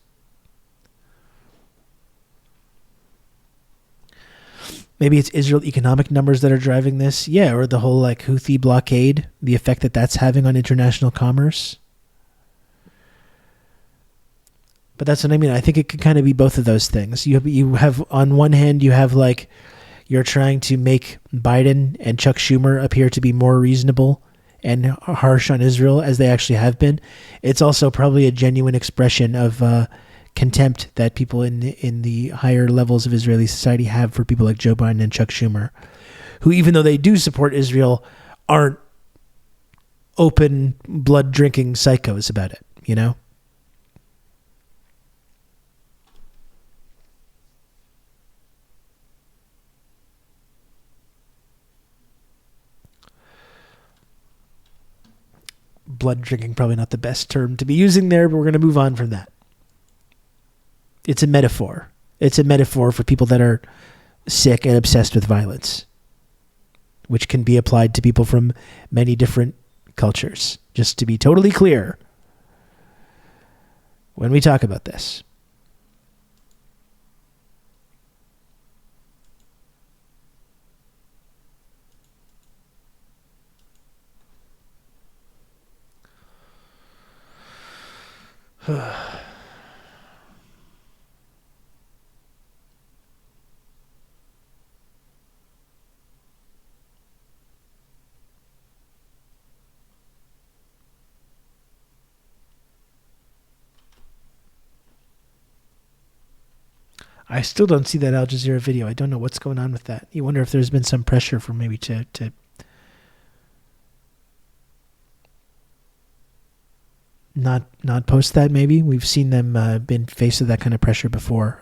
Maybe it's Israel economic numbers that are driving this. Yeah, or the whole like Houthi blockade, the effect that's having on international commerce. But that's what I mean. I think it could kind of be both of those things. You have on one hand, you have like you're trying to make Biden and Chuck Schumer appear to be more reasonable and harsh on Israel as they actually have been. It's also probably a genuine expression of contempt that people in the higher levels of Israeli society have for people like Joe Biden and Chuck Schumer, who, even though they do support Israel, aren't open blood drinking psychos about it, you know? Blood drinking, probably not the best term to be using there, but we're going to move on from that. It's a metaphor. It's a metaphor for people that are sick and obsessed with violence, which can be applied to people from many different cultures. Just to be totally clear when we talk about this. I still don't see that Al Jazeera video. I don't know what's going on with that. You wonder if there's been some pressure for maybe to not post that. Maybe we've seen them been faced with that kind of pressure before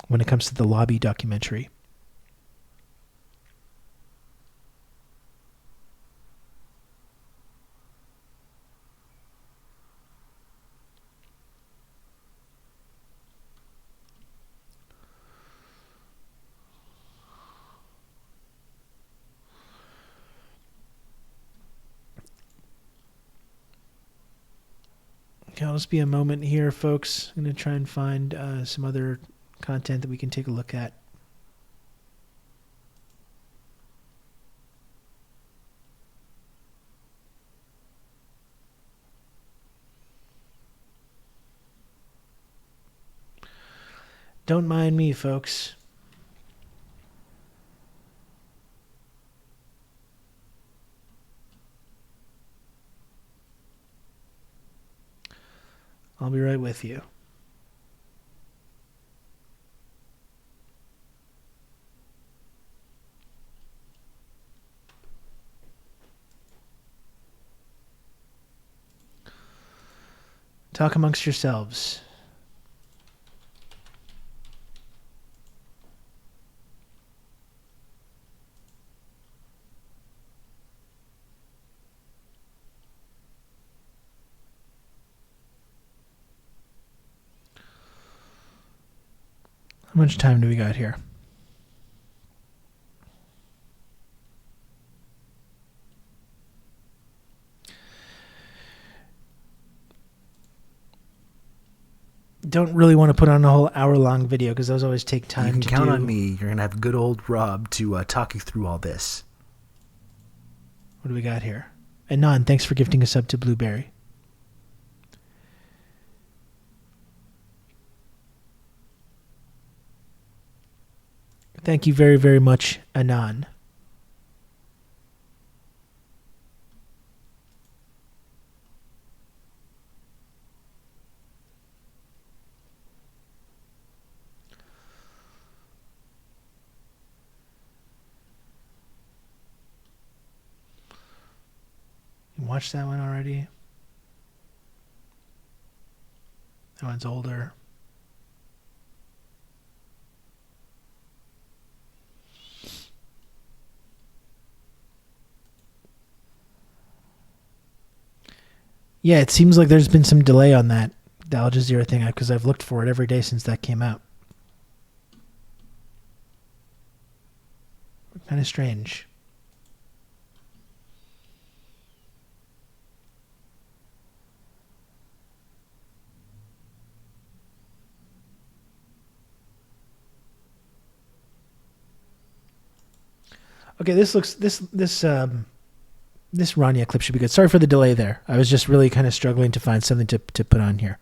when it comes to the lobby documentary. Okay, I'll just be a moment here, folks. I'm going to try and find some other content that we can take a look at. Don't mind me, folks. I'll be right with you. Talk amongst yourselves. How much time do we got here? Don't really want to put on a whole hour-long video because those always take time to do. You can count on me. You're going to have good old Rob to talk you through all this. What do we got here? Anon, thanks for gifting a sub to Blueberry. Thank you very, very much, Anon. You watched that one already? That one's older. Yeah, it seems like there's been some delay on that, the Al Jazeera thing, because I've looked for it every day since that came out. Kind of strange. Okay, this Rania clip should be good. Sorry for the delay there. I was just really kind of struggling to find something to put on here.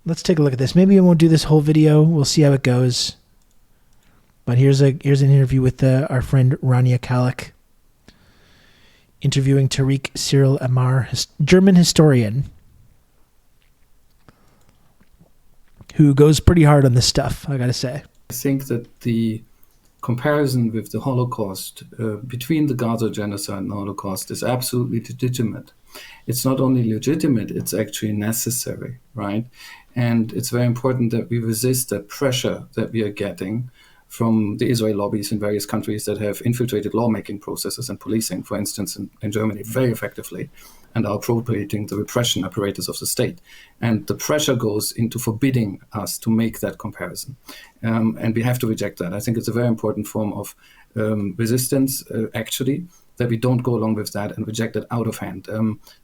Let's take a look at this. Maybe I won't do this whole video. We'll see how it goes. But here's an interview with our friend Rania Khalek, interviewing Tariq Cyril Amar, German historian, who goes pretty hard on this stuff, I gotta say. I think that the comparison with the Holocaust between the Gaza genocide and the Holocaust is absolutely legitimate. It's not only legitimate, it's actually necessary, right? And it's very important that we resist that pressure that we are getting from the Israel lobbies in various countries that have infiltrated lawmaking processes and policing, for instance, in Germany, very effectively, and are appropriating the repression apparatus of the state. And the pressure goes into forbidding us to make that comparison. And we have to reject that. I think it's a very important form of resistance, actually, that we don't go along with that and reject it out of hand.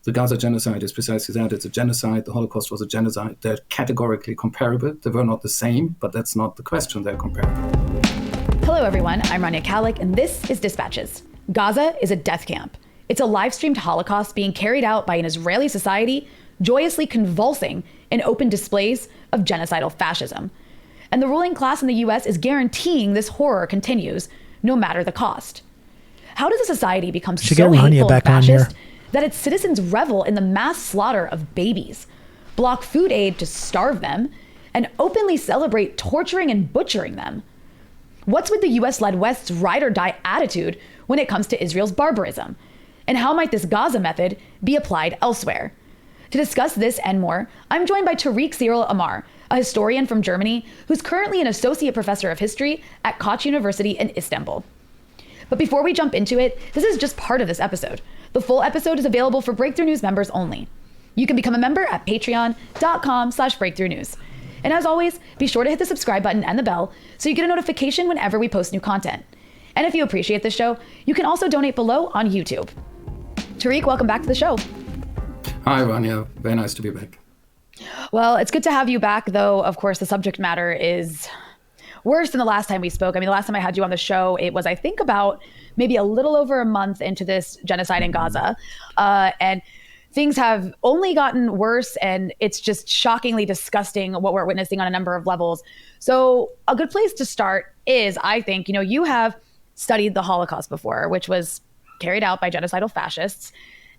The Gaza genocide is precisely that. It's a genocide. The Holocaust was a genocide. They're categorically comparable. They were not the same, but that's not the question. They're comparable. Hello, everyone. I'm Rania Khalek, and this is Dispatches. Gaza is a death camp. It's a live-streamed Holocaust being carried out by an Israeli society joyously convulsing in open displays of genocidal fascism. And the ruling class in the U.S. is guaranteeing this horror continues, no matter the cost. How does a society become so hateful and fascist that its citizens revel in the mass slaughter of babies? block food aid to starve them, and openly celebrate torturing and butchering them? What's with the US-led West's ride-or-die attitude when it comes to Israel's barbarism? And how might this Gaza method be applied elsewhere? To discuss this and more, I'm joined by Tariq Cyril Amar, a historian from Germany who's currently an associate professor of history at Koç University in Istanbul. But before we jump into it, this is just part of this episode. The full episode is available for Breakthrough News members only. You can become a member at patreon.com/breakthroughnews. And as always, be sure to hit the subscribe button and the bell so you get a notification whenever we post new content. And if you appreciate this show, you can also donate below on YouTube. Tariq, welcome back to the show. Hi, Rania. Very nice to be back. Well, it's good to have you back, though, of course, the subject matter is worse than the last time we spoke. I mean, the last time I had you on the show, it was, I think, about maybe a little over a month into this genocide in Gaza. And things have only gotten worse, and it's just shockingly disgusting what we're witnessing on a number of levels. So a good place to start is, I think, you have studied the Holocaust before, which was carried out by genocidal fascists.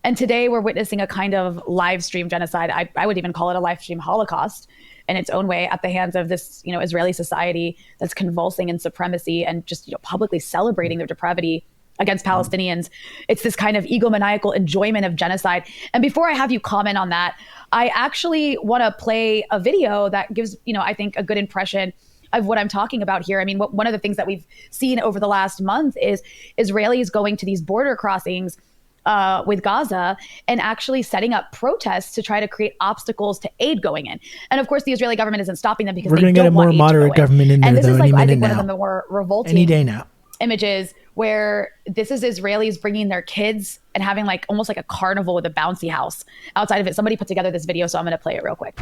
And today we're witnessing a kind of live stream genocide. I would even call it a live stream Holocaust in its own way at the hands of this, Israeli society that's convulsing in supremacy and just, publicly celebrating their depravity against Palestinians. It's this kind of egomaniacal enjoyment of genocide. And before I have you comment on that, I actually want to play a video that gives, I think, a good impression of what I'm talking about here. I mean, one of the things that we've seen over the last month is Israelis going to these border crossings with Gaza and actually setting up protests to try to create obstacles to aid going in. And of course, the Israeli government isn't stopping them because we're going to get a more moderate government in there, and this is any I minute think, now. one of the more revolting Any day now. images where this is Israelis bringing their kids and having almost like a carnival with a bouncy house outside of it. Somebody put together this video, so I'm going to play it real quick.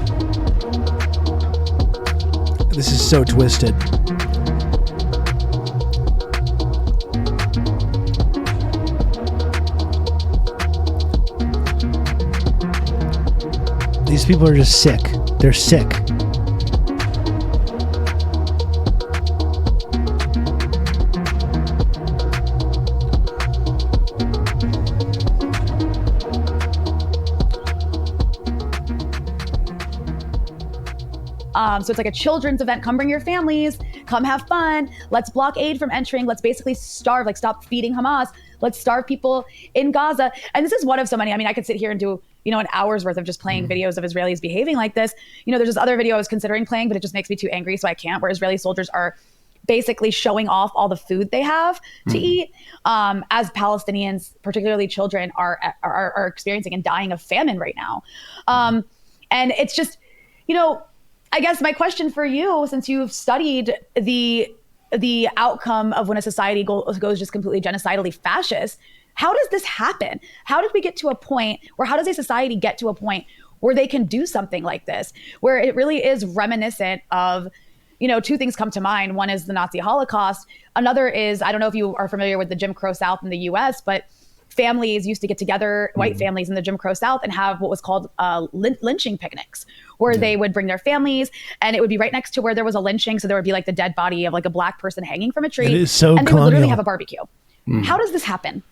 This is so twisted. These people are just sick. They're sick. So it's like a children's event. Come bring your families. Come have fun. Let's block aid from entering. Let's basically starve, stop feeding Hamas. Let's starve people in Gaza. And this is one of so many. I mean, I could sit here and do, an hour's worth of just playing videos of Israelis behaving like this. There's this other video I was considering playing, but it just makes me too angry, so I can't, where Israeli soldiers are basically showing off all the food they have to eat, as Palestinians, particularly children, are experiencing and dying of famine right now. And it's just, I guess my question for you, since you've studied the outcome of when a society goes just completely genocidally fascist, how does this happen? How did we get to a point, or how does a society get to a point where they can do something like this, where it really is reminiscent of, two things come to mind. One is the Nazi Holocaust. Another is, I don't know if you are familiar with the Jim Crow South in the US, but families used to get together, white families in the Jim Crow South, and have what was called lynching picnics, where they would bring their families, and it would be right next to where there was a lynching. So there would be the dead body of a black person hanging from a tree. It is so and they would literally have a barbecue. How does this happen?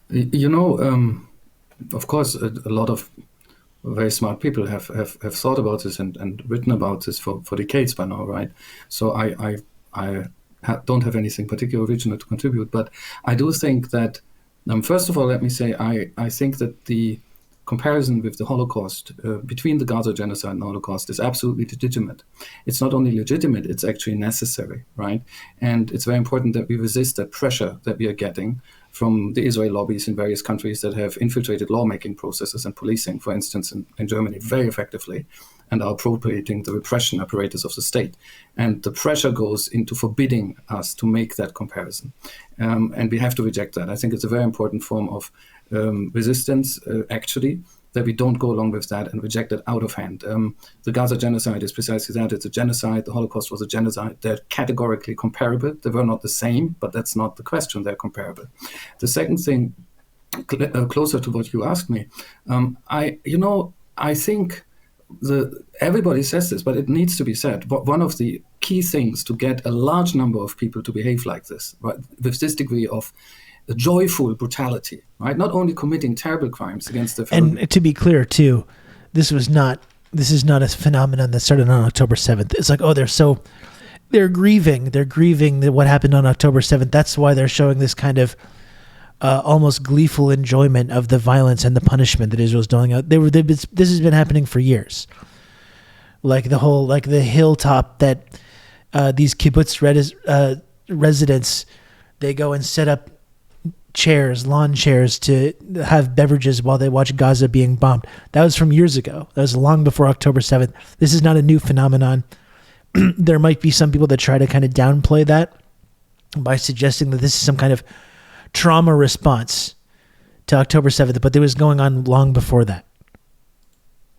Of course, a lot of very smart people have thought about this and written about this for decades by now, right? So I don't have anything particularly original to contribute, but I do think that, first of all, let me say, I think that the comparison with the Holocaust, between the Gaza genocide and the Holocaust, is absolutely legitimate. It's not only legitimate, it's actually necessary, right? And it's very important that we resist that pressure that we are getting from the Israel lobbies in various countries that have infiltrated lawmaking processes and policing, for instance, in Germany, very effectively, and are appropriating the repression apparatus of the state. And the pressure goes into forbidding us to make that comparison. And we have to reject that. I think it's a very important form of resistance, actually, that we don't go along with that and reject it out of hand. The Gaza genocide is precisely that. It's a genocide. The Holocaust was a genocide. They're categorically comparable. They were not the same, but that's not the question. They're comparable. The second thing, closer to what you asked me, I think everybody says this, but it needs to be said. One of the key things to get a large number of people to behave like this, right, with this degree of joyful brutality, right? Not only committing terrible crimes against the and to be clear too, this is not a phenomenon that started on October 7th. It's like, oh, they're grieving that what happened on October 7th. That's why they're showing this kind of almost gleeful enjoyment of the violence and the punishment that Israel's doling out. This has been happening for years. Like the hilltop that these kibbutz residents, they go and set up lawn chairs to have beverages while they watch Gaza being bombed. That was from years ago. That was long before October 7th. This is not a new phenomenon. There might be some people that try to kind of downplay that by suggesting that this is some kind of trauma response to October 7th, but it was going on long before that.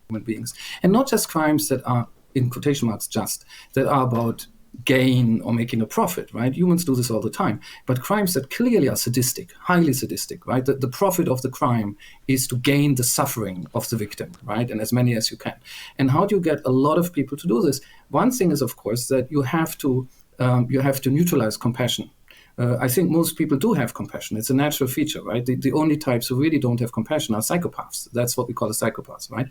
Human beings, and not just crimes that are, in quotation marks, just, that are about gain or making a profit, right? Humans do this all the time, but crimes that clearly are sadistic, highly sadistic, right? The profit of the crime is to gain the suffering of the victim, right? And as many as you can. And how do you get a lot of people to do this? One thing is, of course, that you have to neutralize compassion. I think most people do have compassion. It's a natural feature, right? The only types who really don't have compassion are psychopaths. That's what we call a psychopath, right?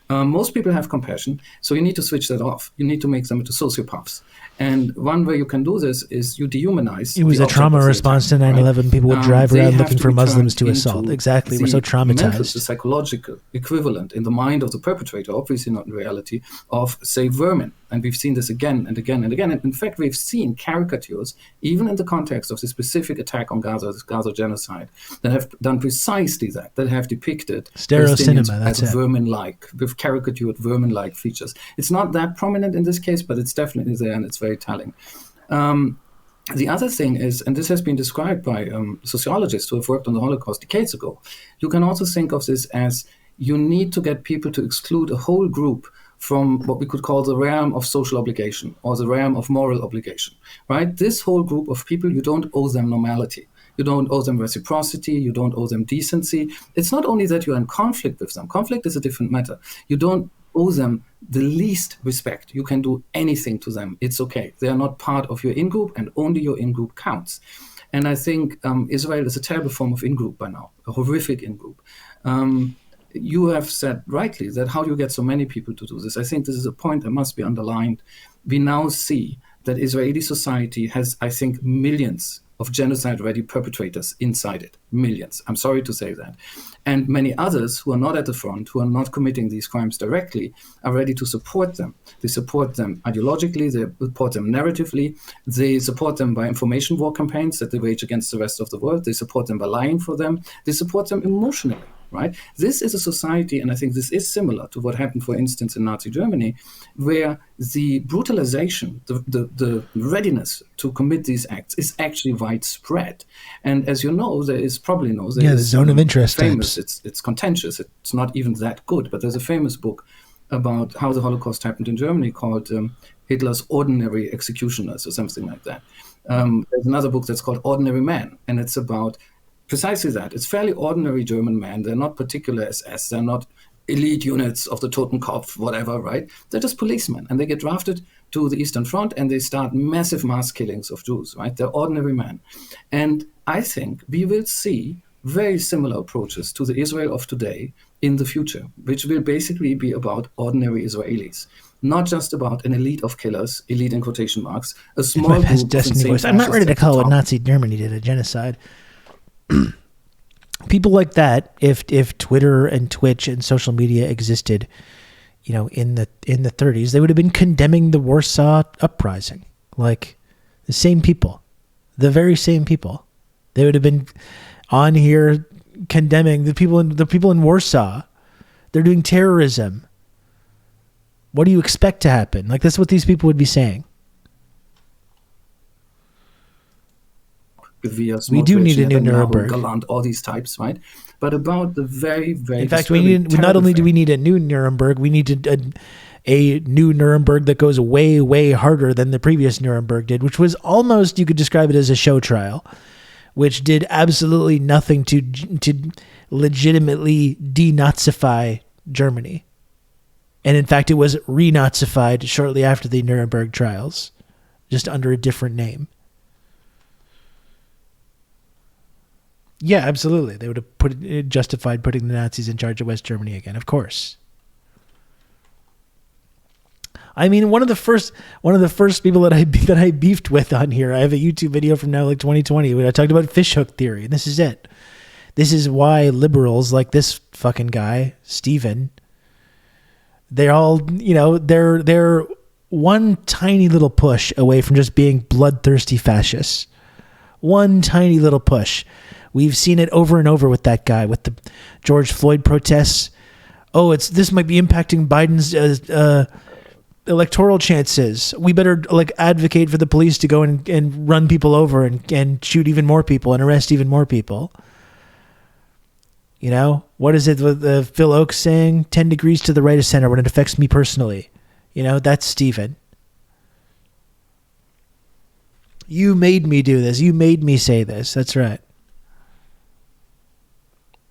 Most people have compassion, so you need to switch that off. You need to make them into sociopaths. And one way you can do this is you dehumanize. It was a trauma response to 9/11. Right? People would drive around looking for Muslims to assault. Exactly. We're so traumatized. The psychological equivalent in the mind of the perpetrator, obviously not in reality, of, say, vermin. And we've seen this again and again and again. And in fact, we've seen caricatures, even in the context of the specific attack on Gaza, this Gaza genocide, that have done precisely that have depicted Stereocinema, as vermin-like, with caricatured vermin-like features. It's not that prominent in this case, but it's definitely there, and it's very telling. The other thing is, and this has been described by sociologists who have worked on the Holocaust decades ago, you can also think of this as you need to get people to exclude a whole group from what we could call the realm of social obligation or the realm of moral obligation, right? This whole group of people, you don't owe them normality. You don't owe them reciprocity. You don't owe them decency. It's not only that you're in conflict with them. Conflict is a different matter. You don't owe them the least respect. You can do anything to them. It's okay. They are not part of your in-group, and only your in-group counts. And I think Israel is a terrible form of in-group by now, a horrific in-group. You have said rightly that how do you get so many people to do this? I think this is a point that must be underlined. We now see that Israeli society has, I think, millions of genocide-ready perpetrators inside it. Millions. I'm sorry to say that. And many others who are not at the front, who are not committing these crimes directly, are ready to support them. They support them ideologically, they support them narratively, they support them by information war campaigns that they wage against the rest of the world, they support them by lying for them, they support them emotionally. Right? This is a society, and I think this is similar to what happened, for instance, in Nazi Germany, where the brutalization, the readiness to commit these acts is actually widespread. And as you know, the zone of interest famous. It's contentious. It's not even that good. But there's a famous book about how the Holocaust happened in Germany called Hitler's Ordinary Executioners or something like that. There's another book that's called Ordinary Man, and it's about precisely that. It's fairly ordinary German men. They're not particular SS. They're not elite units of the Totenkopf, whatever, right? They're just policemen. And they get drafted to the Eastern Front and they start massive mass killings of Jews, right? They're ordinary men. And I think we will see very similar approaches to the Israel of today in the future, which will basically be about ordinary Israelis. Not just about an elite of killers, elite in quotation marks, a small group of insane. I'm not ready to call what Nazi Germany did a genocide. People like that, if Twitter and Twitch and social media existed, in the 30s, they would have been condemning the Warsaw Uprising. Like the same people, the very same people. They would have been on here condemning the people in Warsaw. They're doing terrorism. What do you expect to happen? Like that's what these people would be saying. We do need a new Nuremberg. Gallant, all these types, right? But about the very, very. In fact, not only do we need a new Nuremberg, we need a new Nuremberg that goes way, way harder than the previous Nuremberg did, which was almost, you could describe it as a show trial, which did absolutely nothing to legitimately denazify Germany. And in fact, it was renazified shortly after the Nuremberg trials, just under a different name. Yeah, absolutely. They would have justified putting the Nazis in charge of West Germany again, of course. I mean, one of the first people that I beefed with on here. I have a YouTube video from now like 2020 where I talked about fishhook theory, and this is it. This is why liberals like this fucking guy, Steven, they're all, you know, they're one tiny little push away from just being bloodthirsty fascists. One tiny little push. We've seen it over and over with that guy, with the George Floyd protests. Oh, this might be impacting Biden's electoral chances. We better like advocate for the police to go and run people over and shoot even more people and arrest even more people. You know, what is it with Phil Oakes saying? 10 degrees to the right of center when it affects me personally. You know, that's Steven. You made me do this. You made me say this. That's right.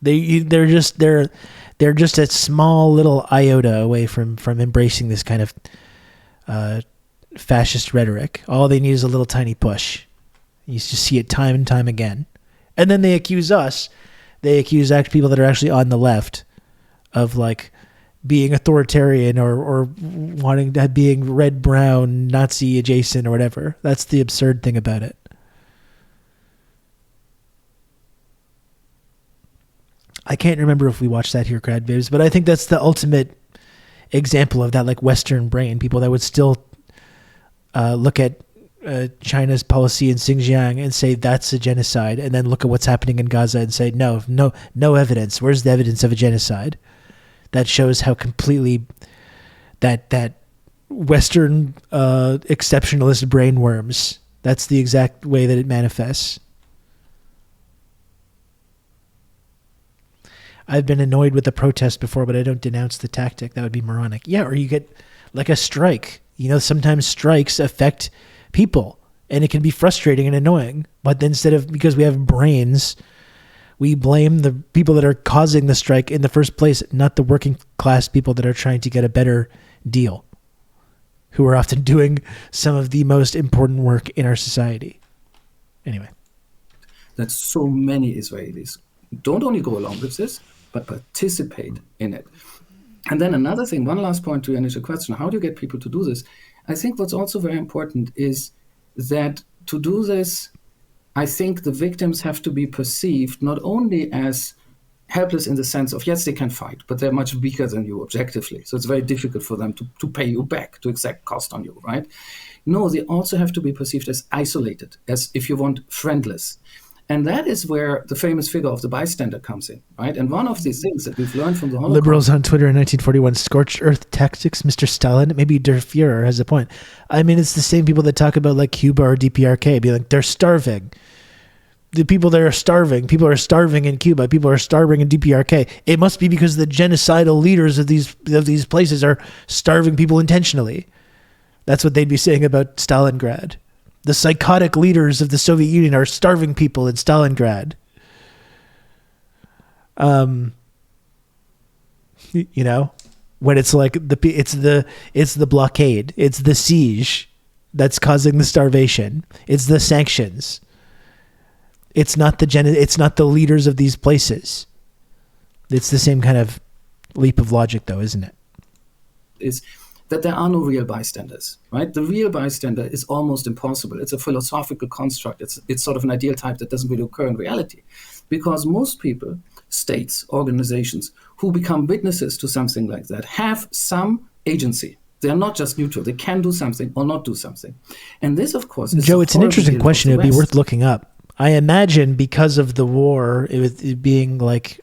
They're just a small little iota away from embracing this kind of fascist rhetoric. All they need is a little tiny push. You just see it time and time again. And then they accuse us. They accuse people that are actually on the left of like being authoritarian or wanting to being red, brown, Nazi adjacent or whatever. That's the absurd thing about it. I can't remember if we watched that here, Crad Bibs, but I think that's the ultimate example of that like Western brain. People that would still look at China's policy in Xinjiang and say that's a genocide, and then look at what's happening in Gaza and say no evidence. Where's the evidence of a genocide? That shows how completely that Western exceptionalist brain worms. That's the exact way that it manifests. I've been annoyed with the protest before, but I don't denounce the tactic. That would be moronic. Yeah, or you get like a strike. You know, sometimes strikes affect people, and it can be frustrating and annoying. But instead of, because we have brains, we blame the people that are causing the strike in the first place, not the working class people that are trying to get a better deal, who are often doing some of the most important work in our society. Anyway. That so many Israelis don't only go along with this, but participate in it. And then another thing, one last point to your initial question, how do you get people to do this? I think what's also very important is that to do this, I think the victims have to be perceived not only as helpless in the sense of, yes, they can fight, but they're much weaker than you objectively. So it's very difficult for them to pay you back, to exact cost on you, right? No, they also have to be perceived as isolated, as, if you want, friendless. And that is where the famous figure of the bystander comes in, right? And one of these things that we've learned from the Holocaust... Liberals on Twitter in 1941, scorched earth tactics, Mr. Stalin. Maybe Der Fuhrer has a point. I mean, it's the same people that talk about like Cuba or DPRK, be like, they're starving. The people that are starving, people are starving in Cuba, people are starving in DPRK. It must be because the genocidal leaders of these places are starving people intentionally. That's what they'd be saying about Stalingrad. The psychotic leaders of the Soviet Union are starving people in Stalingrad. You know, when it's like it's the blockade, it's the siege that's causing the starvation. It's the sanctions. It's not the leaders of these places. It's the same kind of leap of logic, though, isn't it? Is that there are no real bystanders, right? The real bystander is almost impossible. It's a philosophical construct. It's sort of an ideal type that doesn't really occur in reality, because most people, states, organizations who become witnesses to something like that have some agency. They're not just neutral. They can do something or not do something. And this, of course, is Joe, it's an interesting question. It would be worth looking up. I imagine because of the war, it being like,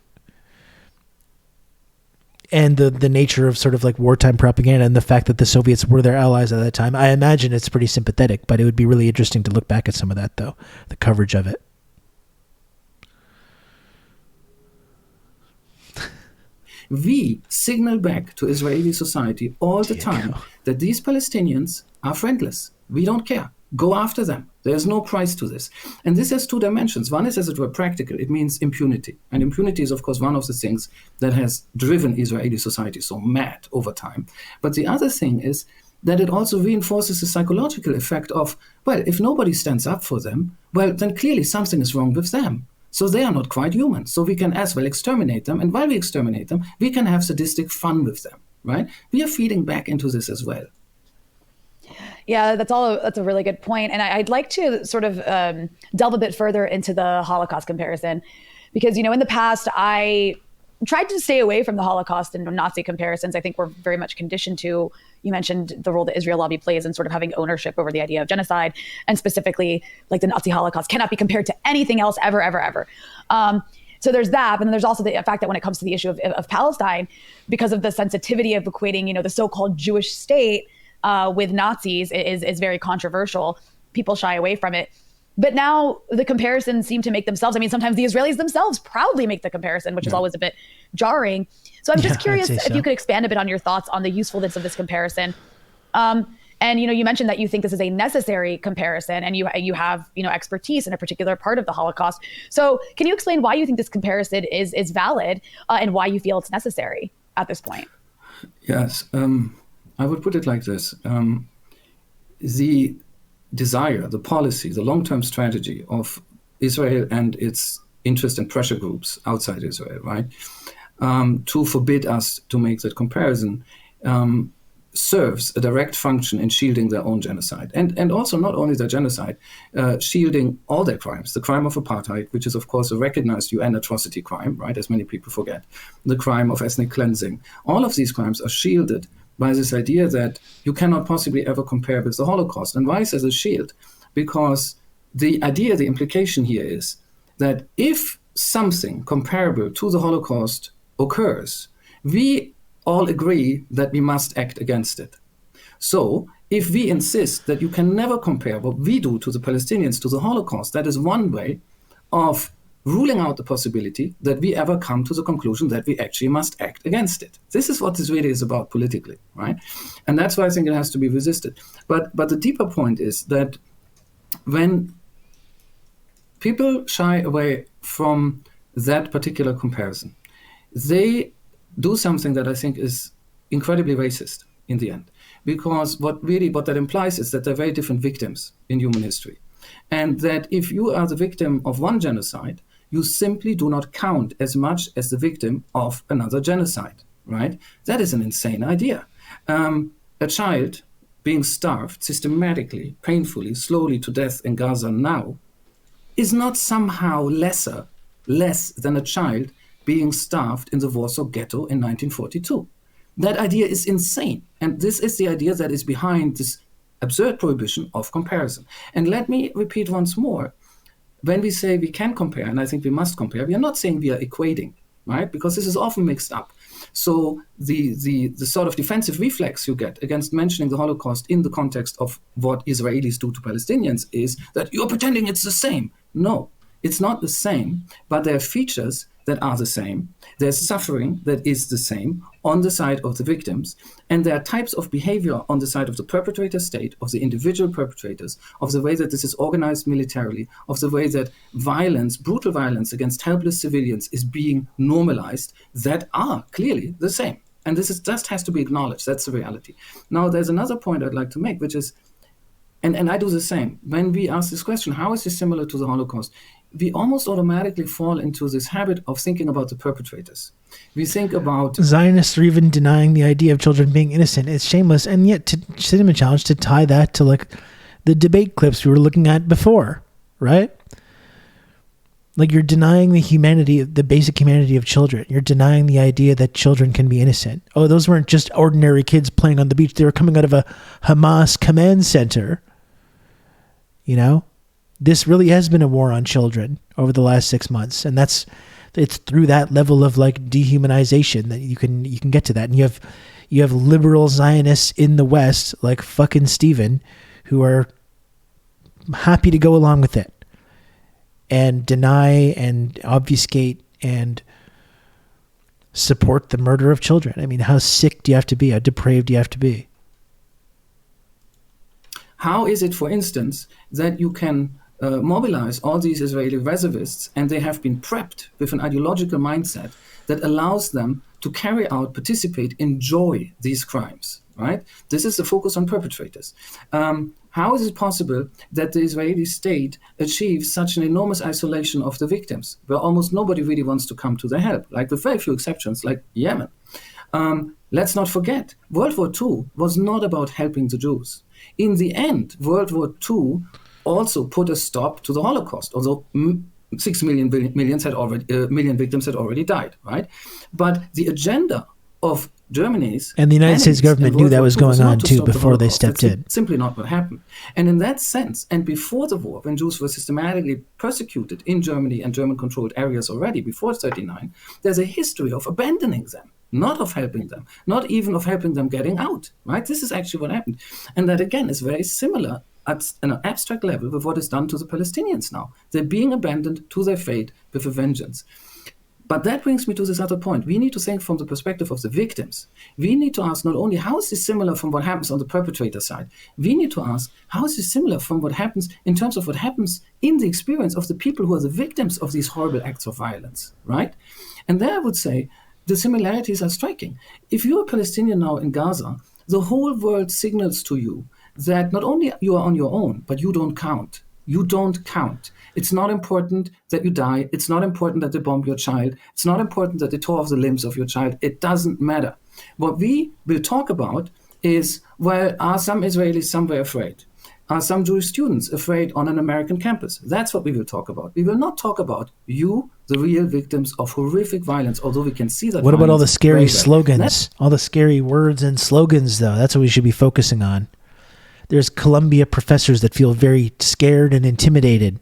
and the nature of sort of like wartime propaganda and the fact that the Soviets were their allies at that time, I imagine it's pretty sympathetic, but it would be really interesting to look back at some of that, though, the coverage of it. We signal back to Israeli society all the time that these Palestinians are friendless. We don't care. Go after them. There's no price to this. And this has two dimensions. One is, as it were, practical. It means impunity. And impunity is, of course, one of the things that has driven Israeli society so mad over time. But the other thing is that it also reinforces the psychological effect of, well, if nobody stands up for them, well, then clearly something is wrong with them. So they are not quite human. So we can as well exterminate them. And while we exterminate them, we can have sadistic fun with them, right? We are feeding back into this as well. Yeah, that's a really good point. And I'd like to sort of delve a bit further into the Holocaust comparison, because, in the past, I tried to stay away from the Holocaust and Nazi comparisons. I think we're very much conditioned to, you mentioned the role that Israel lobby plays in sort of having ownership over the idea of genocide, and specifically like the Nazi Holocaust cannot be compared to anything else ever, ever, ever. So there's that, but then there's also the fact that when it comes to the issue of Palestine, because of the sensitivity of equating, the so-called Jewish state with Nazis is very controversial. People shy away from it. But now the comparisons seem to make themselves. I mean, sometimes the Israelis themselves proudly make the comparison, which is always a bit jarring. So I'm just curious if you could expand a bit on your thoughts on the usefulness of this comparison. And, you mentioned that you think this is a necessary comparison, and you have, expertise in a particular part of the Holocaust. So can you explain why you think this comparison is valid and why you feel it's necessary at this point? Yes, I would put it like this. The desire, the policy, the long-term strategy of Israel and its interest and pressure groups outside Israel, right, to forbid us to make that comparison, serves a direct function in shielding their own genocide. And also not only their genocide, shielding all their crimes. The crime of apartheid, which is of course a recognized UN atrocity crime, right, as many people forget. The crime of ethnic cleansing. All of these crimes are shielded by this idea that you cannot possibly ever compare with the Holocaust. And why is this a shield? Because the idea, the implication here is that if something comparable to the Holocaust occurs, we all agree that we must act against it. So if we insist that you can never compare what we do to the Palestinians to the Holocaust, that is one way of ruling out the possibility that we ever come to the conclusion that we actually must act against it. This is what this really is about politically, right? And that's why I think it has to be resisted. But the deeper point is that when people shy away from that particular comparison, they do something that I think is incredibly racist in the end. Because what that implies is that they're very different victims in human history. And that if you are the victim of one genocide, you simply do not count as much as the victim of another genocide, right? That is an insane idea. A child being starved systematically, painfully, slowly to death in Gaza now is not somehow less than a child being starved in the Warsaw Ghetto in 1942. That idea is insane. And this is the idea that is behind this absurd prohibition of comparison. And let me repeat once more. When we say we can compare, and I think we must compare, we are not saying we are equating, right? Because this is often mixed up. So the sort of defensive reflex you get against mentioning the Holocaust in the context of what Israelis do to Palestinians is that you're pretending it's the same. No, it's not the same, but there are features that are the same. There's suffering that is the same on the side of the victims. And there are types of behavior on the side of the perpetrator state, of the individual perpetrators, of the way that this is organized militarily, of the way that violence, brutal violence against helpless civilians is being normalized, that are clearly the same. And this just has to be acknowledged. That's the reality. Now, there's another point I'd like to make, which is, and I do the same. When we ask this question, how is this similar to the Holocaust? We almost automatically fall into this habit of thinking about the perpetrators. We think about... Zionists are even denying the idea of children being innocent. It's shameless. And yet, to Cinema Challenge, to tie that to like the debate clips we were looking at before, right? Like you're denying the humanity, the basic humanity of children. You're denying the idea that children can be innocent. Oh, those weren't just ordinary kids playing on the beach. They were coming out of a Hamas command center. You know? This really has been a war on children over the last 6 months, and it's through that level of like dehumanization that you can get to that. And you have liberal Zionists in the West, like fucking Stephen, who are happy to go along with it and deny and obfuscate and support the murder of children. I mean, how sick do you have to be? How depraved do you have to be? How is it, for instance, that you can mobilize all these Israeli reservists, and they have been prepped with an ideological mindset that allows them to carry out, participate, enjoy these crimes, right? This is the focus on perpetrators. How is it possible that the Israeli state achieves such an enormous isolation of the victims, where almost nobody really wants to come to their help, like with very few exceptions, like Yemen? Let's not forget, World War II was not about helping the Jews. In the end, World War II also put a stop to the Holocaust, although 6 million million victims had already died, right? But the agenda of Germany's and the United States government knew that was going on too before they stepped in. Simply not what happened. And in that sense, and before the war, when Jews were systematically persecuted in Germany and German-controlled areas already before 1939, there's a history of abandoning them, not of helping them, not even of helping them getting out, right? This is actually what happened. And that, again, is very similar at an abstract level with what is done to the Palestinians now. They're being abandoned to their fate with a vengeance. But that brings me to this other point. We need to think from the perspective of the victims. We need to ask not only how is this similar from what happens on the perpetrator side, we need to ask how is this similar from what happens in terms of what happens in the experience of the people who are the victims of these horrible acts of violence, right? And there I would say the similarities are striking. If you're a Palestinian now in Gaza, the whole world signals to you that not only you are on your own, but you don't count. You don't count. It's not important that you die. It's not important that they bomb your child. It's not important that they tore off the limbs of your child. It doesn't matter. What we will talk about is, well, are some Israelis somewhere afraid? Are some Jewish students afraid on an American campus? That's what we will talk about. We will not talk about you, the real victims of horrific violence, although we can see that. What about all the scary slogans? All the scary words and slogans, though? That's what we should be focusing on. There's Columbia professors that feel very scared and intimidated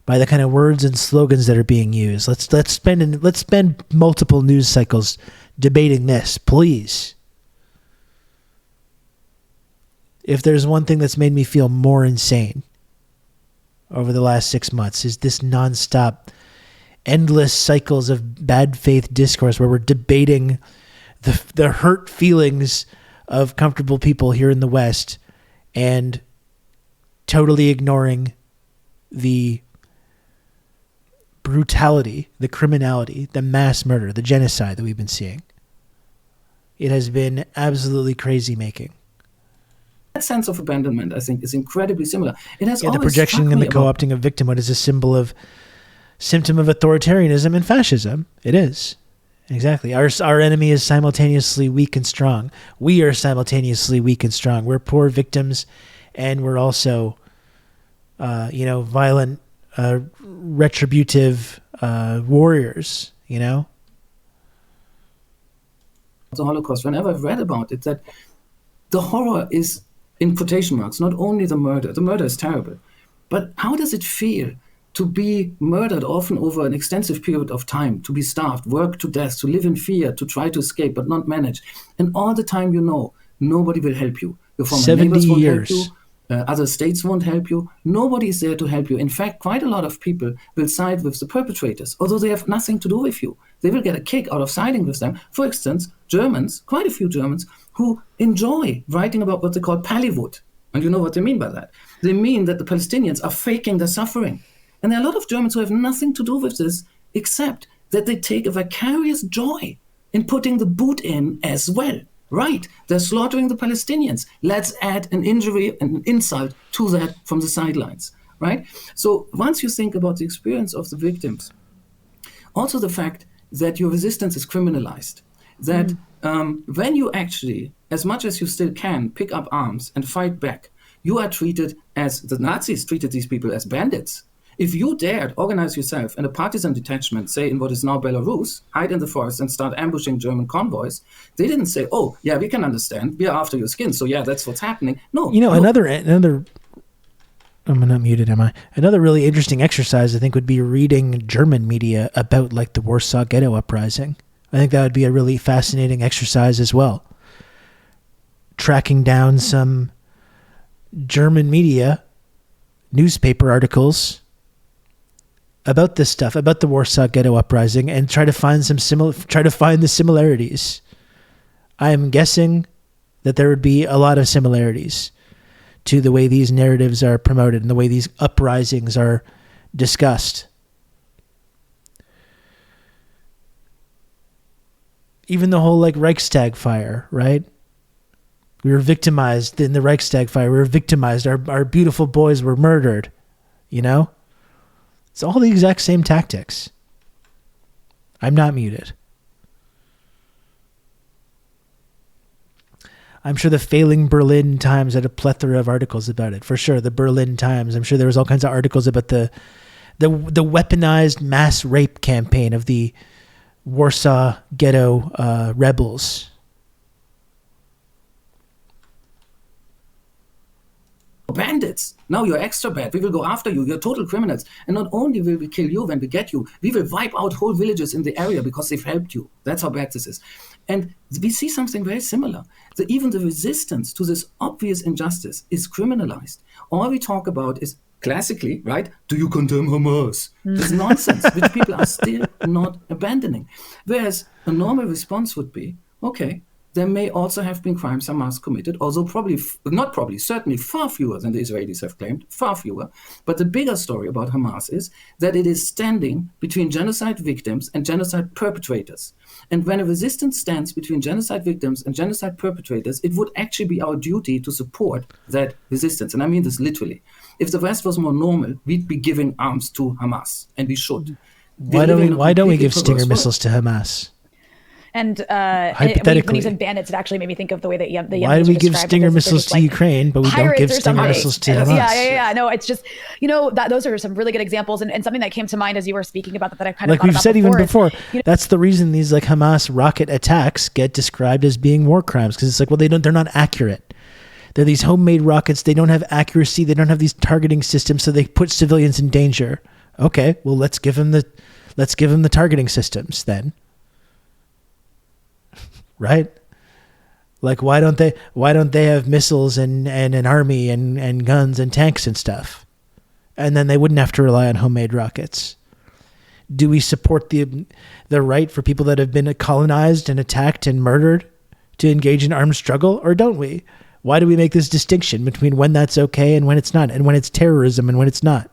by the kind of words and slogans that are being used. Let's spend multiple news cycles debating this, please. If there's one thing that's made me feel more insane over the last 6 months, is this nonstop, endless cycles of bad faith discourse where we're debating the hurt feelings of comfortable people here in the West and totally ignoring the brutality, the criminality, the mass murder, the genocide that we've been seeing. It has been absolutely crazy making. That sense of abandonment, I think, is incredibly similar. It has the projection and the co-opting of victimhood is a symptom of authoritarianism and fascism. It is. Exactly. Our enemy is simultaneously weak and strong. We are simultaneously weak and strong. We're poor victims, and we're also, violent, retributive warriors. You know. The Holocaust. Whenever I've read about it, that the horror is, in quotation marks, not only the murder. The murder is terrible, but how does it feel to be murdered often over an extensive period of time, to be starved, worked to death, to live in fear, to try to escape but not manage. And all the time nobody will help you. Your former neighbors won't help you. Other states won't help you. Nobody is there to help you. In fact, quite a lot of people will side with the perpetrators, although they have nothing to do with you. They will get a kick out of siding with them. For instance, Germans, quite a few Germans, who enjoy writing about what they call Pallywood. And you know what they mean by that. They mean that the Palestinians are faking their suffering. And there are a lot of Germans who have nothing to do with this, except that they take a vicarious joy in putting the boot in as well. Right, they're slaughtering the Palestinians. Let's add an injury and an insult to that from the sidelines, right? So once you think about the experience of the victims, also the fact that your resistance is criminalized, that when you actually, as much as you still can, pick up arms and fight back, you are treated as the Nazis treated these people as bandits. If you dared organize yourself in a partisan detachment, say in what is now Belarus, hide in the forest and start ambushing German convoys, they didn't say, oh, yeah, we can understand. We are after your skin. So, yeah, that's what's happening. No. Another I'm not muted, am I? Another really interesting exercise, I think, would be reading German media about like the Warsaw Ghetto Uprising. I think that would be a really fascinating exercise as well. Tracking down some German media, newspaper articles about this stuff, about the Warsaw Ghetto Uprising, and try to find the similarities. I am guessing that there would be a lot of similarities to the way these narratives are promoted and the way these uprisings are discussed. Even the whole Reichstag fire, right? We were victimized in the Reichstag fire. We were victimized. Our beautiful boys were murdered, It's all the exact same tactics. I'm not muted. I'm sure the failing Berlin Times had a plethora of articles about it. For sure, the Berlin Times. I'm sure there was all kinds of articles about the weaponized mass rape campaign of the Warsaw Ghetto rebels. Bandits. Now you're extra bad. We will go after you. You're total criminals. And not only will we kill you when we get you, we will wipe out whole villages in the area because they've helped you. That's how bad this is. And we see something very similar. Even the resistance to this obvious injustice is criminalized. All we talk about is classically, right? Do you condemn Hamas? This nonsense, which people are still not abandoning. Whereas a normal response would be, okay, there may also have been crimes Hamas committed, although certainly far fewer than the Israelis have claimed, far fewer. But the bigger story about Hamas is that it is standing between genocide victims and genocide perpetrators. And when a resistance stands between genocide victims and genocide perpetrators, it would actually be our duty to support that resistance. And I mean this literally. If the West was more normal, we'd be giving arms to Hamas, and we should. Why don't we give Stinger missiles to Hamas? And hypothetically, when you said bandits, it actually made me think of the way that the why do we give Stinger missiles to Ukraine, but we don't give Stinger something. missiles to Hamas? Yeah. No, it's just, those are some really good examples. And something that came to mind as you were speaking about that I kind of like we've said even before, that's the reason these like Hamas rocket attacks get described as being war crimes, because it's like, well, they're not accurate. They're these homemade rockets. They don't have accuracy. They don't have these targeting systems, so they put civilians in danger. Okay, well, let's give them the targeting systems then. Right? Like, why don't they have missiles and an army and guns and tanks and stuff? And then they wouldn't have to rely on homemade rockets. Do we support the right for people that have been colonized and attacked and murdered to engage in armed struggle, or don't we? Why do we make this distinction between when that's okay and when it's not, and when it's terrorism and when it's not?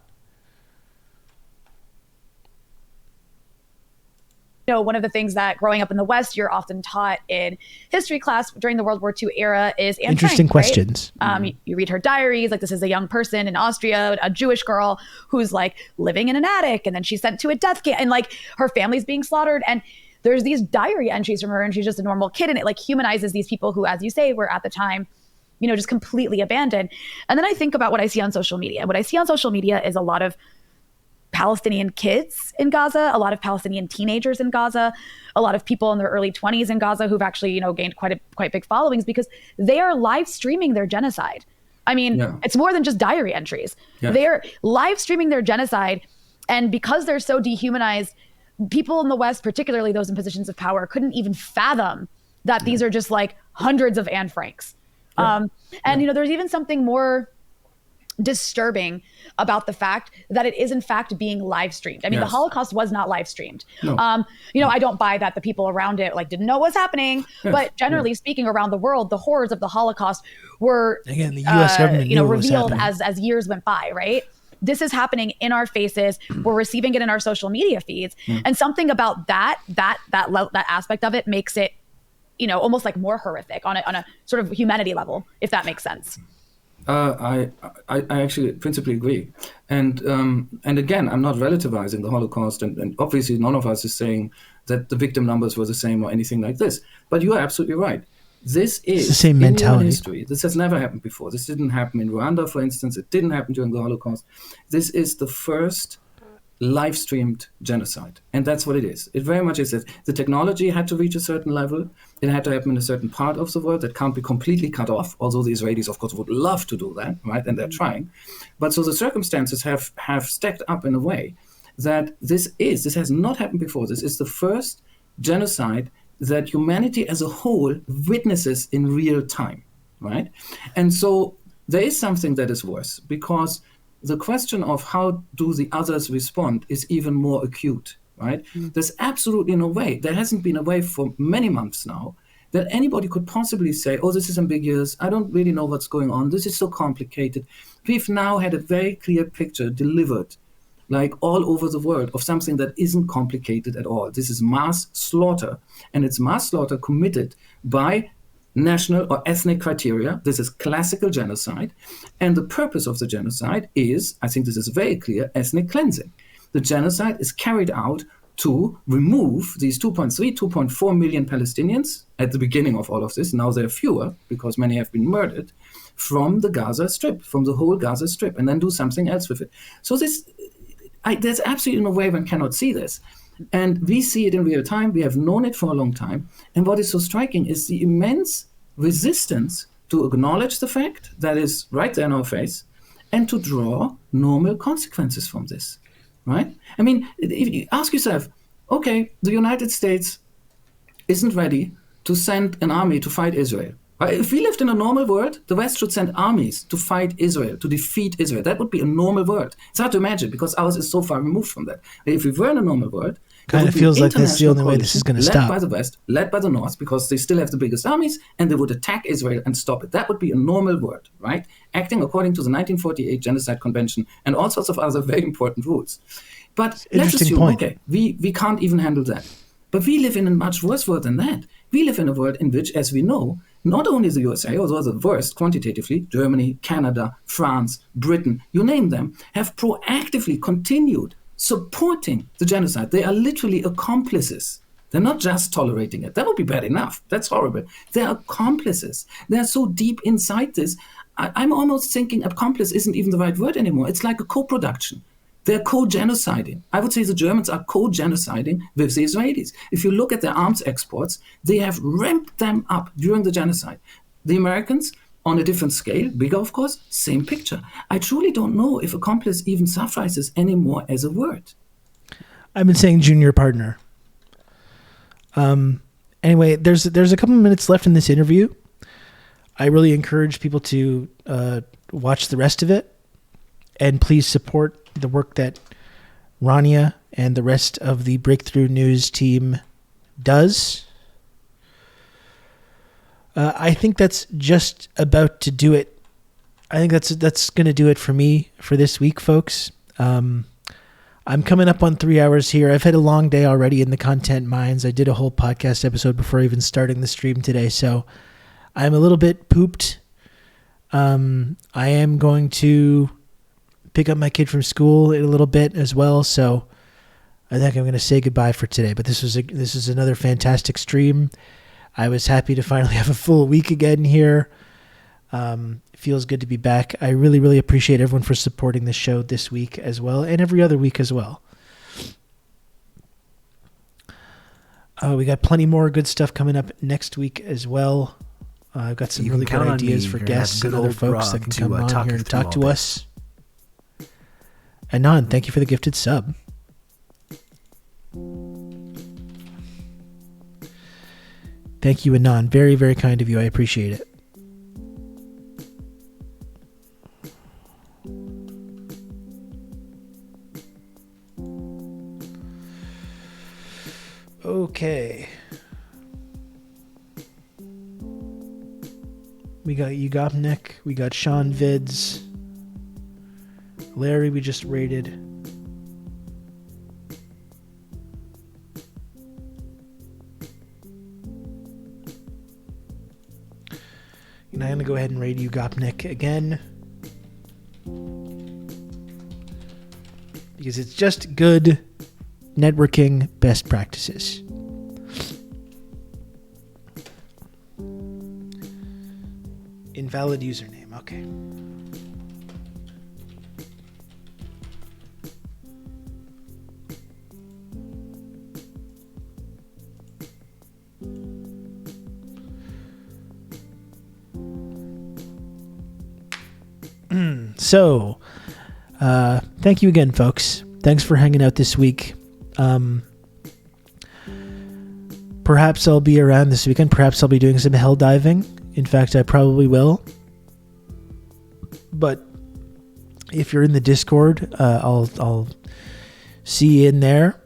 One of the things that growing up in the West, you're often taught in history class during the World War II era is Anne interesting Frank, questions. Right? You read her diaries, like this is a young person in Austria, a Jewish girl who's like living in an attic, and then she's sent to a death camp, and like her family's being slaughtered, and there's these diary entries from her, and she's just a normal kid, and it like humanizes these people who, as you say, were at the time, just completely abandoned. And then I think about what I see on social media. What I see on social media is a lot of Palestinian kids in Gaza, a lot of Palestinian teenagers in Gaza, a lot of people in their early 20s in Gaza who've actually, gained quite big followings because they are live streaming their genocide. I mean, It's more than just diary entries. Yeah. They're live streaming their genocide. And because they're so dehumanized, people in the West, particularly those in positions of power, couldn't even fathom that these are just like hundreds of Anne Franks. Yeah. There's even something more disturbing about the fact that it is in fact being live streamed. I mean, the Holocaust was not live streamed. No. I don't buy that the people around it didn't know what was happening, but generally speaking around the world, the horrors of the Holocaust were again, the US government revealed as years went by, right? This is happening in our faces. We're receiving it in our social media feeds. And something about that aspect of it makes it, almost like more horrific on a sort of humanity level, if that makes sense. I actually principally agree, and again, I'm not relativizing the Holocaust, and obviously none of us is saying that the victim numbers were the same or anything like this. But you are absolutely right. This is the same mentality. In history. This has never happened before. This didn't happen in Rwanda, for instance. It didn't happen during the Holocaust. This is the first live-streamed genocide, and that's what it is. It very much is that the technology had to reach a certain level. It had to happen in a certain part of the world that can't be completely cut off, although the Israelis, of course, would love to do that, right? And they're trying. But so the circumstances have stacked up in a way that this has not happened before. This is the first genocide that humanity as a whole witnesses in real time, right? And so there is something that is worse, because the question of how do the others respond is even more acute, right? There's absolutely no way. There hasn't been a way for many months now that anybody could possibly say, oh, this is ambiguous. I don't really know what's going on. This is so complicated. We've now had a very clear picture delivered, like all over the world, of something that isn't complicated at all. This is mass slaughter, and it's mass slaughter committed by national or ethnic criteria. This is classical genocide. And the purpose of the genocide is, I think this is very clear, ethnic cleansing. The genocide is carried out to remove these 2.3, 2.4 million Palestinians at the beginning of all of this. Now there are fewer because many have been murdered from the Gaza Strip, from the whole Gaza Strip, and then do something else with it. So there's absolutely no way one cannot see this. And we see it in real time. We have known it for a long time. And what is so striking is the immense resistance to acknowledge the fact that is right there in our face and to draw normal consequences from this. Right? I mean, if you ask yourself, okay, the United States isn't ready to send an army to fight Israel. Right? If we lived in a normal world, the West should send armies to fight Israel, to defeat Israel. That would be a normal world. It's hard to imagine because ours is so far removed from that. If we were in a normal world, kind of feels like that's the only way this is going to stop. Led by the West, led by the North, because they still have the biggest armies, and they would attack Israel and stop it. That would be a normal world, right? Acting according to the 1948 Genocide Convention and all sorts of other very important rules. But let's assume, okay, we can't even handle that. But we live in a much worse world than that. We live in a world in which, as we know, not only the USA, although the worst quantitatively, Germany, Canada, France, Britain, you name them, have proactively continued supporting the genocide. They are literally accomplices. They're not just tolerating it. That would be bad enough. That's horrible. They're accomplices. They're so deep inside this. I'm almost thinking accomplice isn't even the right word anymore. It's like a co-production. They're co-genociding. I would say the Germans are co-genociding with the Israelis. If you look at their arms exports, they have ramped them up during the genocide. The Americans, on a different scale, bigger of course, same picture. I truly don't know if accomplice even suffices anymore as a word. I've been saying junior partner. Anyway, there's a couple minutes left in this interview. I really encourage people to watch the rest of it, and please support the work that Rania and the rest of the Breakthrough News team does. I think that's just about to do it. I think that's going to do it for me for this week, folks. I'm coming up on 3 hours here. I've had a long day already in the content mines. I did a whole podcast episode before even starting the stream today, so I'm a little bit pooped. I am going to pick up my kid from school in a little bit as well, so I think I'm going to say goodbye for today. But this is another fantastic stream. I was happy to finally have a full week again here. It feels good to be back. I really, really appreciate everyone for supporting the show this week as well, and every other week as well. We got plenty more good stuff coming up next week as well. I've got some really good ideas for guests and other folks that can come on here and talk to us. Anon, thank you for the gifted sub. Thank you, Anon. Very, very kind of you. I appreciate it. Okay. We got Ugopnik. We got Sean Vids. Larry, we just rated. And I'm going to go ahead and raid Ugopnik again. Because it's just good networking best practices. Invalid username. Okay. So, thank you again, folks. Thanks for hanging out this week. Perhaps I'll be around this weekend. Perhaps I'll be doing some hell diving. In fact, I probably will. But if you're in the Discord, I'll see you in there.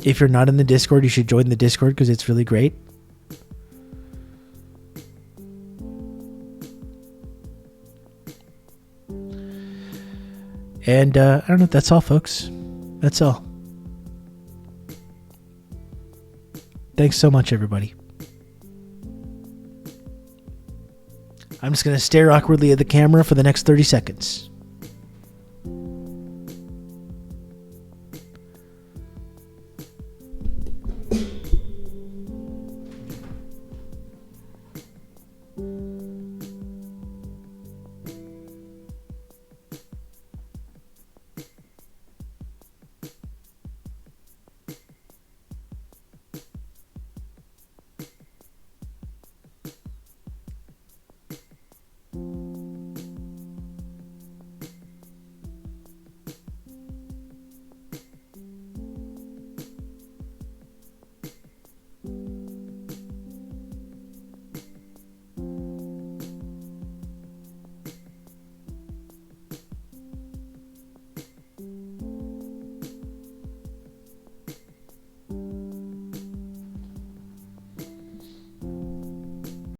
If you're not in the Discord, you should join the Discord because it's really great. And I don't know. That's all, folks. That's all. Thanks so much, everybody. I'm just going to stare awkwardly at the camera for the next 30 seconds.